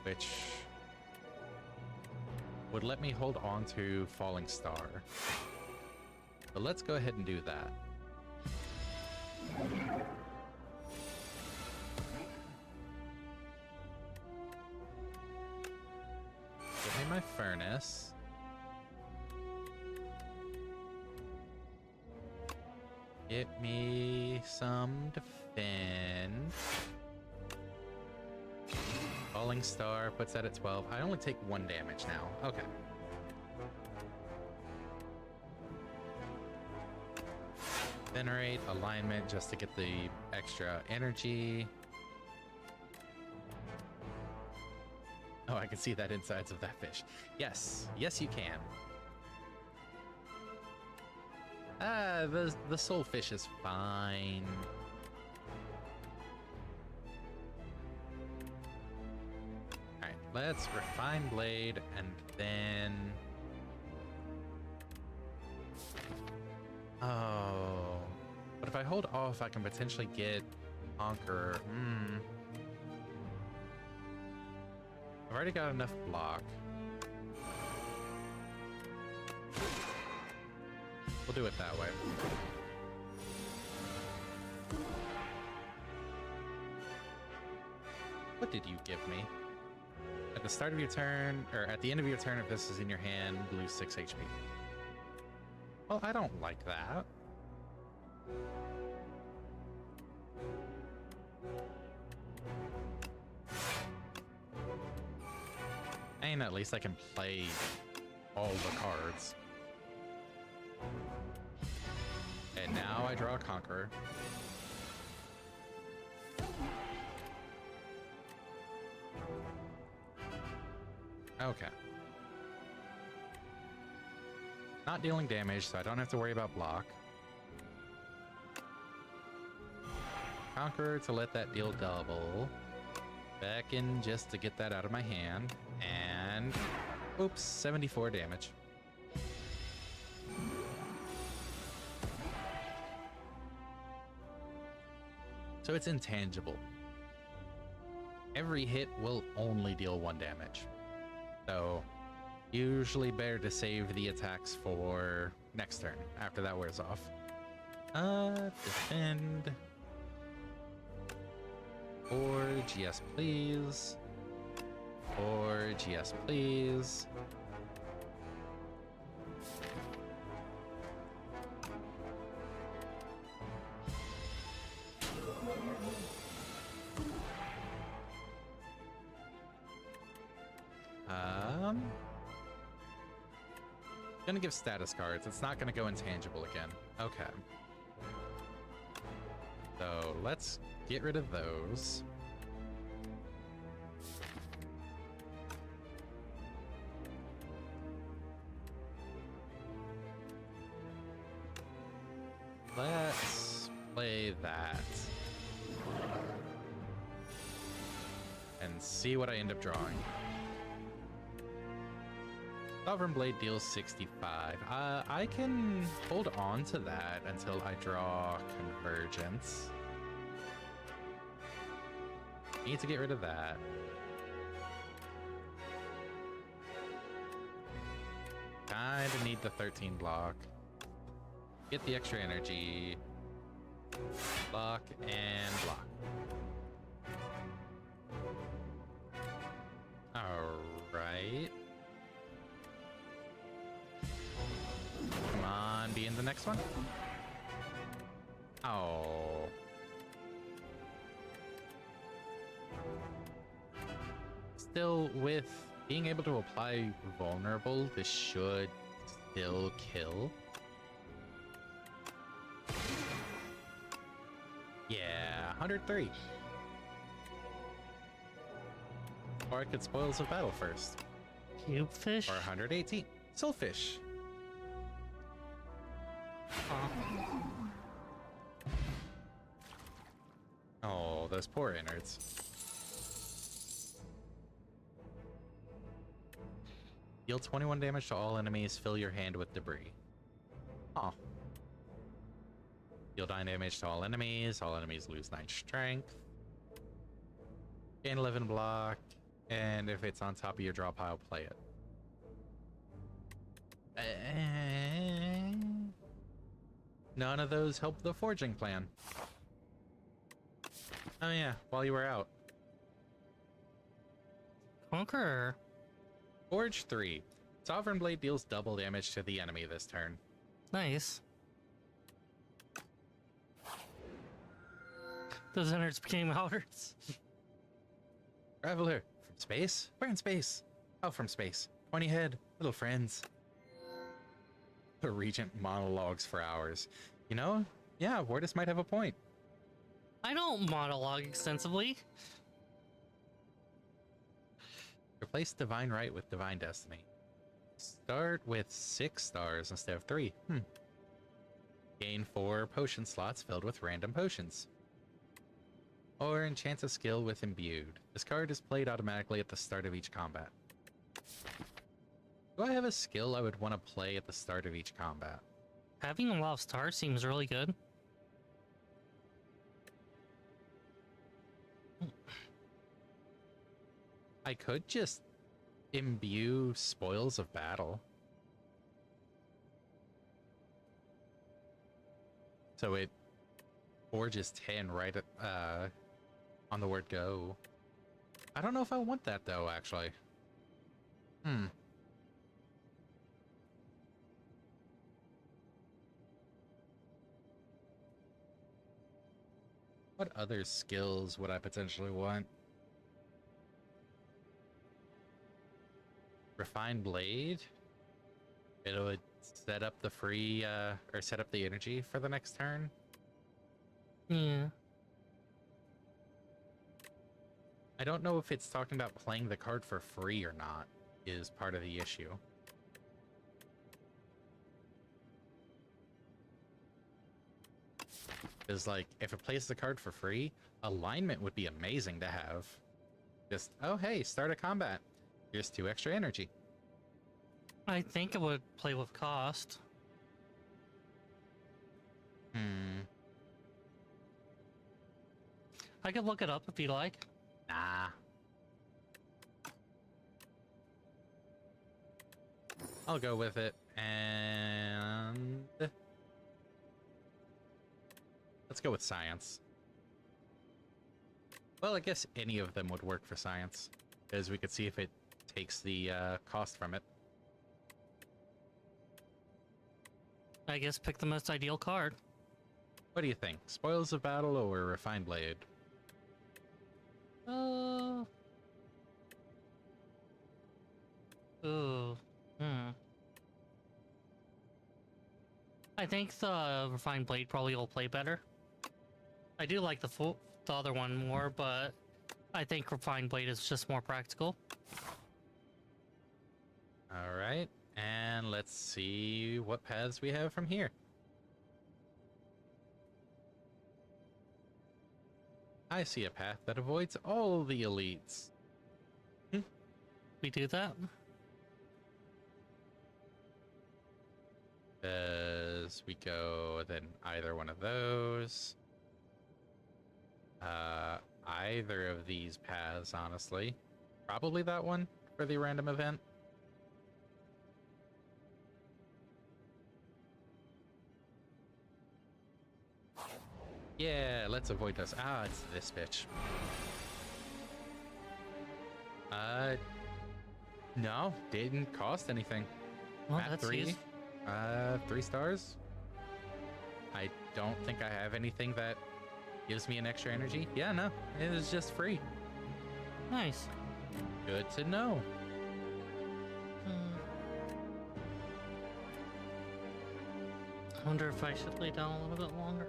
Speaker 1: which would let me hold on to Falling Star. But let's go ahead and do that. Give me my Furnace. Get me some Defend. Falling Star puts that at 12. I only take 1 damage now. Okay. Venerate, alignment, just to get the extra energy. Oh, I can see that insides of that fish. Yes. Yes, you can. The soul fish is fine. let's refine blade and then... Oh, but if I hold off, I can potentially get Conqueror. I've already got enough block. We'll do it that way. What did you give me? At the start of your turn, or at the end of your turn, if this is in your hand, lose 6 HP. Well, I don't like that. And at least I can play all the cards. And now I draw a Conqueror. Okay. Not dealing damage, so I don't have to worry about block. Conqueror to let that deal double. Back in just to get that out of my hand. And... oops, 74 damage. So it's intangible. Every hit will only deal 1 damage. So, usually better to save the attacks for next turn, after that wears off. Defend. Forge, yes please. Forge, yes please. Gonna give status cards. It's not gonna go intangible again. Okay. So let's get rid of those. Let's play that. And see what I end up drawing. Sovereign Blade deals 65. I can hold on to that until I draw Convergence. Need to get rid of that. Kinda need the 13 block. Get the extra energy. Block and block. Alright. Come on, be in the next one. Oh. Still, with being able to apply vulnerable, this should still kill. Yeah, 103. Or I could Spoils of Battle first.
Speaker 2: Cubefish?
Speaker 1: Or 118. Soulfish. Oh, those poor innards. Deal 21 damage to all enemies, fill your hand with debris. Oh. Deal 9 damage to all enemies lose 9 strength. Gain 11 block, and if it's on top of your draw pile, play it. None of those help the forging plan. Oh yeah, while you were out.
Speaker 2: Conqueror.
Speaker 1: Forge 3. Sovereign Blade deals double damage to the enemy this turn.
Speaker 2: Nice. Those innards became outards.
Speaker 1: Traveler. From space? We're in space. Oh, from space. 20 head. Little friends. The Regent monologues for hours. You know, yeah, Wardis might have a point.
Speaker 2: I don't monologue extensively.
Speaker 1: Replace Divine Right with Divine Destiny. Start with 6 stars instead of 3. Gain 4 potion slots filled with random potions. Or enchants a skill with imbued. This card is played automatically at the start of each combat. Do I have a skill I would want to play at the start of each combat?
Speaker 2: Having a lot of stars seems really good.
Speaker 1: I could just imbue Spoils of Battle. So it forges 10 right at, on the word go. I don't know if I want that though, actually. What other skills would I potentially want? Refined Blade? It would set up the free, or set up the energy for the next turn.
Speaker 2: Yeah.
Speaker 1: I don't know if it's talking about playing the card for free or not, is part of the issue. Because, like, if it plays the card for free, alignment would be amazing to have. Just, oh, hey, start a combat. Here's 2 extra energy.
Speaker 2: I think it would play with cost. I could look it up if you like.
Speaker 1: Nah. I'll go with it, and let's go with science. Well, I guess any of them would work for science, because we could see if it takes the cost from it.
Speaker 2: I guess pick the most ideal card.
Speaker 1: What do you think? Spoils of Battle or Refined Blade?
Speaker 2: Ooh. I think the Refined Blade probably will play better. I do like the other one more, but I think Refined Blade is just more practical.
Speaker 1: All right, and let's see what paths we have from here. I see a path that avoids all the elites.
Speaker 2: We do that?
Speaker 1: As we go, then either one of those. Either of these paths, honestly. Probably that one for the random event. Yeah, let's avoid this. Ah, it's this bitch. No, didn't cost anything.
Speaker 2: Well,
Speaker 1: Map
Speaker 2: that's
Speaker 1: 3.
Speaker 2: useful.
Speaker 1: 3 stars. I don't think I have anything that gives me an extra energy. Yeah, no, it is just free.
Speaker 2: Nice.
Speaker 1: Good to know.
Speaker 2: I wonder if I should lay down a little bit longer.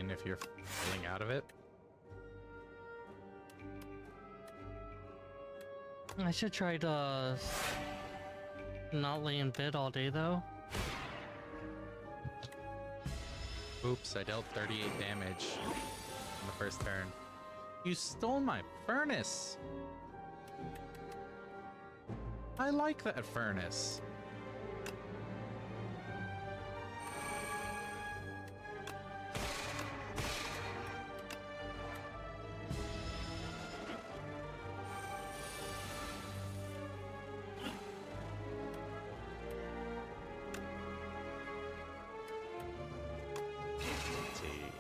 Speaker 1: If you're feeling out of it.
Speaker 2: I should try to not lay in bed all day though.
Speaker 1: Oops, I dealt 38 damage on the first turn. You stole my furnace! I like that furnace.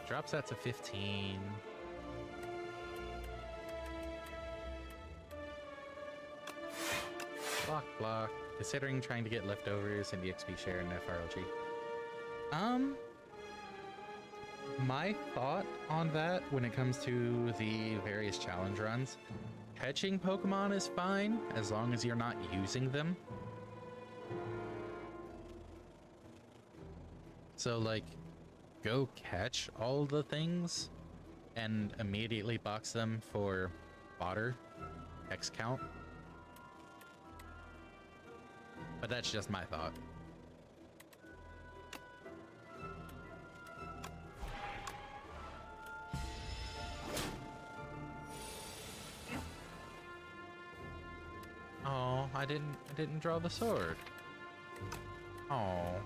Speaker 1: Drops that to 15. Block, block. Considering trying to get leftovers and the XP share in FRLG. My thought on that when it comes to the various challenge runs, catching Pokemon is fine as long as you're not using them. So, like, go catch all the things and immediately box them for fodder X count. But that's just my thought. Oh, I didn't draw the sword. Oh.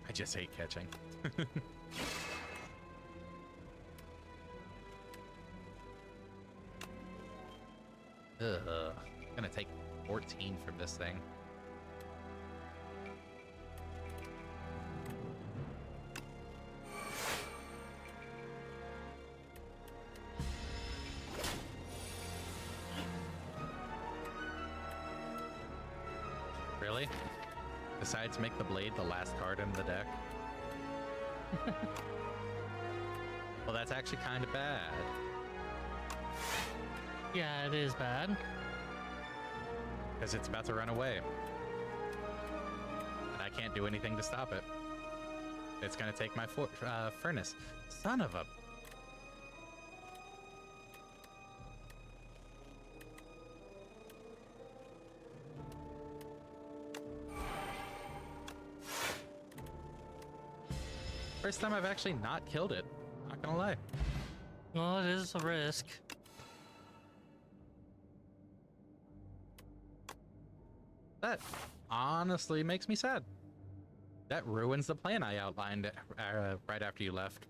Speaker 1: I just hate catching. Ugh. Gonna take 14 from this thing. Really? Besides, make the blade the last card in the deck? Well, that's actually kind of bad.
Speaker 2: Yeah, it is bad.
Speaker 1: Because it's about to run away. And I can't do anything to stop it. It's going to take my furnace. Son of a... First time I've actually not killed it. Not gonna lie.
Speaker 2: Well, it is a risk.
Speaker 1: That honestly makes me sad. That ruins the plan I outlined right after you left.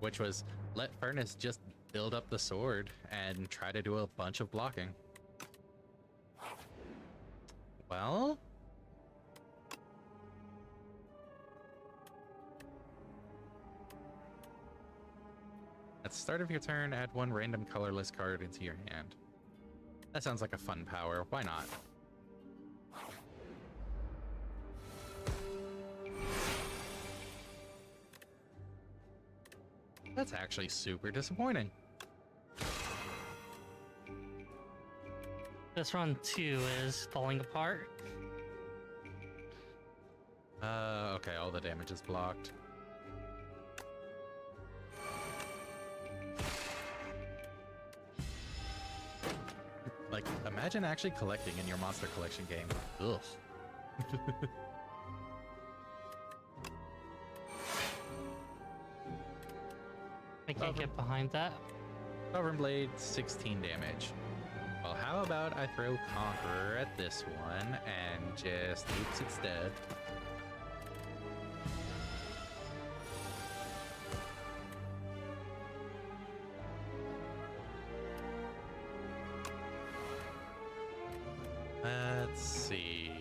Speaker 1: Which was, let Furnace just build up the sword and try to do a bunch of blocking. Well... At the start of your turn, add one random colorless card into your hand. That sounds like a fun power. Why not? That's actually super disappointing.
Speaker 2: This run 2 is falling apart.
Speaker 1: Okay, all the damage is blocked. Like, imagine actually collecting in your monster collection game. Ugh.
Speaker 2: I can't get behind that.
Speaker 1: Sovereign Blade, 16 damage. Well, how about I throw Conqueror at this one and just oops, it's dead. Let's see.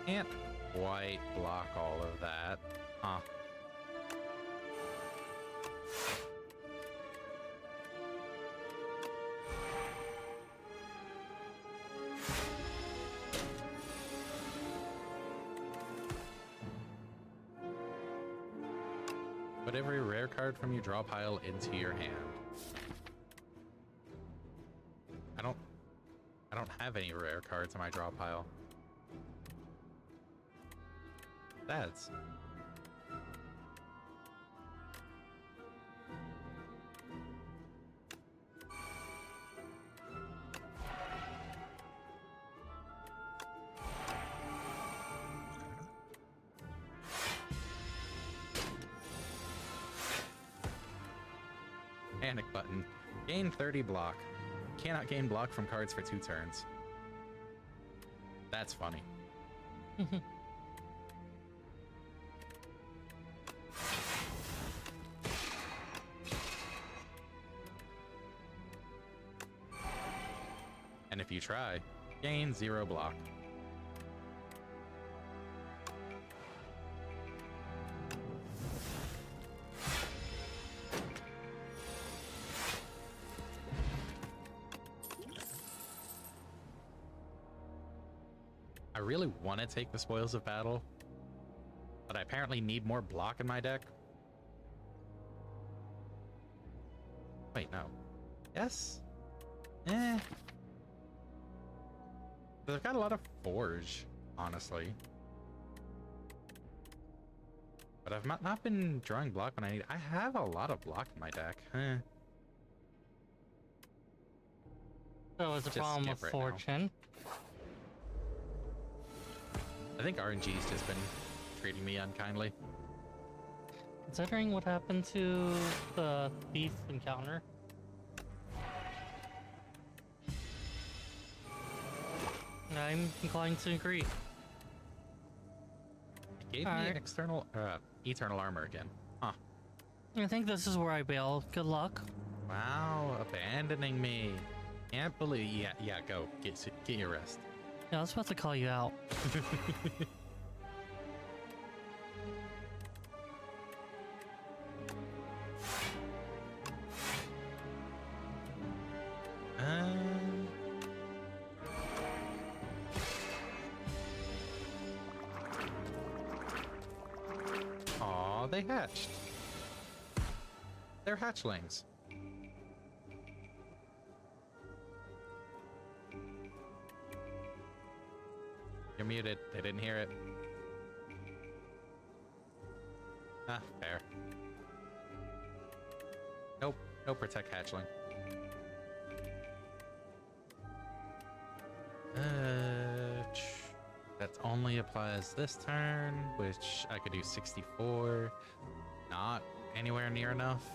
Speaker 1: Can't quite block all of that. Huh. Put every rare card from your draw pile into your hand. I don't have any rare cards in my draw pile. That's... Panic button. Gain 30 block. Cannot gain block from cards for 2 turns. That's funny. And if you try, gain 0 block. I really want to take the Spoils of Battle, but I apparently need more block in my deck. Wait, no. Yes? Eh. But I've got a lot of Forge. honestly. But I've not been drawing block when I need. I have a lot of block in my deck.
Speaker 2: So it's a
Speaker 1: Just
Speaker 2: problem
Speaker 1: skip
Speaker 2: with
Speaker 1: right now.
Speaker 2: fortune.
Speaker 1: I think RNG's just been treating me unkindly.
Speaker 2: Considering what happened to the thief encounter. I'm inclined to agree.
Speaker 1: It gave me
Speaker 2: Alright.
Speaker 1: external, eternal armor again. Huh.
Speaker 2: I think this is where I bail. Good luck.
Speaker 1: Wow, abandoning me. Can't believe. Yeah. Go get your rest.
Speaker 2: Yeah, I was about to call you out.
Speaker 1: Aw, they hatched. They're hatchlings. You're muted. They didn't hear it. Ah, fair. Nope. No protect hatchling. That only applies this turn, which I could do 64. Not anywhere near enough.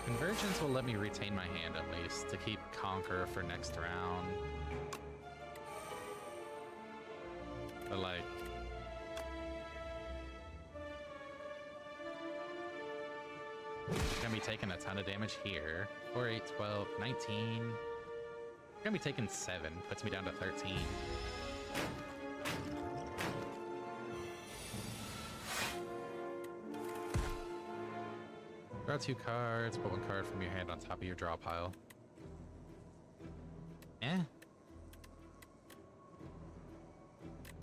Speaker 1: Convergence will let me retain my hand at least to keep Conqueror for next round. But like... gonna be taking a ton of damage here. 4, 8, 12, 19. Gonna be taking 7, puts me down to 13. Draw 2 cards, put 1 card from your hand on top of your draw pile. Eh.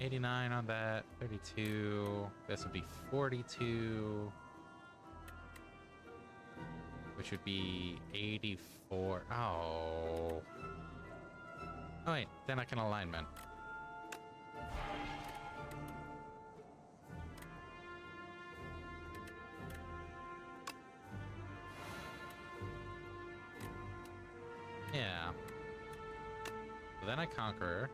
Speaker 1: 89 on that, 32. This would be 42. Which would be 84. Oh. Oh wait, then I can alignment. Yeah. So then I Conqueror.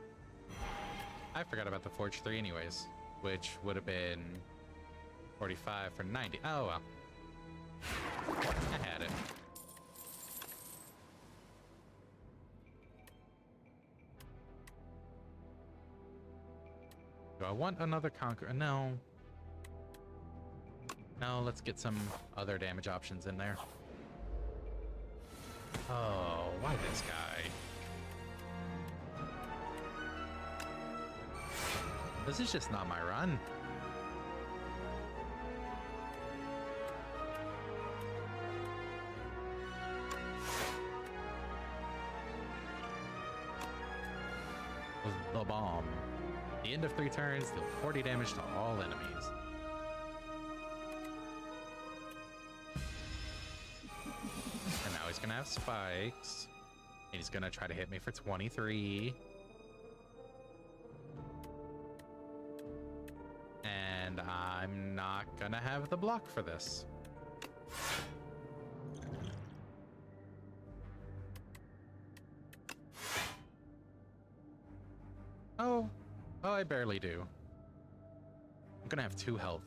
Speaker 1: I forgot about the Forge 3 anyways, which would have been 45 for 90. Oh well. I had it. Do I want another Conqueror? No. No, let's get some other damage options in there. Oh, why this guy? This is just not my run. The bomb. The end of 3 turns, deal 40 damage to all enemies. And now he's gonna have spikes. And he's gonna try to hit me for 23. And I'm not gonna have the block for this. Oh, I barely do. I'm gonna have 2 health.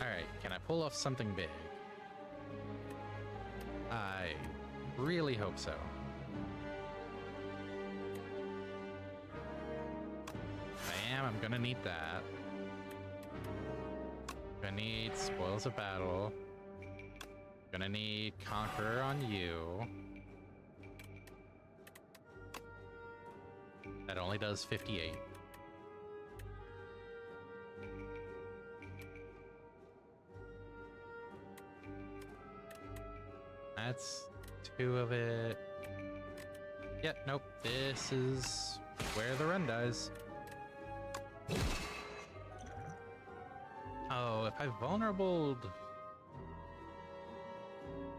Speaker 1: Alright, can I pull off something big? I really hope so. I'm gonna need that. Gonna need Spoils of Battle. Gonna need Conqueror on you. That only does 58. That's 2 of it. Yeah, nope. This is where the run dies. Oh, if I vulnerabled...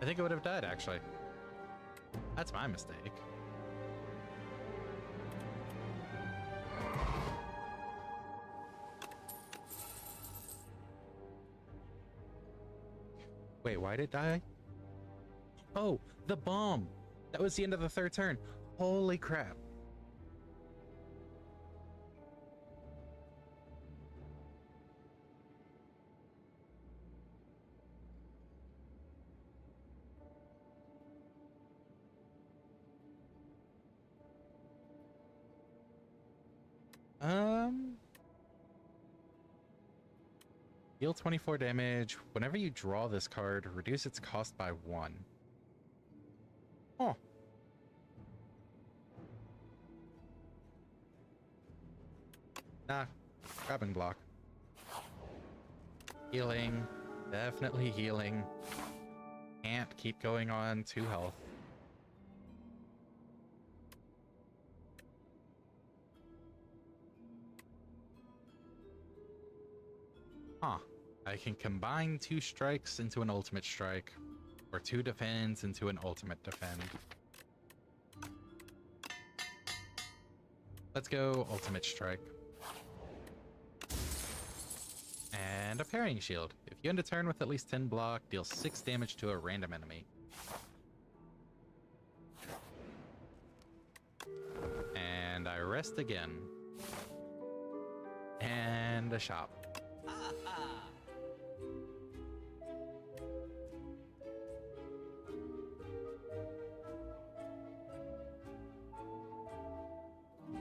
Speaker 1: I think it would have died, actually. That's my mistake. Wait, why did it die? Oh, the bomb! That was the end of the 3rd turn. Holy crap. Deal 24 damage. Whenever you draw this card, reduce its cost by 1. Oh. Nah, grabbing block. Healing. Definitely healing. Can't keep going on 2 health. Huh. I can combine 2 strikes into an ultimate strike, or 2 defends into an ultimate defend. Let's go ultimate strike. And a parrying shield. If you end a turn with at least 10 block, deal 6 damage to a random enemy. And I rest again. And a shop.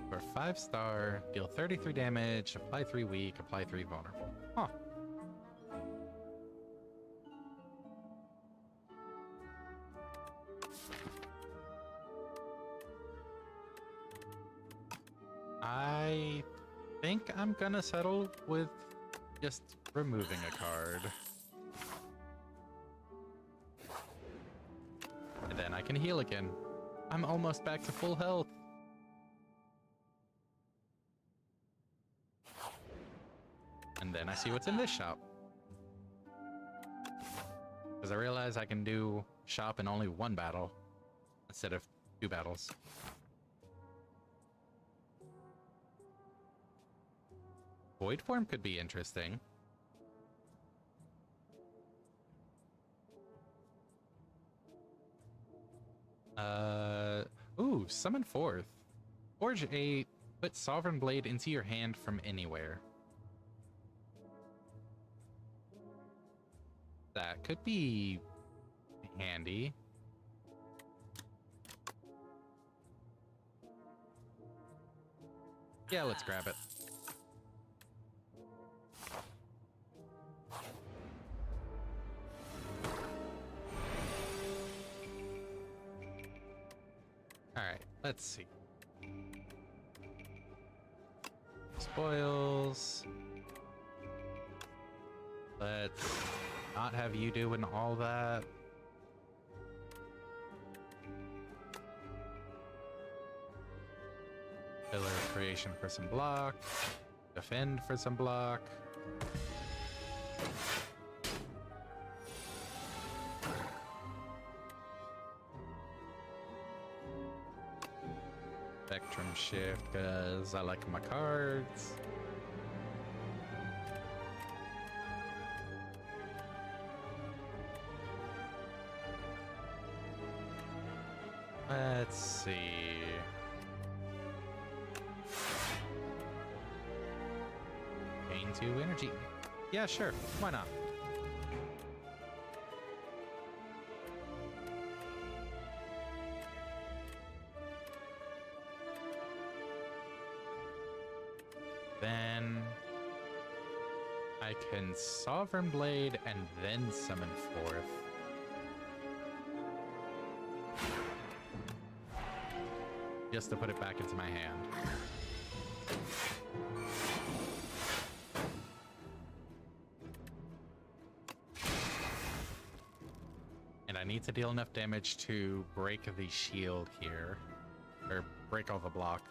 Speaker 1: For 5-star, deal 33 damage, apply 3 weak, apply 3 vulnerable. Huh. I think I'm gonna settle with just removing a card. And then I can heal again. I'm almost back to full health. And then I see what's in this shop. Because I realize I can do shop in only 1 battle instead of 2 battles. Void form could be interesting. Ooh, summon forth. Forge a put Sovereign Blade into your hand from anywhere. That could be handy. Yeah, let's grab it. Alright, let's see. Spoils. Let's not have you doing all that. Pillar of Creation for some block. Defend for some block. Spectrum Shift, because I like my cards. Let's see. Gain 2 energy. Yeah, sure. Why not? Then I can Sovereign Blade and then summon forth. Just to put it back into my hand. And I need to deal enough damage to break the shield here. Or break all the block.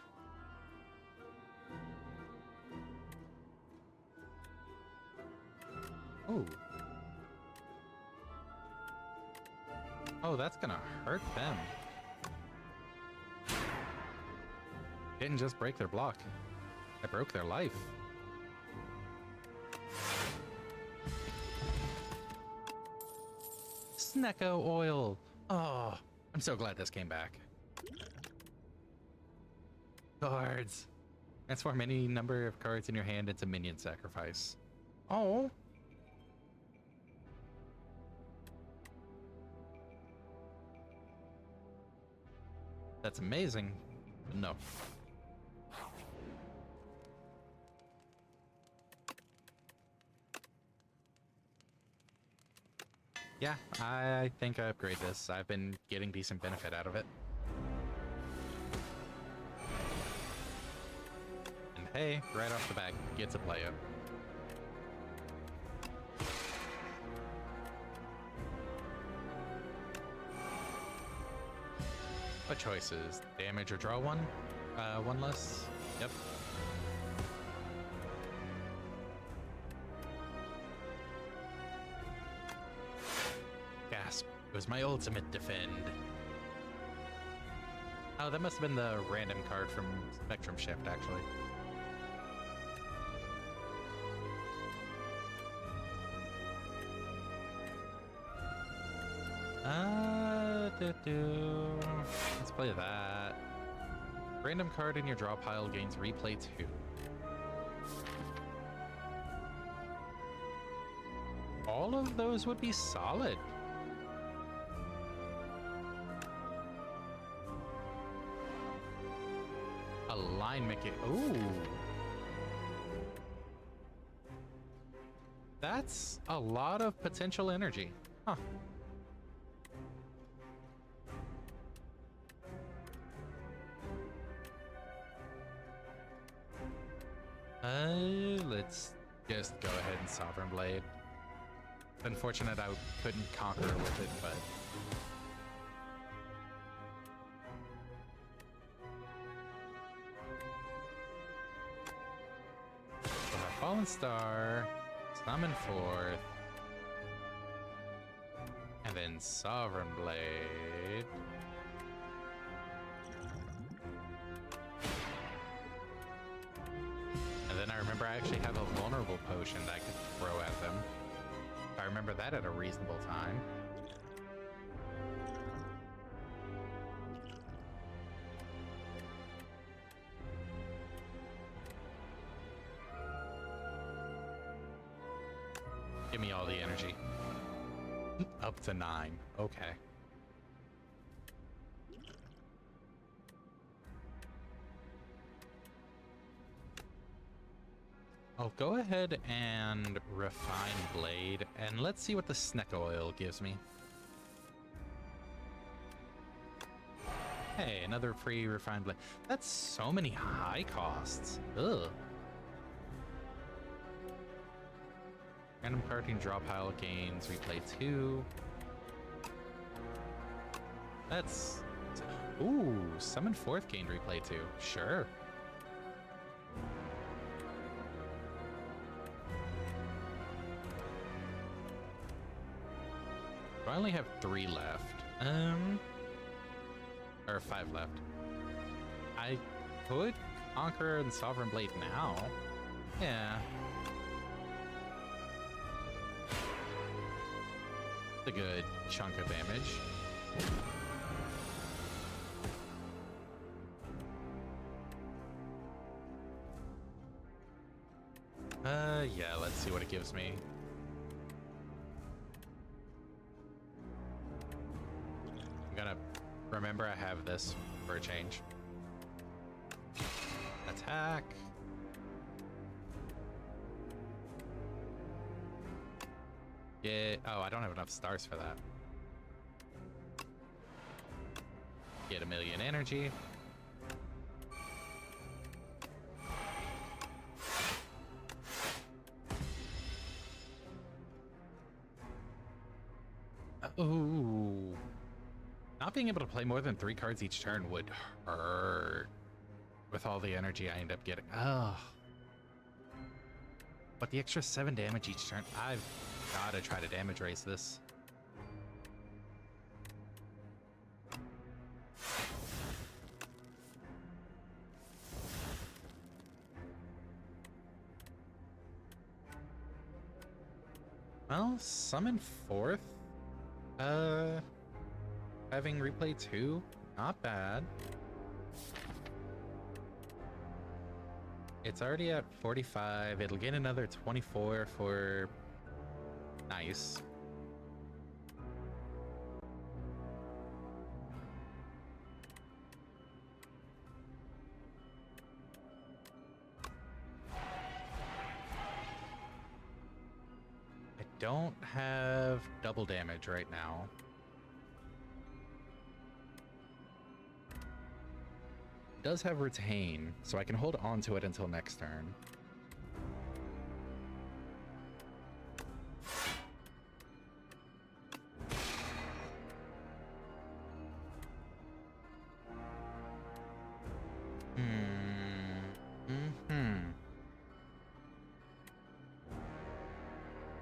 Speaker 1: Oh. Oh, that's gonna hurt them. Didn't just break their block. I broke their life. Snecko oil. Oh, I'm so glad this came back. Cards. Transform any number of cards in your hand into minion sacrifice. Oh. That's amazing. But no. Yeah, I think I upgrade this. I've been getting decent benefit out of it. And hey, right off the bat, get to play it. What choices? Damage or draw one? One less? Yep. Gasp. It was my ultimate defend. Oh, that must have been the random card from Spectrum Shift, actually. Let's play that. Random card in your draw pile gains replay 2. All of those would be solid. Alignment. Ooh. That's a lot of potential energy. Huh. Let's just go ahead and Sovereign Blade. Unfortunate I couldn't conquer with it, but... Fallen Star, Summon Forth, and then Sovereign Blade. And then I remember I actually have a vulnerable potion that I could throw at them. I remember that at a reasonable time. Give me all the energy. Up to 9. Okay. I'll go ahead and refine Blade, and let's see what the Snecko oil gives me. Hey, another free refined Blade. That's so many high costs. Ugh. Random card in draw pile gains replay 2. That's... Ooh, Summon Forth gained replay 2. Sure. I only have 3 left. Or 5 left. I could Conqueror and Sovereign Blade now. Yeah. It's a good chunk of damage. Yeah, let's see what it gives me. I'm gonna remember I have this for a change. Attack. Yeah. Oh, I don't have enough stars for that. Get 1,000,000 energy. Ooh. Not being able to play more than 3 cards each turn would hurt with all the energy I end up getting. Oh. But the extra 7 damage each turn, I've got to try to damage raise this. Well, summon 4th. Having replay 2, not bad. It's already at 45. It'll get another 24 for nice. I don't have double damage right now. It does have retain, so I can hold on to it until next turn.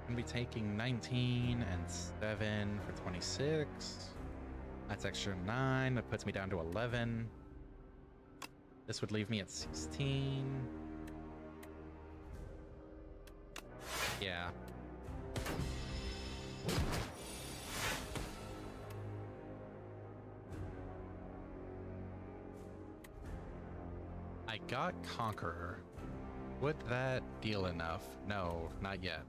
Speaker 1: Gonna be taking 19 and 7 for 26. That's extra 9. That puts me down to 11. This would leave me at 16. Yeah. I got Conqueror. Would that deal enough? No, not yet.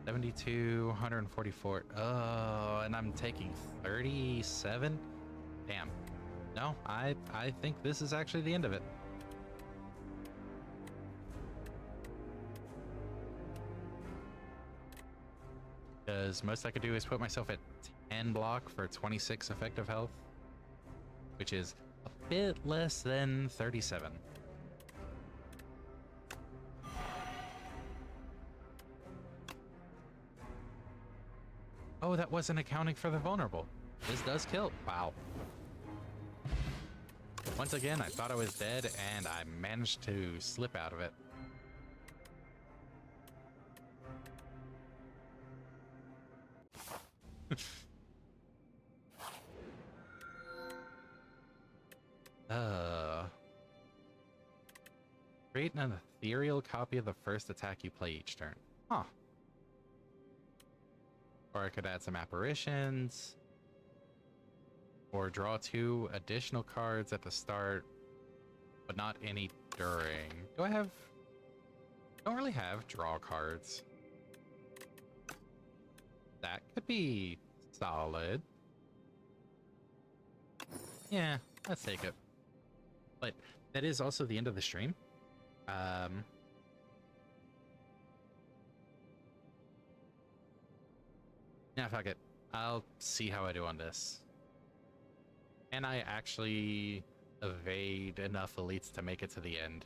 Speaker 1: 72, 144. Oh, and I'm taking 37? Damn. No, I think this is actually the end of it. Because most I could do is put myself at 10 block for 26 effective health, which is a bit less than 37. Oh, that wasn't accounting for the vulnerable. This does kill. Wow. Once again, I thought I was dead, and I managed to slip out of it. Create an ethereal copy of the first attack you play each turn. Huh. Or I could add some apparitions. Or draw 2 additional cards at the start, but not any during. Do I have... don't really have draw cards. That could be solid. Yeah, let's take it. But that is also the end of the stream. Yeah, fuck it. I'll see how I do on this. Can I actually evade enough elites to make it to the end?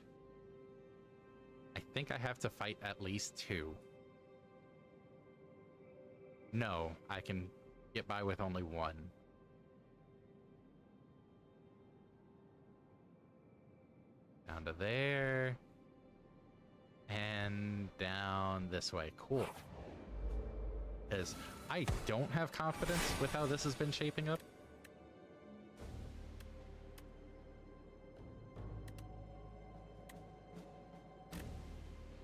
Speaker 1: I think I have to fight at least 2. No, I can get by with only 1. Down to there. And down this way. Cool. Because I don't have confidence with how this has been shaping up.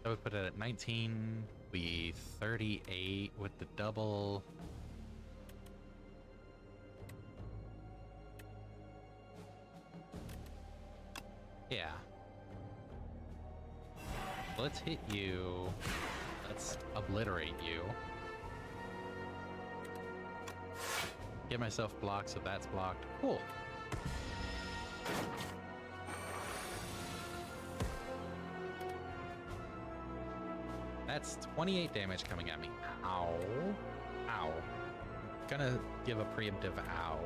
Speaker 1: I would put it at 19, be 38 with the double. Yeah. Let's hit you. Let's obliterate you. Get myself blocked so that's blocked. Cool. That's 28 damage coming at me. Ow. Ow. Gonna give a preemptive ow.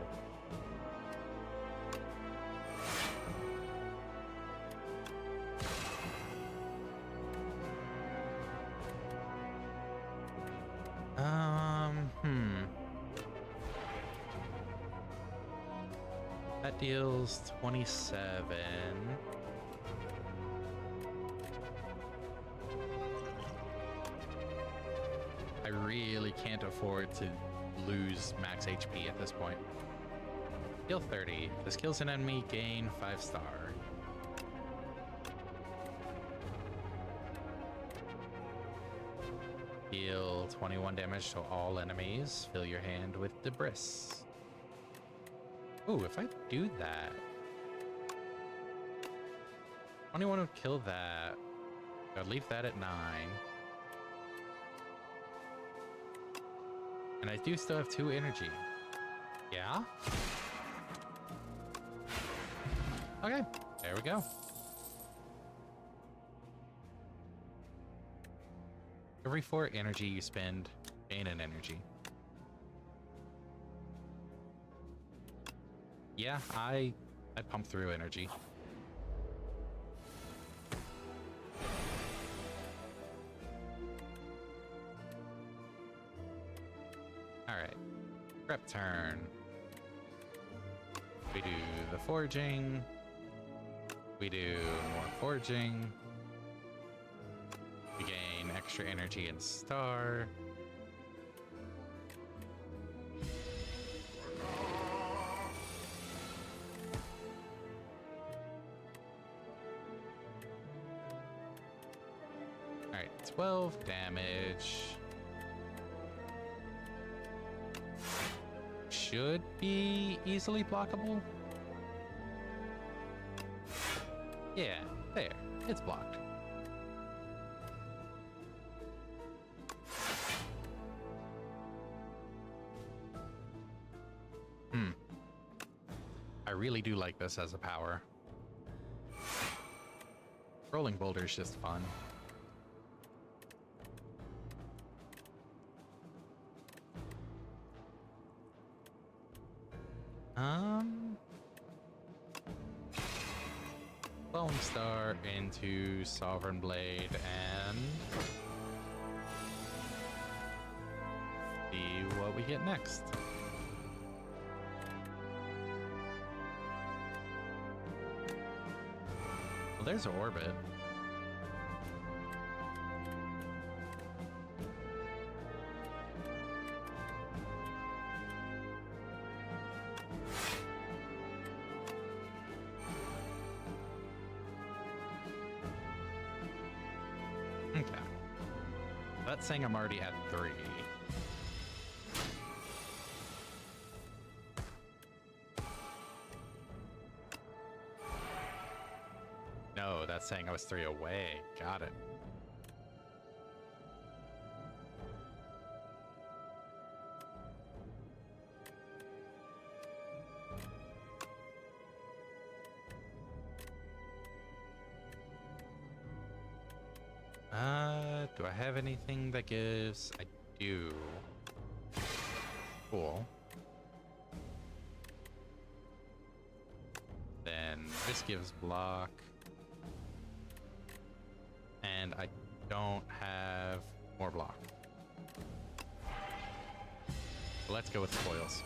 Speaker 1: deals 27. I really can't afford to lose max HP at this point. Deal 30. This kills an enemy, gain 5-star. Deal 21 damage to all enemies. Fill your hand with debris. Ooh, if I do that... 21 would kill that. I'd leave that at 9. And I do still have 2 energy. Yeah? Okay, there we go. Every 4 energy you spend, gain an energy. Yeah, I pump through energy. Alright. Prep turn. We do the forging. We do more forging. We gain extra energy and star. Alright, 12 damage. Should be easily blockable. Yeah, there. It's blocked. I really do like this as a power. Rolling boulder is just fun. Bone Star into Sovereign Blade and see what we get next. Well, there's Orbit. Okay. That's saying I'm already at 3. No, that's saying I was 3 away. Got it. Do I have anything that gives? I do. Cool. Then this gives block. And I don't have more block. Let's go with the foils.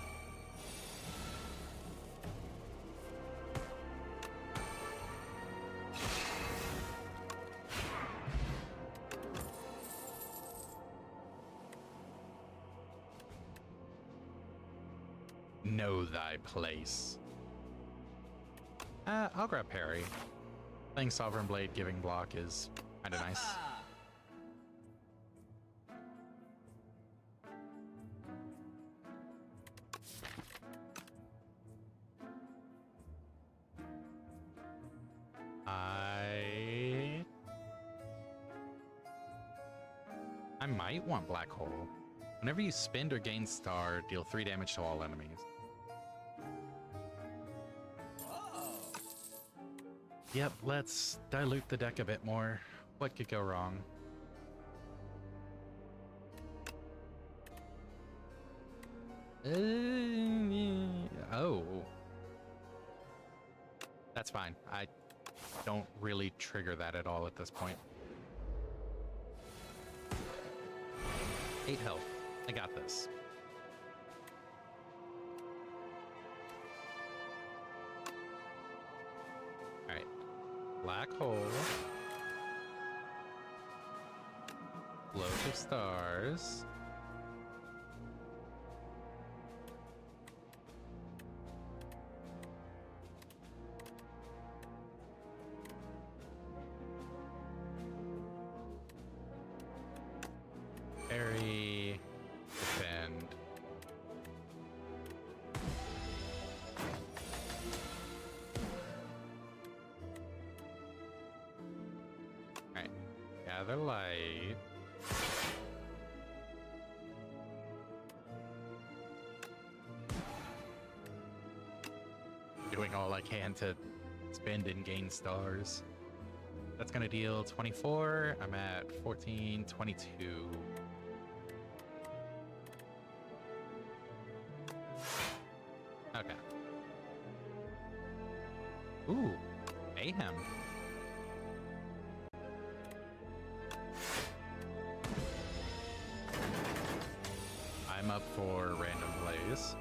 Speaker 1: Know thy place. I'll grab parry. Playing Sovereign Blade giving block is kind of nice. I might want Black Hole. Whenever you spend or gain star, deal 3 damage to all enemies. Yep, let's dilute the deck a bit more. What could go wrong? Oh. That's fine. I don't really trigger that at all at this point. 8 health. I got this. Black hole. Float of stars. Parry. Defend. Alright. Gather light. Doing all I can to spend and gain stars. That's gonna deal 24. I'm at 14, 22. Okay. Ooh, mayhem. I'm up for random plays.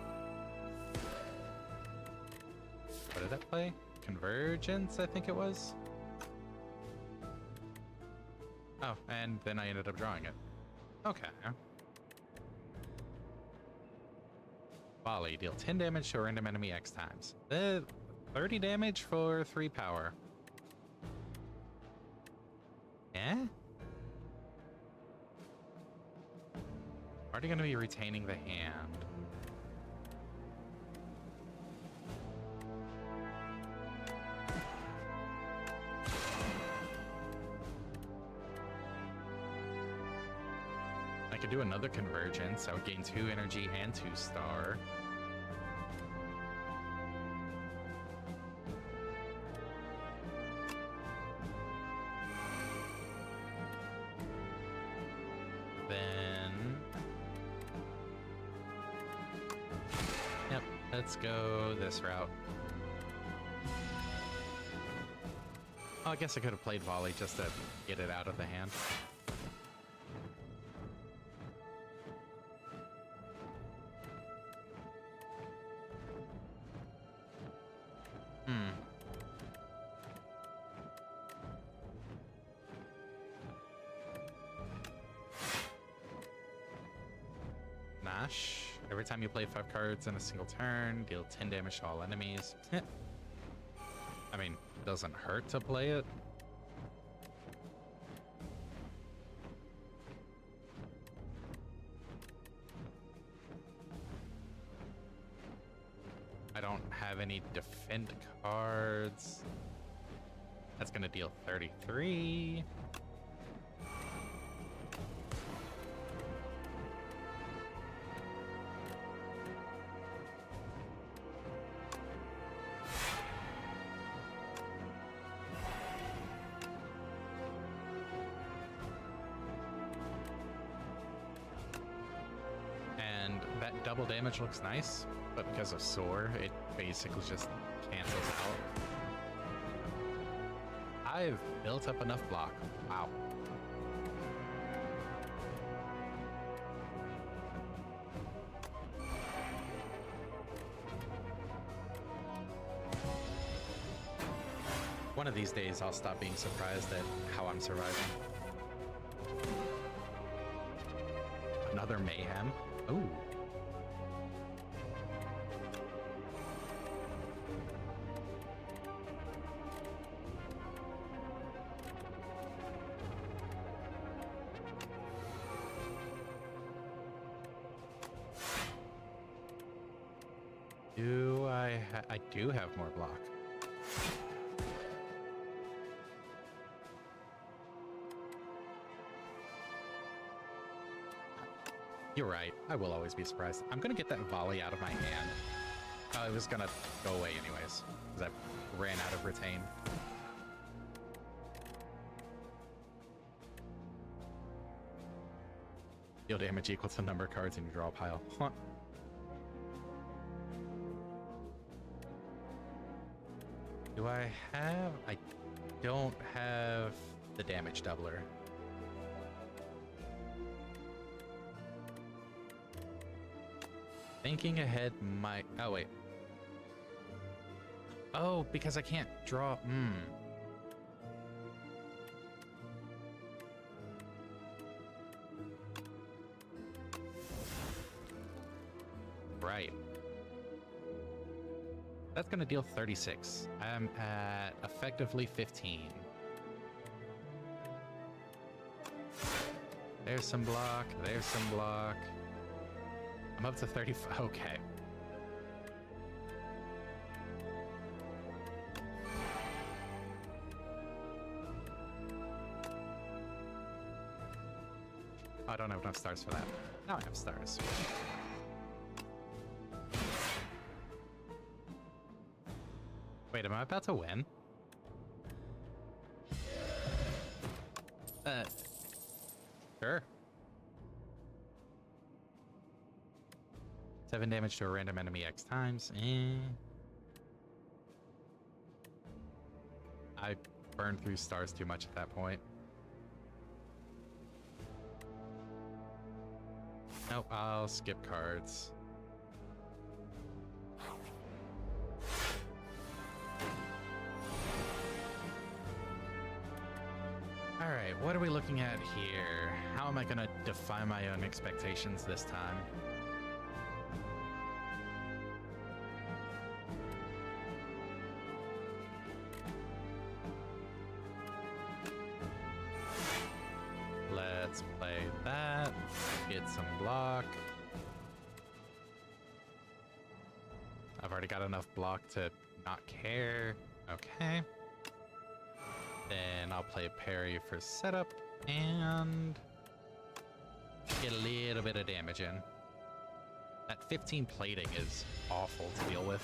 Speaker 1: What did I play? Convergence, I think it was. Oh, and then I ended up drawing it. Okay. Volley, deal 10 damage to a random enemy X times. 30 damage for 3 power. Eh? Already gonna be retaining the hand. I could do another convergence. I would gain 2 energy and 2 star. Then... Yep, let's go this route. Oh, I guess I could have played volley just to get it out of the hand. Nash. Every time you play 5 cards in a single turn, deal 10 damage to all enemies. I mean, it doesn't hurt to play it. I don't have any defend cards. That's gonna deal 33. That double damage looks nice, but because of Soar, it basically just cancels out. I've built up enough block. Wow. One of these days, I'll stop being surprised at how I'm surviving. Another mayhem. Ooh. I do have more block. You're right. I will always be surprised. I'm gonna get that volley out of my hand. It was gonna go away anyways, because I ran out of retain. Deal damage equal to the number of cards in your draw pile. Huh. Do I have... I don't have the damage doubler. Thinking ahead might... Oh, wait. Oh, because I can't draw... Right. That's gonna deal 36. I'm at effectively 15. There's some block, there's some block. I'm up to 35. Okay. I don't have enough stars for that. Now I have stars. Wait, am I about to win? Sure. 7 damage to a random enemy X times. I burned through stars too much at that point. Nope, I'll skip cards. Alright, what are we looking at here? How am I gonna defy my own expectations this time? Let's play that. Get some block. I've already got enough block to not care. Okay. Then I'll play parry for setup and get a little bit of damage in. That 15 plating is awful to deal with.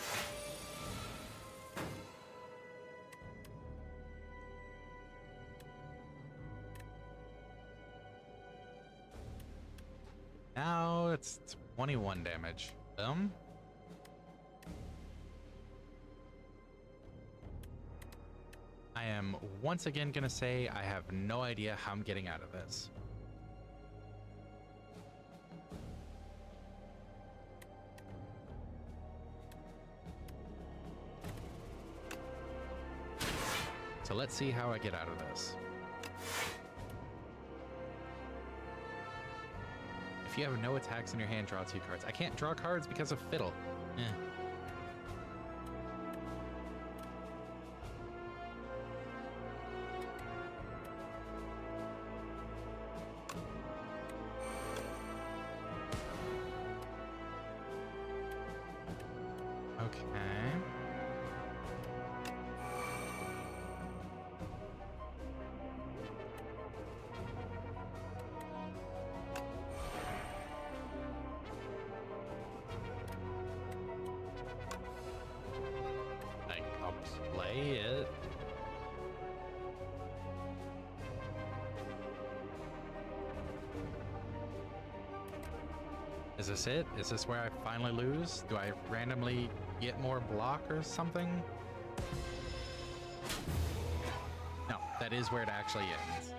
Speaker 1: Now it's 21 damage. I am once again gonna say I have no idea how I'm getting out of this. So let's see how I get out of this. If you have no attacks in your hand, draw 2 cards. I can't draw cards because of Fiddle. Okay. I'll play it. Is this it? Is this where I finally lose? Do I randomly get more block or something? No, that is where it actually ends.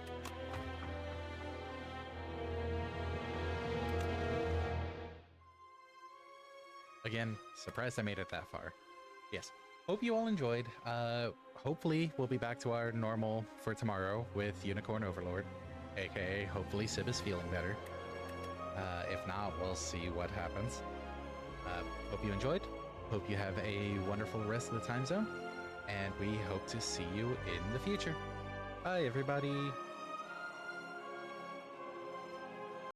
Speaker 1: Again, surprised I made it that far. Yes. Hope you all enjoyed. Hopefully we'll be back to our normal for tomorrow with Unicorn Overlord, aka hopefully Sib is feeling better. If not, we'll see what happens. Hope you enjoyed. Hope you have a wonderful rest of the time zone. And we hope to see you in the future. Bye, everybody.